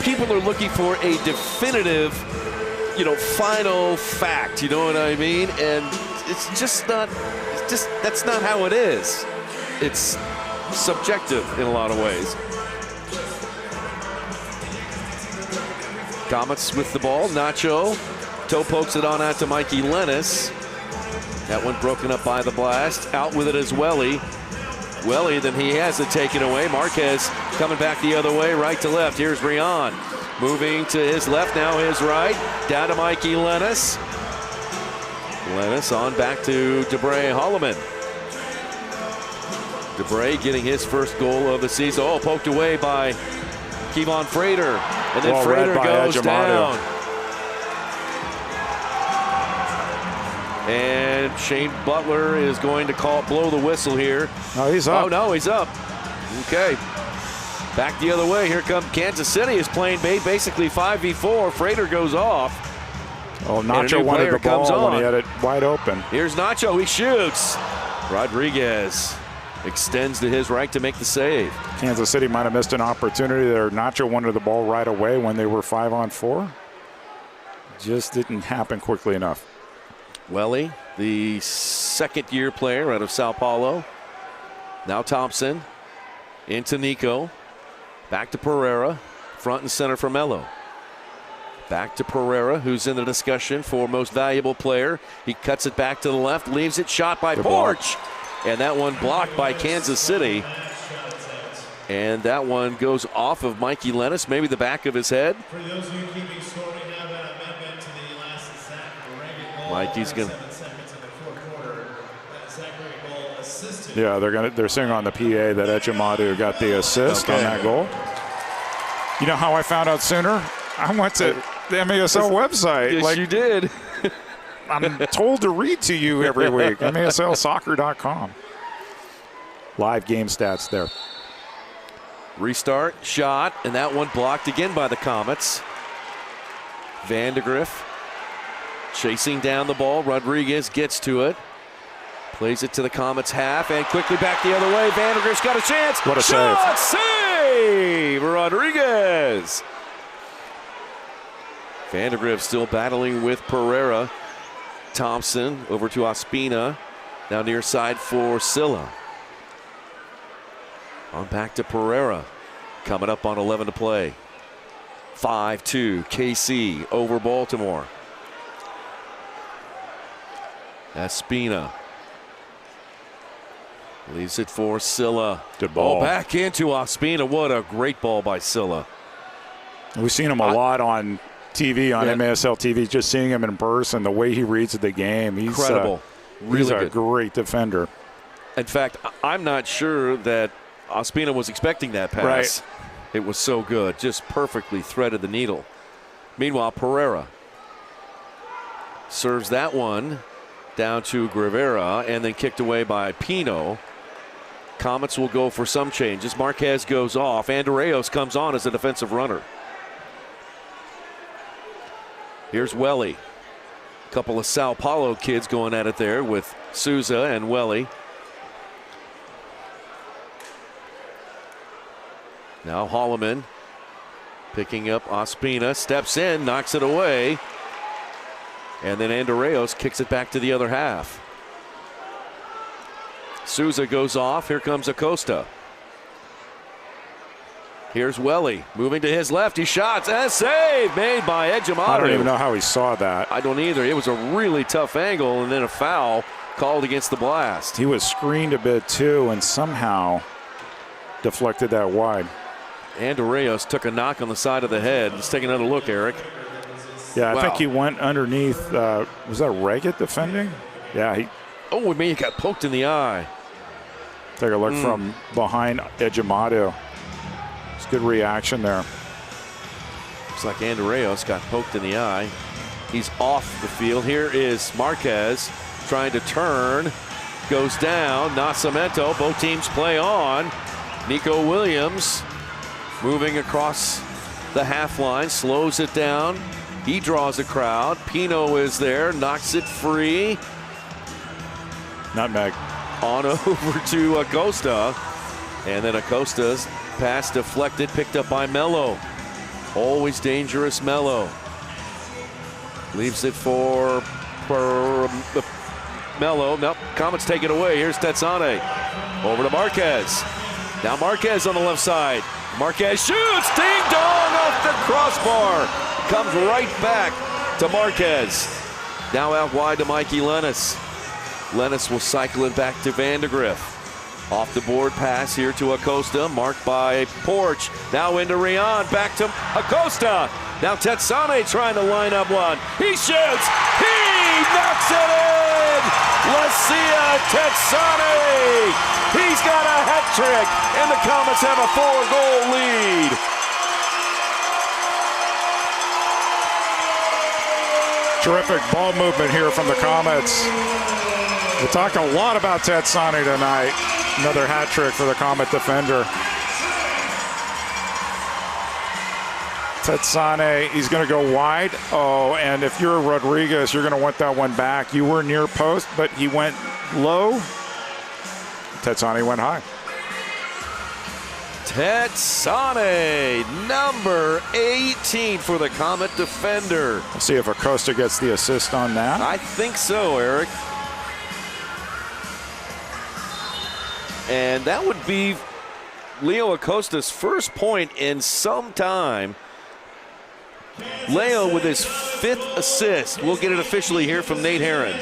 people are looking for a definitive, final fact, you know what I mean? And it's just not, that's not how it is. It's subjective in a lot of ways. Comets with the ball. Nacho toe pokes it on out to Mikey Lennis. That one broken up by the blast. Out with it as Welly. Welly, then he has it taken away. Marquez coming back the other way, right to left. Here's Rion moving to his left, now his right. Down to Mikey Lennis. Lennis on back to DeBray Holloman. DeBray getting his first goal of the season. Oh, poked away by Kevon Frater. And then Frater goes down. And Shane Butler is going to blow the whistle here. No, he's up. Oh, no, he's up. Okay. Back the other way. Here comes Kansas City is playing basically 5v4. Frater goes off. Oh, Nacho wanted the ball when he had it wide open. Here's Nacho. He shoots. Rodriguez extends to his right to make the save. Kansas City might have missed an opportunity there. Nacho wanted the ball right away when they were 5-on-4. Just didn't happen quickly enough. Welly, the second-year player out of Sao Paulo. Now Thompson into Nico. Back to Pereira. Front and center for Melo. Back to Pereira, who's in the discussion for most valuable player. He cuts it back to the left, leaves it, shot by Porch. And that one blocked by Kansas City. And that one goes off of Mikey Lennis, maybe the back of his head. For those of you keeping score, we have an amendment to the last sack. Mikey's going to. Yeah, they're saying on the PA that Ejimado got the assist on that goal. You know how I found out sooner? I went to the MASL website. Yes, you did. I'm told to read to you every week. MASLsoccer.com. Live game stats there. Restart, shot, and that one blocked again by the Comets. Vandegrift chasing down the ball. Rodriguez gets to it. Plays it to the Comets half and quickly back the other way. Vandegrift's got a chance. What a shot, save! Rodriguez. Vandegrift still battling with Pereira. Thompson over to Ospina. Now near side for Silla. On back to Pereira. Coming up on 11 to play. 5-2 KC over Baltimore. Ospina. Leaves it for Silla. Good ball. Oh, back into Ospina. What a great ball by Silla. We've seen him a lot on TV, on MASL TV, just seeing him in person, the way he reads the game. He's incredible. Really he's good. a great defender. In fact, I'm not sure that Ospina was expecting that pass. Right. It was so good. Just perfectly threaded the needle. Meanwhile, Pereira serves that one down to Rivera and then kicked away by Pino. Comets will go for some changes. Marquez goes off. Andreos comes on as a defensive runner. Here's Welly. A couple of Sao Paulo kids going at it there with Souza and Welly. Now Holloman picking up Ospina, steps in, knocks it away. And then Andreos kicks it back to the other half. Souza goes off. Here comes Acosta. Here's Welly moving to his left. He shots and a save made by Ejimadu. I don't even know how he saw that. I don't either. It was a really tough angle and then a foul called against the Blast. He was screened a bit too and somehow deflected that wide. Andreos took a knock on the side of the head. Let's take another look, Eric. Yeah, I think he went underneath. Was that Reggett defending? Yeah. Oh, man, he got poked in the eye. Take a look from behind Ejimadu. It's good reaction there. Looks like Andreos got poked in the eye. He's off the field. Here is Marquez trying to turn. Goes down. Nascimento. Both teams play on. Nico Williams moving across the half line. Slows it down. He draws a crowd. Pino is there. Knocks it free. Nutmeg. On over to Acosta. And then Acosta's pass deflected, picked up by Mello. Always dangerous Mello. Leaves it for Mello. Nope, Comets take it away. Here's Tetsane. Over to Marquez. Now Marquez on the left side. Marquez shoots. Ding dong off the crossbar. Comes right back to Marquez. Now out wide to Mikey Lennis. Lennis will cycle it back to Vandegrift. Off the board pass here to Acosta, marked by Porch. Now into Rion, back to Acosta. Now Tetsane trying to line up one. He shoots. He knocks it in. Lucia Tetsane. He's got a hat trick, and the Comets have a 4-goal lead. Terrific ball movement here from the Comets. We'll talk a lot about Tetsane tonight. Another hat trick for the Comet defender. Tetsane, he's going to go wide. Oh, and if you're Rodriguez, you're going to want that one back. You were near post, but he went low. Tetsane went high. Tetsane, number 18 for the Comet defender. We'll see if Acosta gets the assist on that. I think so, Eric. And that would be Leo Acosta's first point in some time. Leo with his 5th assist. We'll get it officially here from Nate Herron.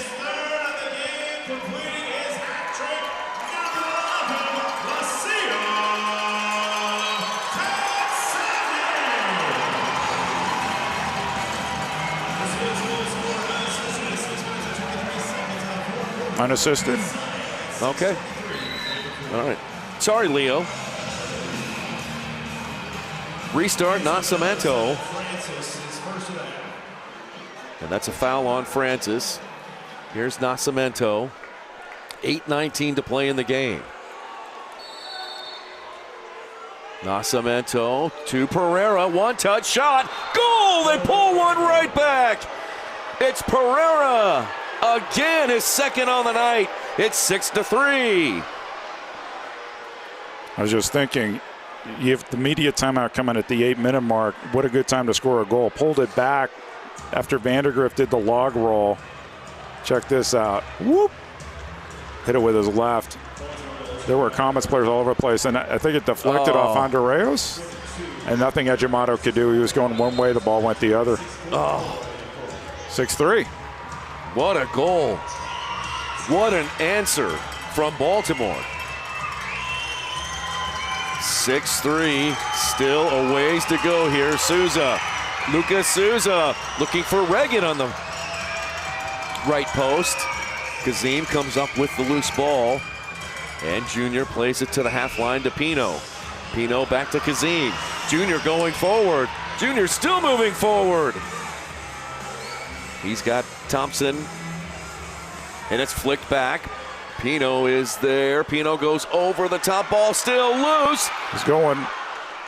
Unassisted. Okay. All right. Sorry, Leo. Restart, Nascimento. And that's a foul on Francis. Here's Nascimento. 8:19 to play in the game. Nascimento to Pereira. One-touch shot. Goal! They pull one right back. It's Pereira. Again, his second on the night. It's 6-3. I was just thinking, you have the media timeout coming at the 8-minute mark. What a good time to score a goal. Pulled it back after Vandergrift did the log roll. Check this out. Whoop. Hit it with his left. There were Comets players all over the place, and I think it deflected off Andreas, and nothing Egimato could do. He was going one way, the ball went the other. 6-3. What a goal. What an answer from Baltimore. 6-3, still a ways to go here. Souza, Lucas Souza looking for Regan on the right post. Kazim comes up with the loose ball, and Junior plays it to the half line to Pino. Pino back to Kazim. Junior going forward. Junior still moving forward. He's got Thompson, and it's flicked back. Pino is there. Pino goes over the top, ball still loose. He's going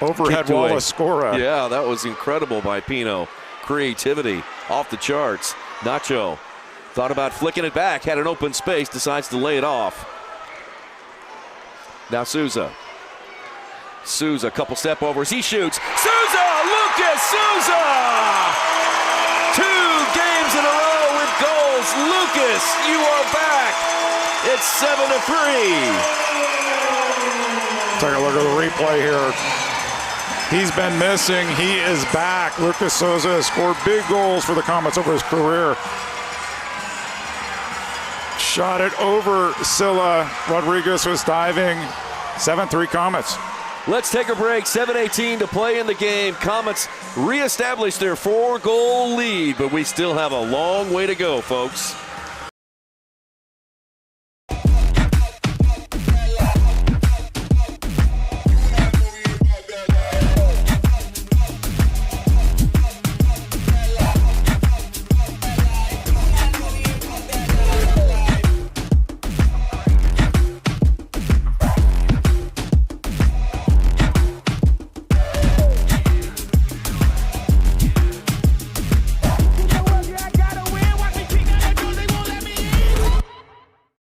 overhead wall to score at. Yeah, that was incredible by Pino. Creativity off the charts. Nacho thought about flicking it back, had an open space, decides to lay it off. Now Souza. Souza, couple step overs, he shoots. Souza! Lucas Souza! 2 games in a row with goals. Lucas, you are back. It's 7-3. Take a look at the replay here. He's been missing. He is back. Lucas Souza has scored big goals for the Comets over his career. Shot it over Silla. Rodriguez was diving. 7-3 Comets. Let's take a break. 7:18 to play in the game. Comets reestablish their 4-goal lead, but we still have a long way to go, folks.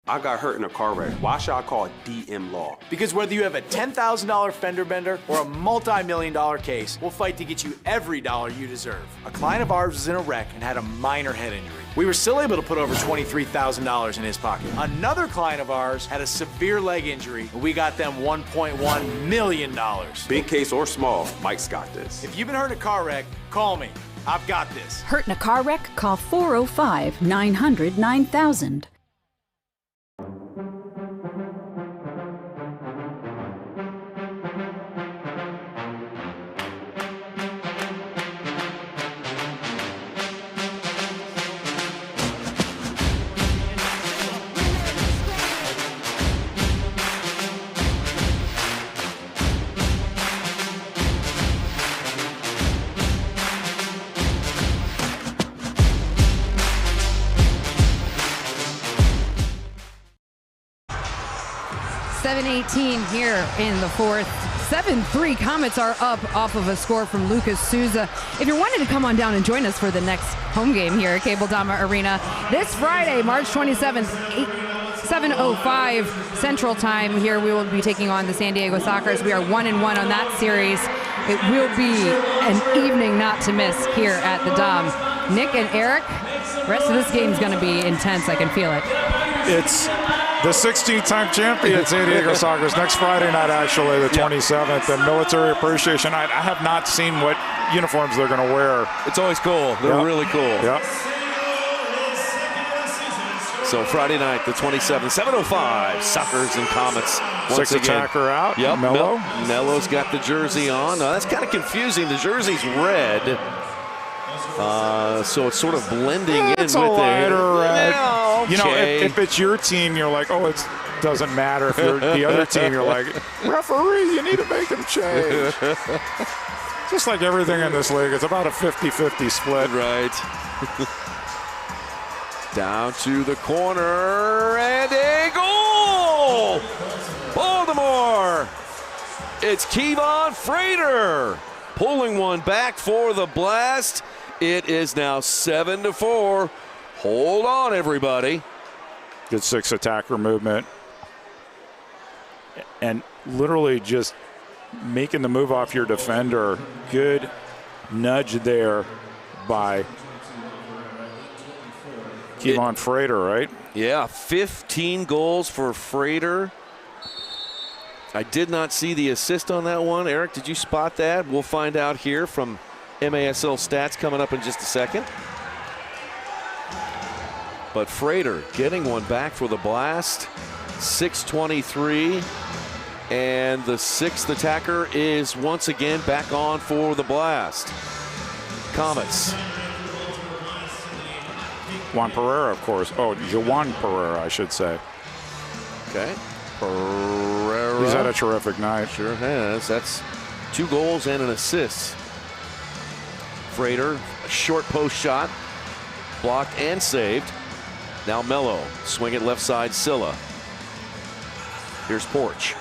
I got hurt in a car wreck. Why should I call DM Law? Because whether you have a $10,000 fender bender or a multi-million-dollar case, we'll fight to get you every dollar you deserve. A client of ours was in a wreck and had a minor head injury. We were still able to put over $23,000 in his pocket. Another client of ours had a severe leg injury, and we got them $1.1 million. Big case or small, Mike's got this. If you've been hurt in a car wreck, call me. I've got this. Hurt in a car wreck? Call 405-900-9000. Here in the fourth. 7-3 Comets are up off of a score from Lucas Souza. If you're wanting to come on down and join us for the next home game here at Cable Dahmer Arena this Friday, March 27th, 7:05 Central Time. Here we will be taking on the San Diego Sockers. We are 1-1 on that series. It will be an evening not to miss here at the Dom. Nick and Eric, the rest of this game is going to be intense. I can feel it. It's the 16th-time champion San Diego Sockers next Friday night, actually, the 27th, and military appreciation night. I have not seen what uniforms they're going to wear. It's always cool. They're really cool. Yep. So Friday night, the 27th, 7:05, Sockers and Comets. Once Six again. attacker out. Yep. Mello. Mello's got the jersey on. That's kind of confusing. The jersey's red. So it's sort of blending in with a lighter red. Yeah, okay. You know, if it's your team, you're like, oh, it doesn't matter. If you're the other team, you're like, referee, you need to make him change. Just like everything in this league, it's about a 50-50 split. Right. Down to the corner, and a goal! Baltimore! It's Kevon Frater pulling one back for the Blast. It is now 7-4. Hold on, everybody. Good 6 attacker movement. And literally just making the move off your defender. Good nudge there by Kevon Frater, right? Yeah, 15 goals for Frater. I did not see the assist on that one. Eric, did you spot that? We'll find out here from MASL stats coming up in just a second. But Frater getting one back for the Blast. 6:23. And the 6th attacker is once again back on for the Blast. Comets. Juan Pereira, of course. Oh, Juan Pereira, I should say. Okay. Pereira. He's had a terrific night. Sure has. That's 2 goals and an assist. Frater, a short post shot, blocked and saved. Now Mello, swing it left side, Silla. Here's Porch.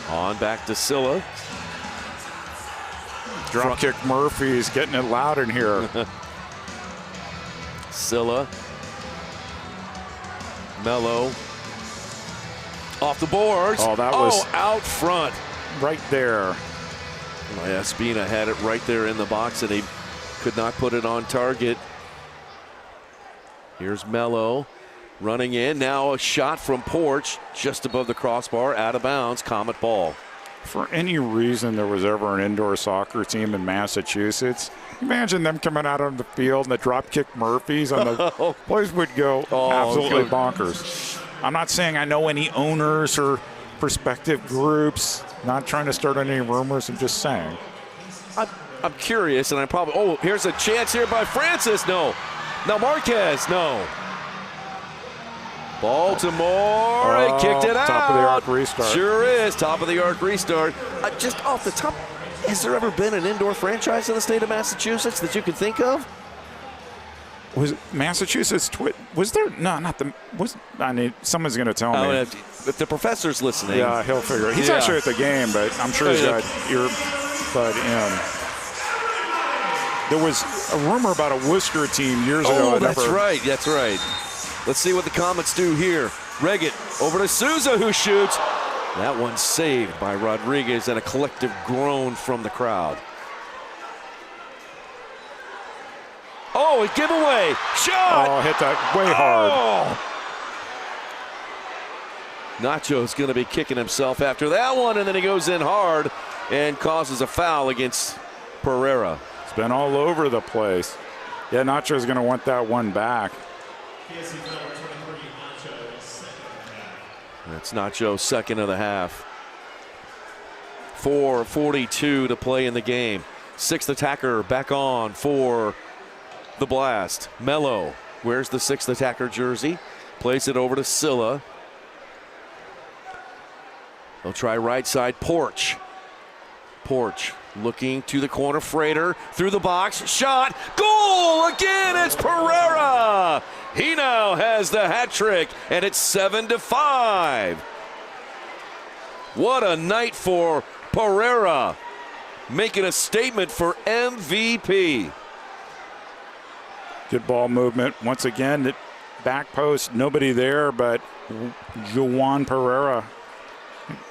On back to Silla. Dropkick Murphy's getting it loud in here. Silla. Mello. Off the boards. Oh, that was out front. Right there. Yeah, Spina had it right there in the box, and he could not put it on target. Here's Mello running in. Now a shot from Porch just above the crossbar, out of bounds. Comet ball. For any reason there was ever an indoor soccer team in Massachusetts, imagine them coming out on the field and the dropkick Murphys on the place would go absolutely bonkers. I'm not saying I know any owners or prospective groups. Not trying to start any rumors. I'm just saying. I'm curious, and I probably. Oh, here's a chance here by Francis. No. Now Marquez. No. Baltimore kicked it out. Top of the arc restart. Sure is. Top of the arc restart. Just off the top, has there ever been an indoor franchise in the state of Massachusetts that you can think of? Was Massachusetts? Was there? No, not the. I need. Someone's going to tell me. If the professor's listening. Yeah, he'll figure it. He's actually at the game, but I'm sure he's got earbud in. There was a rumor about a Worcester team years ago. Oh, that's right. That's right. Let's see what the Comets do here. Reggett over to Souza, who shoots. That one's saved by Rodriguez, and a collective groan from the crowd. Oh, a giveaway. Shot! Oh, hit that way hard. Nacho's going to be kicking himself after that one, and then he goes in hard and causes a foul against Pereira. It's been all over the place. Yeah, Nacho's going to want that one back. That's Nacho's second of the half. 4:42 to play in the game. 6th attacker back on for the Blast. Mello, where's the 6th attacker jersey? Plays it over to Silla. They'll try right side, Porch. Porch looking to the corner, Frater through the box, shot, goal again, it's Pereira. He now has the hat trick, and it's 7-5. What a night for Pereira, making a statement for MVP. Good ball movement. Once again, the back post, nobody there, but Juan Pereira.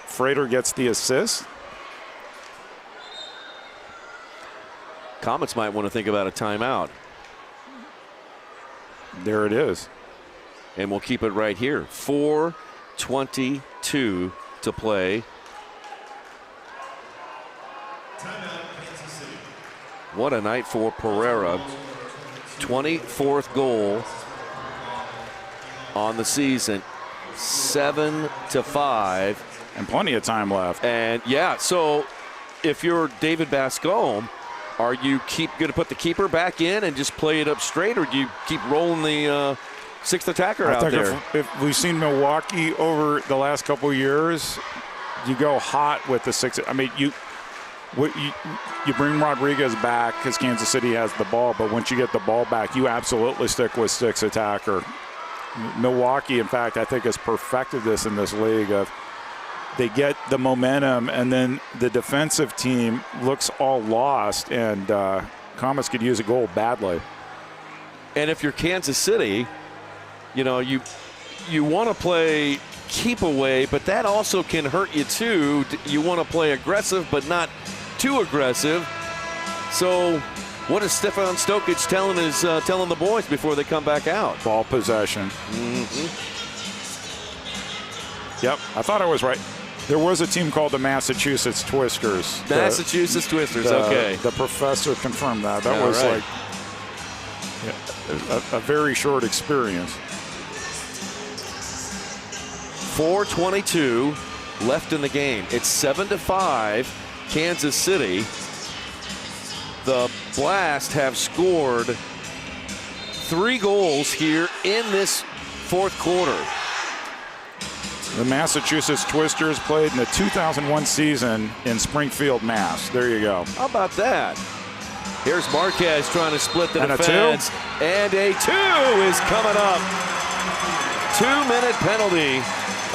Frater gets the assist. Comets might want to think about a timeout. There it is. And we'll keep it right here. 4:22 to play. What a night for Pereira. 24th goal on the season. 7-5. And plenty of time left. And yeah, so if you're David Bascombe, are you going to put the keeper back in and just play it up straight, or do you keep rolling the 6th attacker out there? If we've seen Milwaukee over the last couple years, you go hot with the 6th. I mean, You bring Rodriguez back because Kansas City has the ball, but once you get the ball back, you absolutely stick with six attacker. Milwaukee, in fact, I think has perfected this in this league. They get the momentum, and then the defensive team looks all lost, and Comets could use a goal badly. And if you're Kansas City, you want to play keep away, but that also can hurt you too. You want to play aggressive, but not too aggressive. So what is Stefan Stokic telling the boys before they come back out? Ball possession. Mm-hmm. Yep, I thought I was right. There was a team called the Massachusetts Twisters. Massachusetts Twisters, okay. The professor confirmed that. That was right. a very short experience. 4:22 left in the game. It's 7-5, Kansas City. The Blast have scored 3 goals here in this fourth quarter. The Massachusetts Twisters played in the 2001 season in Springfield, Mass. There you go. How about that? Here's Marquez trying to split the defense. And a 2 is coming up. 2-minute penalty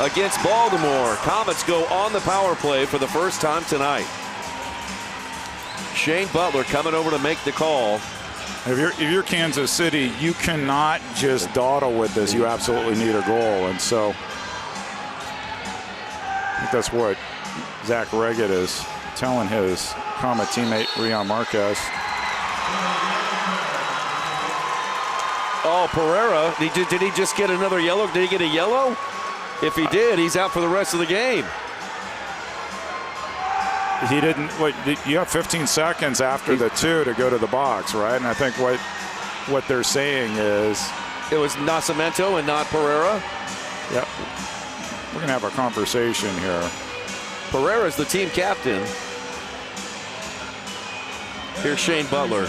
against Baltimore. Comets go on the power play for the first time tonight. Shane Butler coming over to make the call. If you're Kansas City, you cannot just dawdle with this. You absolutely need a goal. And so I think that's what Zach Reggett is telling his Comet teammate, Rion Marquez. Oh, Pereira, did he just get another yellow? Did he get a yellow? If he did, he's out for the rest of the game. He didn't. You have 15 seconds after the 2 to go to the box, right? And I think what they're saying is it was Nascimento and not Pereira. Yep. We're gonna have a conversation here. Pereira's the team captain. Here's Shane Butler.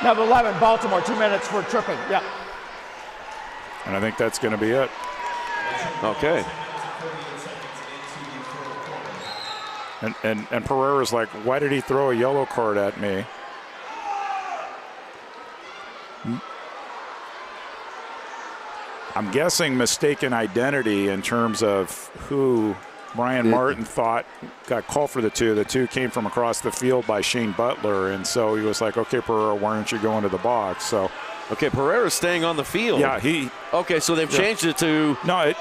Number 11, Baltimore, 2 minutes for tripping. Yeah. And I think that's going to be it. Okay. And Pereira's like, why did he throw a yellow card at me? I'm guessing mistaken identity in terms of who Brian Martin thought got called for the 2. The 2 came from across the field by Shane Butler, and so he was like, okay, Pereira, why don't you go into the box? So, okay, Pereira's staying on the field. Yeah, he. Okay, so they've changed it to. No, it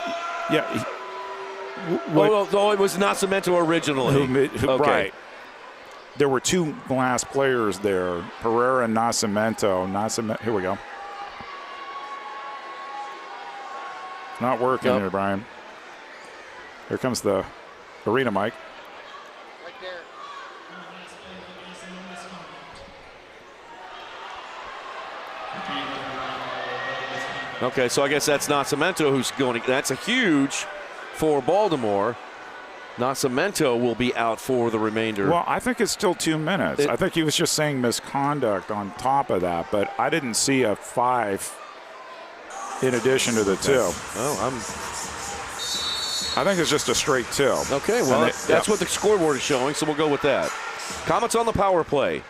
was Nascimento originally. Okay. Right. There were 2 Glass players there, Pereira and Nascimento. Here we go. Not working here, Brian. Here comes the arena mic. Right there. Okay, so I guess that's Nascimento who's going. That's a huge for Baltimore. Nascimento will be out for the remainder. Well, I think it's still 2 minutes. I think he was just saying misconduct on top of that, but I didn't see a 5 in addition to the 2. I think it's just a straight 2. Okay, well, that's what the scoreboard is showing, so we'll go with that. Comets on the power play.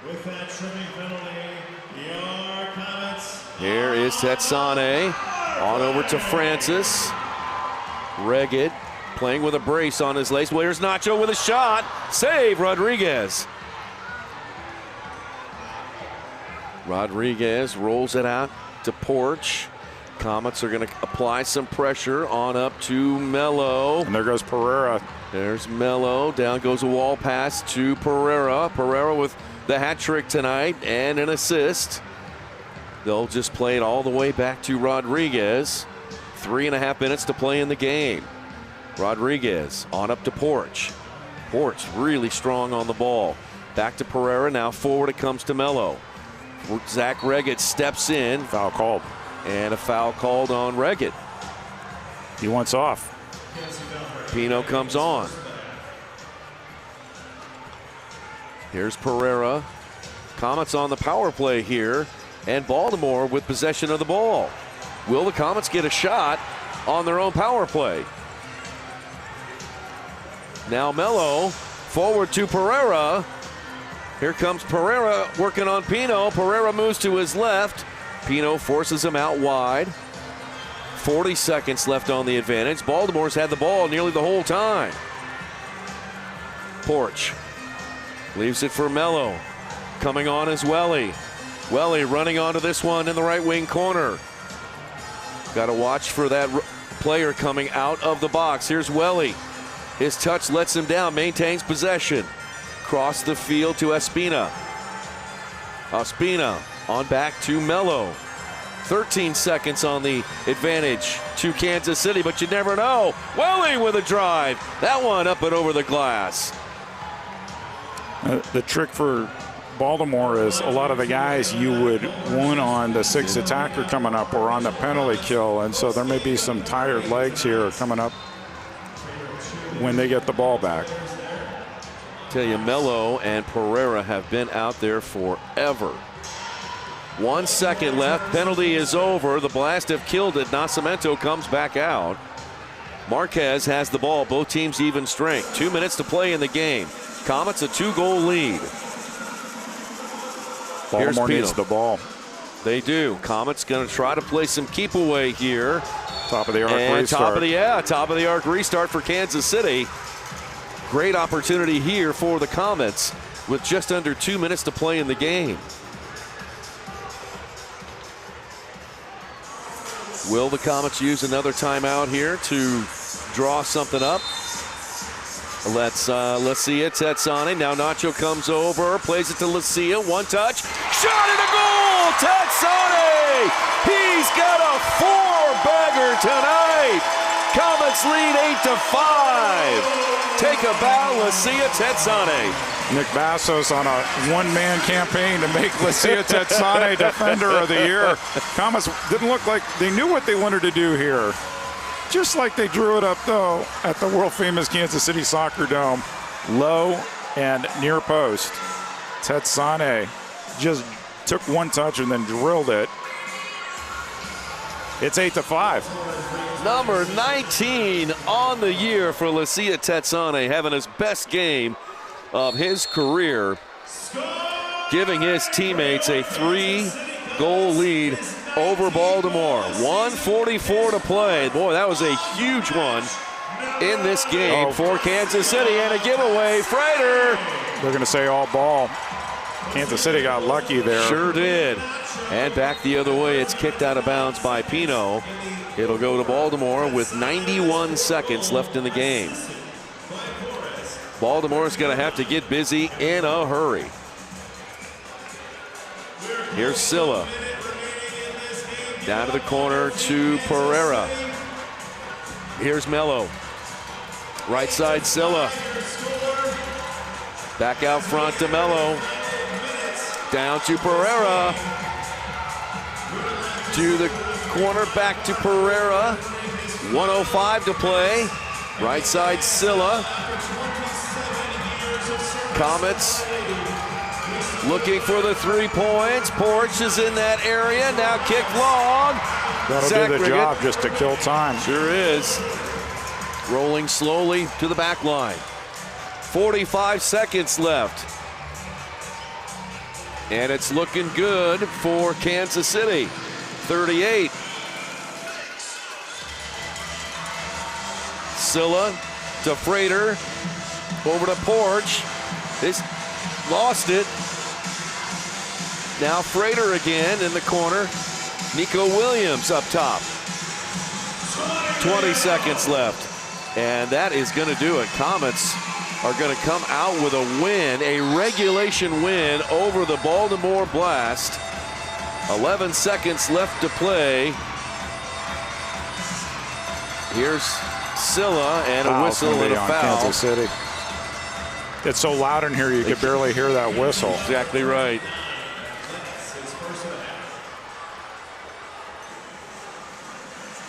With that tripping penalty, your Comets. Here is Tetsane. On over to Francis. Reggett playing with a brace on his lace. Well, here's Nacho with a shot. Save Rodriguez. Rodriguez rolls it out to Porch. Comets are going to apply some pressure on up to Mello. And there goes Pereira. There's Mello. Down goes a wall pass to Pereira. Pereira with the hat trick tonight and an assist. They'll just play it all the way back to Rodriguez. 3.5 minutes to play in the game. Rodriguez on up to Porch. Porch really strong on the ball. Back to Pereira. Now forward it comes to Mello. Zach Reggett steps in. Foul called. And a foul called on Reggett. He wants off. Pino comes on. Here's Pereira. Comets on the power play here. and Baltimore with possession of the ball. Will the Comets get a shot on their own power play? Now Mello forward to Pereira. Here comes Pereira working on Pino. Pereira moves to his left. Pino forces him out wide. 40 seconds left on the advantage. Baltimore's had the ball nearly the whole time. Porch leaves it for Mello. Coming on is Welly. Welly running onto this one in the right wing corner. Got to watch for that player coming out of the box. Here's Welly. His touch lets him down, maintains possession. Cross the field to Espina. Espina on back to Mello. 13 seconds on the advantage to Kansas City, but you never know. Welly with a drive. That one up and over the glass. The trick for Baltimore is a lot of the guys you would want on the sixth attacker coming up or on the penalty kill, and so there may be some tired legs here coming up when they get the ball back. Tell you, Mello and Pereira have been out there forever. 1 second left. Penalty is over. The Blast have killed it. Nascimento comes back out. Marquez has the ball. Both teams even strength. 2 minutes to play in the game. Comets a 2-goal lead. Baltimore needs the ball. They do. Comets going to try to play some keep away here. Top of the arc and restart. Top of the arc restart for Kansas City. Great opportunity here for the Comets with just under 2 minutes to play in the game. Will the Comets use another timeout here to draw something up? Let's see it. Tetsane. Now Nacho comes over, plays it to Lucia. One touch. Shot and a goal! Tetsane! He's got a 4-bagger tonight! Comets lead 8-5. Take a bow, Lucia Tetsane. Nick Bassos on a one-man campaign to make Lucia Tetsane Defender of the Year. Comets didn't look like they knew what they wanted to do here. Just like they drew it up, though, at the world-famous Kansas City Soccer Dome. Low and near post. Tetsane just took one touch and then drilled it. It's 8-5. Number 19 on the year for Lucia Tetsane, having his best game of his career, giving his teammates a 3-goal lead over Baltimore. 1:44 to play. Boy, that was a huge one in this game for Kansas City, and a giveaway. Freider. They're going to say all ball. Kansas City got lucky there. Sure did. And back the other way, it's kicked out of bounds by Pino. It'll go to Baltimore with 91 seconds left in the game. Baltimore's going to have to get busy in a hurry. Here's Silla. Down to the corner to Pereira. Here's Mello. Right side Silla. Back out front to Mello. Down to Pereira. To the corner, back to Pereira. 1:05 to play. Right side Silla. Comets looking for the 3 points. Porch is in that area. Now kick long. That'll do the job just to kill time. Sure is. Rolling slowly to the back line. 45 seconds left. And it's looking good for Kansas City. 38. Silla to Freider. Over to Porch. This lost it. Now Freider again in the corner. Nico Williams up top. 20 seconds left. And that is going to do it. Comets are going to come out with a win, a regulation win over the Baltimore Blast. 11 seconds left to play. Here's Silla and a whistle and a foul. Kansas City. It's so loud in here you could barely hear that whistle. Exactly right.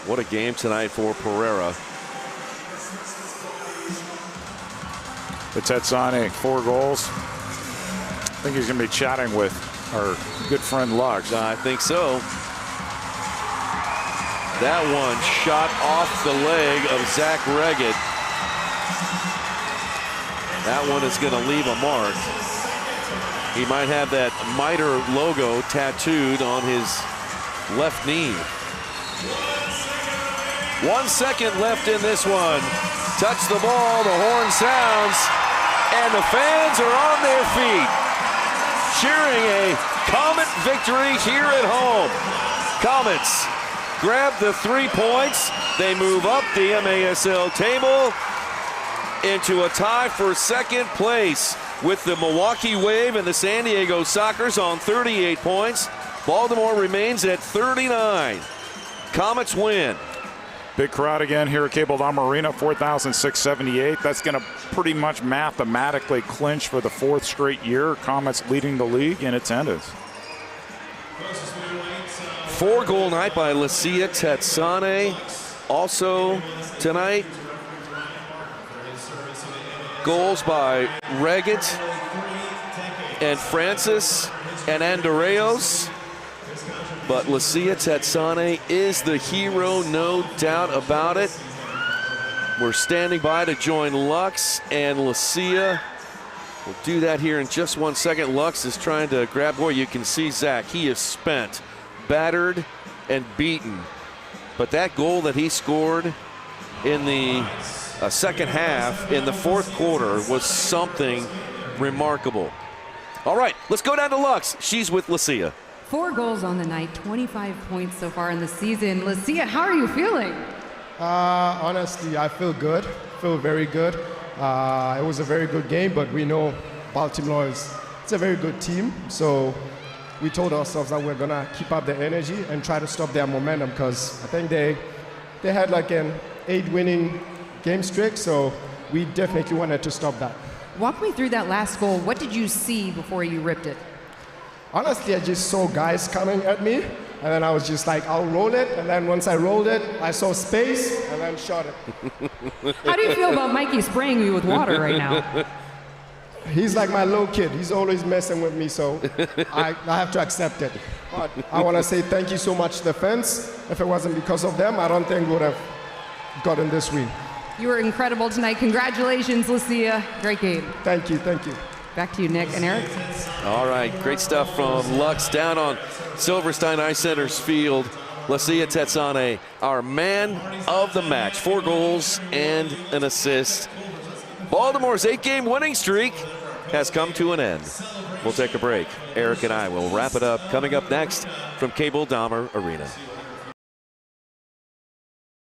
What a game tonight for Pereira. Tetsane, 4 goals. I think he's going to be chatting with our good friend Lux. I think so. That one shot off the leg of Zach Reggett. That one is going to leave a mark. He might have that Miter logo tattooed on his left knee. 1 second left in this one. Touch the ball, the horn sounds, and the fans are on their feet, cheering a Comet victory here at home. Comets grab the 3 points. They move up the MASL table into a tie for second place with the Milwaukee Wave and the San Diego Sockers on 38 points. Baltimore remains at 39. Comets win. Big crowd again here at Cable Dahmer Arena, 4,678. That's going to pretty much mathematically clinch for the 4th straight year. Comets leading the league in attendance. 4-goal night by Lucia Tetsane. Also tonight, goals by Reggett and Francis and Andreos. But Lucia Tetsane is the hero, no doubt about it. We're standing by to join Lux and Lucia. We'll do that here in just 1 second. Lux is trying to grab, boy, you can see Zach. He is spent, battered, and beaten. But that goal that he scored in the second half in the 4th quarter was something remarkable. All right, let's go down to Lux. She's with Lucia. 4 goals on the night, 25 points so far in the season. Lucia, how are you feeling? Honestly, I feel good. Feel very good. It was a very good game, but we know Baltimore it's a very good team. So we told ourselves that we're gonna keep up the energy and try to stop their momentum, because I think they had like an 8-winning game streak. So we definitely wanted to stop that. Walk me through that last goal. What did you see before you ripped it? Honestly, I just saw guys coming at me, and then I was just like, I'll roll it. And then once I rolled it, I saw space, and then shot it. How do you feel about Mikey spraying you with water right now? He's like my little kid. He's always messing with me, so I have to accept it. But I want to say thank you so much to the fans. If it wasn't because of them, I don't think we would have gotten this win. You were incredible tonight. Congratulations, Lucia. Great game. Thank you, thank you. Back to you, Nick and Eric. All right, great stuff from Lux down on Silverstein Ice Center's field. Lucia Tetsane, our man of the match. 4 goals and an assist. Baltimore's 8-game winning streak has come to an end. We'll take a break. Eric and I will wrap it up. Coming up next from Cable Dahmer Arena.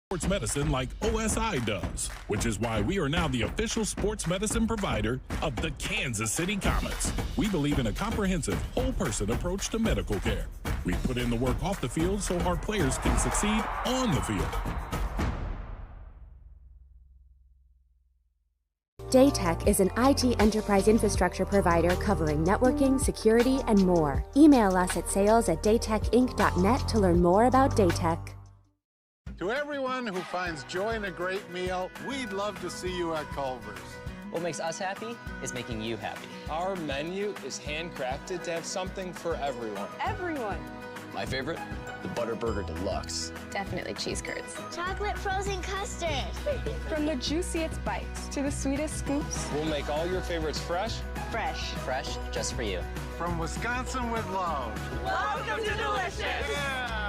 Sports medicine like OSI does, which is why we are now the official sports medicine provider of the Kansas City Comets. We believe in a comprehensive, whole-person approach to medical care. We put in the work off the field so our players can succeed on the field. Daytech is an IT enterprise infrastructure provider covering networking, security, and more. Email us at sales@daytechinc.net to learn more about Daytech. To everyone who finds joy in a great meal, we'd love to see you at Culver's. What makes us happy is making you happy. Our menu is handcrafted to have something for everyone. Everyone. My favorite? The Butter Burger Deluxe. Definitely cheese curds. Chocolate frozen custard. From the juiciest bites to the sweetest scoops. We'll make all your favorites fresh. Fresh. Fresh just for you. From Wisconsin with love. Welcome to Delicious. Yeah.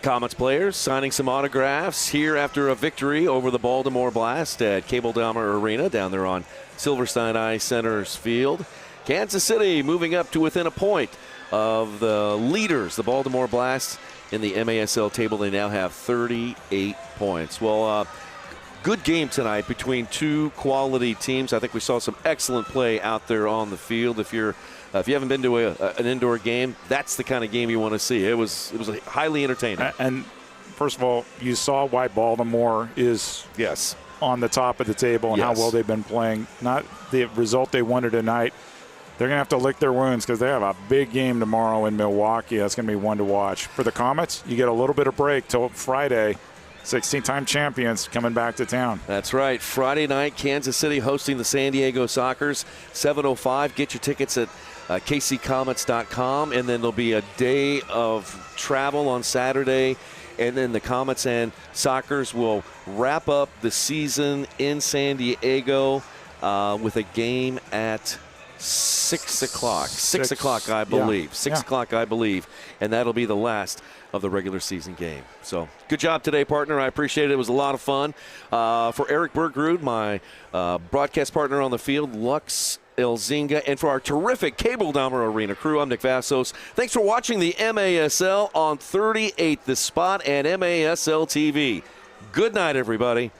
Comets players signing some autographs here after a victory over the Baltimore Blast at Cable Dahmer Arena down there on Silverstein Ice Center's field. Kansas City moving up to within a point of the leaders, the Baltimore Blast, in the MASL table. They now have 38 points. Well, good game tonight between two quality teams. I think we saw some excellent play out there on the field. If you haven't been to an indoor game, that's the kind of game you want to see. It was highly entertaining. And first of all, you saw why Baltimore is on the top of the table and how well they've been playing. Not the result they wanted tonight. They're going to have to lick their wounds because they have a big game tomorrow in Milwaukee. That's going to be one to watch. For the Comets, you get a little bit of break till Friday. 16-time champions coming back to town. That's right. Friday night, Kansas City hosting the San Diego Sockers, 7:05. Get your tickets at kccomets.com. And then there'll be a day of travel on Saturday. And then the Comets and Sockers will wrap up the season in San Diego with a game at 6 o'clock. 6 o'clock, I believe. 6 o'clock, I believe. And that'll be the last of the regular season game. So good job today, partner. I appreciate it. It was a lot of fun. For Eric Bergrud, my broadcast partner on the field, Lux Elzinga, and for our terrific Cable Dahmer Arena crew, I'm Nick Vassos. Thanks for watching the MASL on 38 The Spot and MASL TV. Good night, everybody.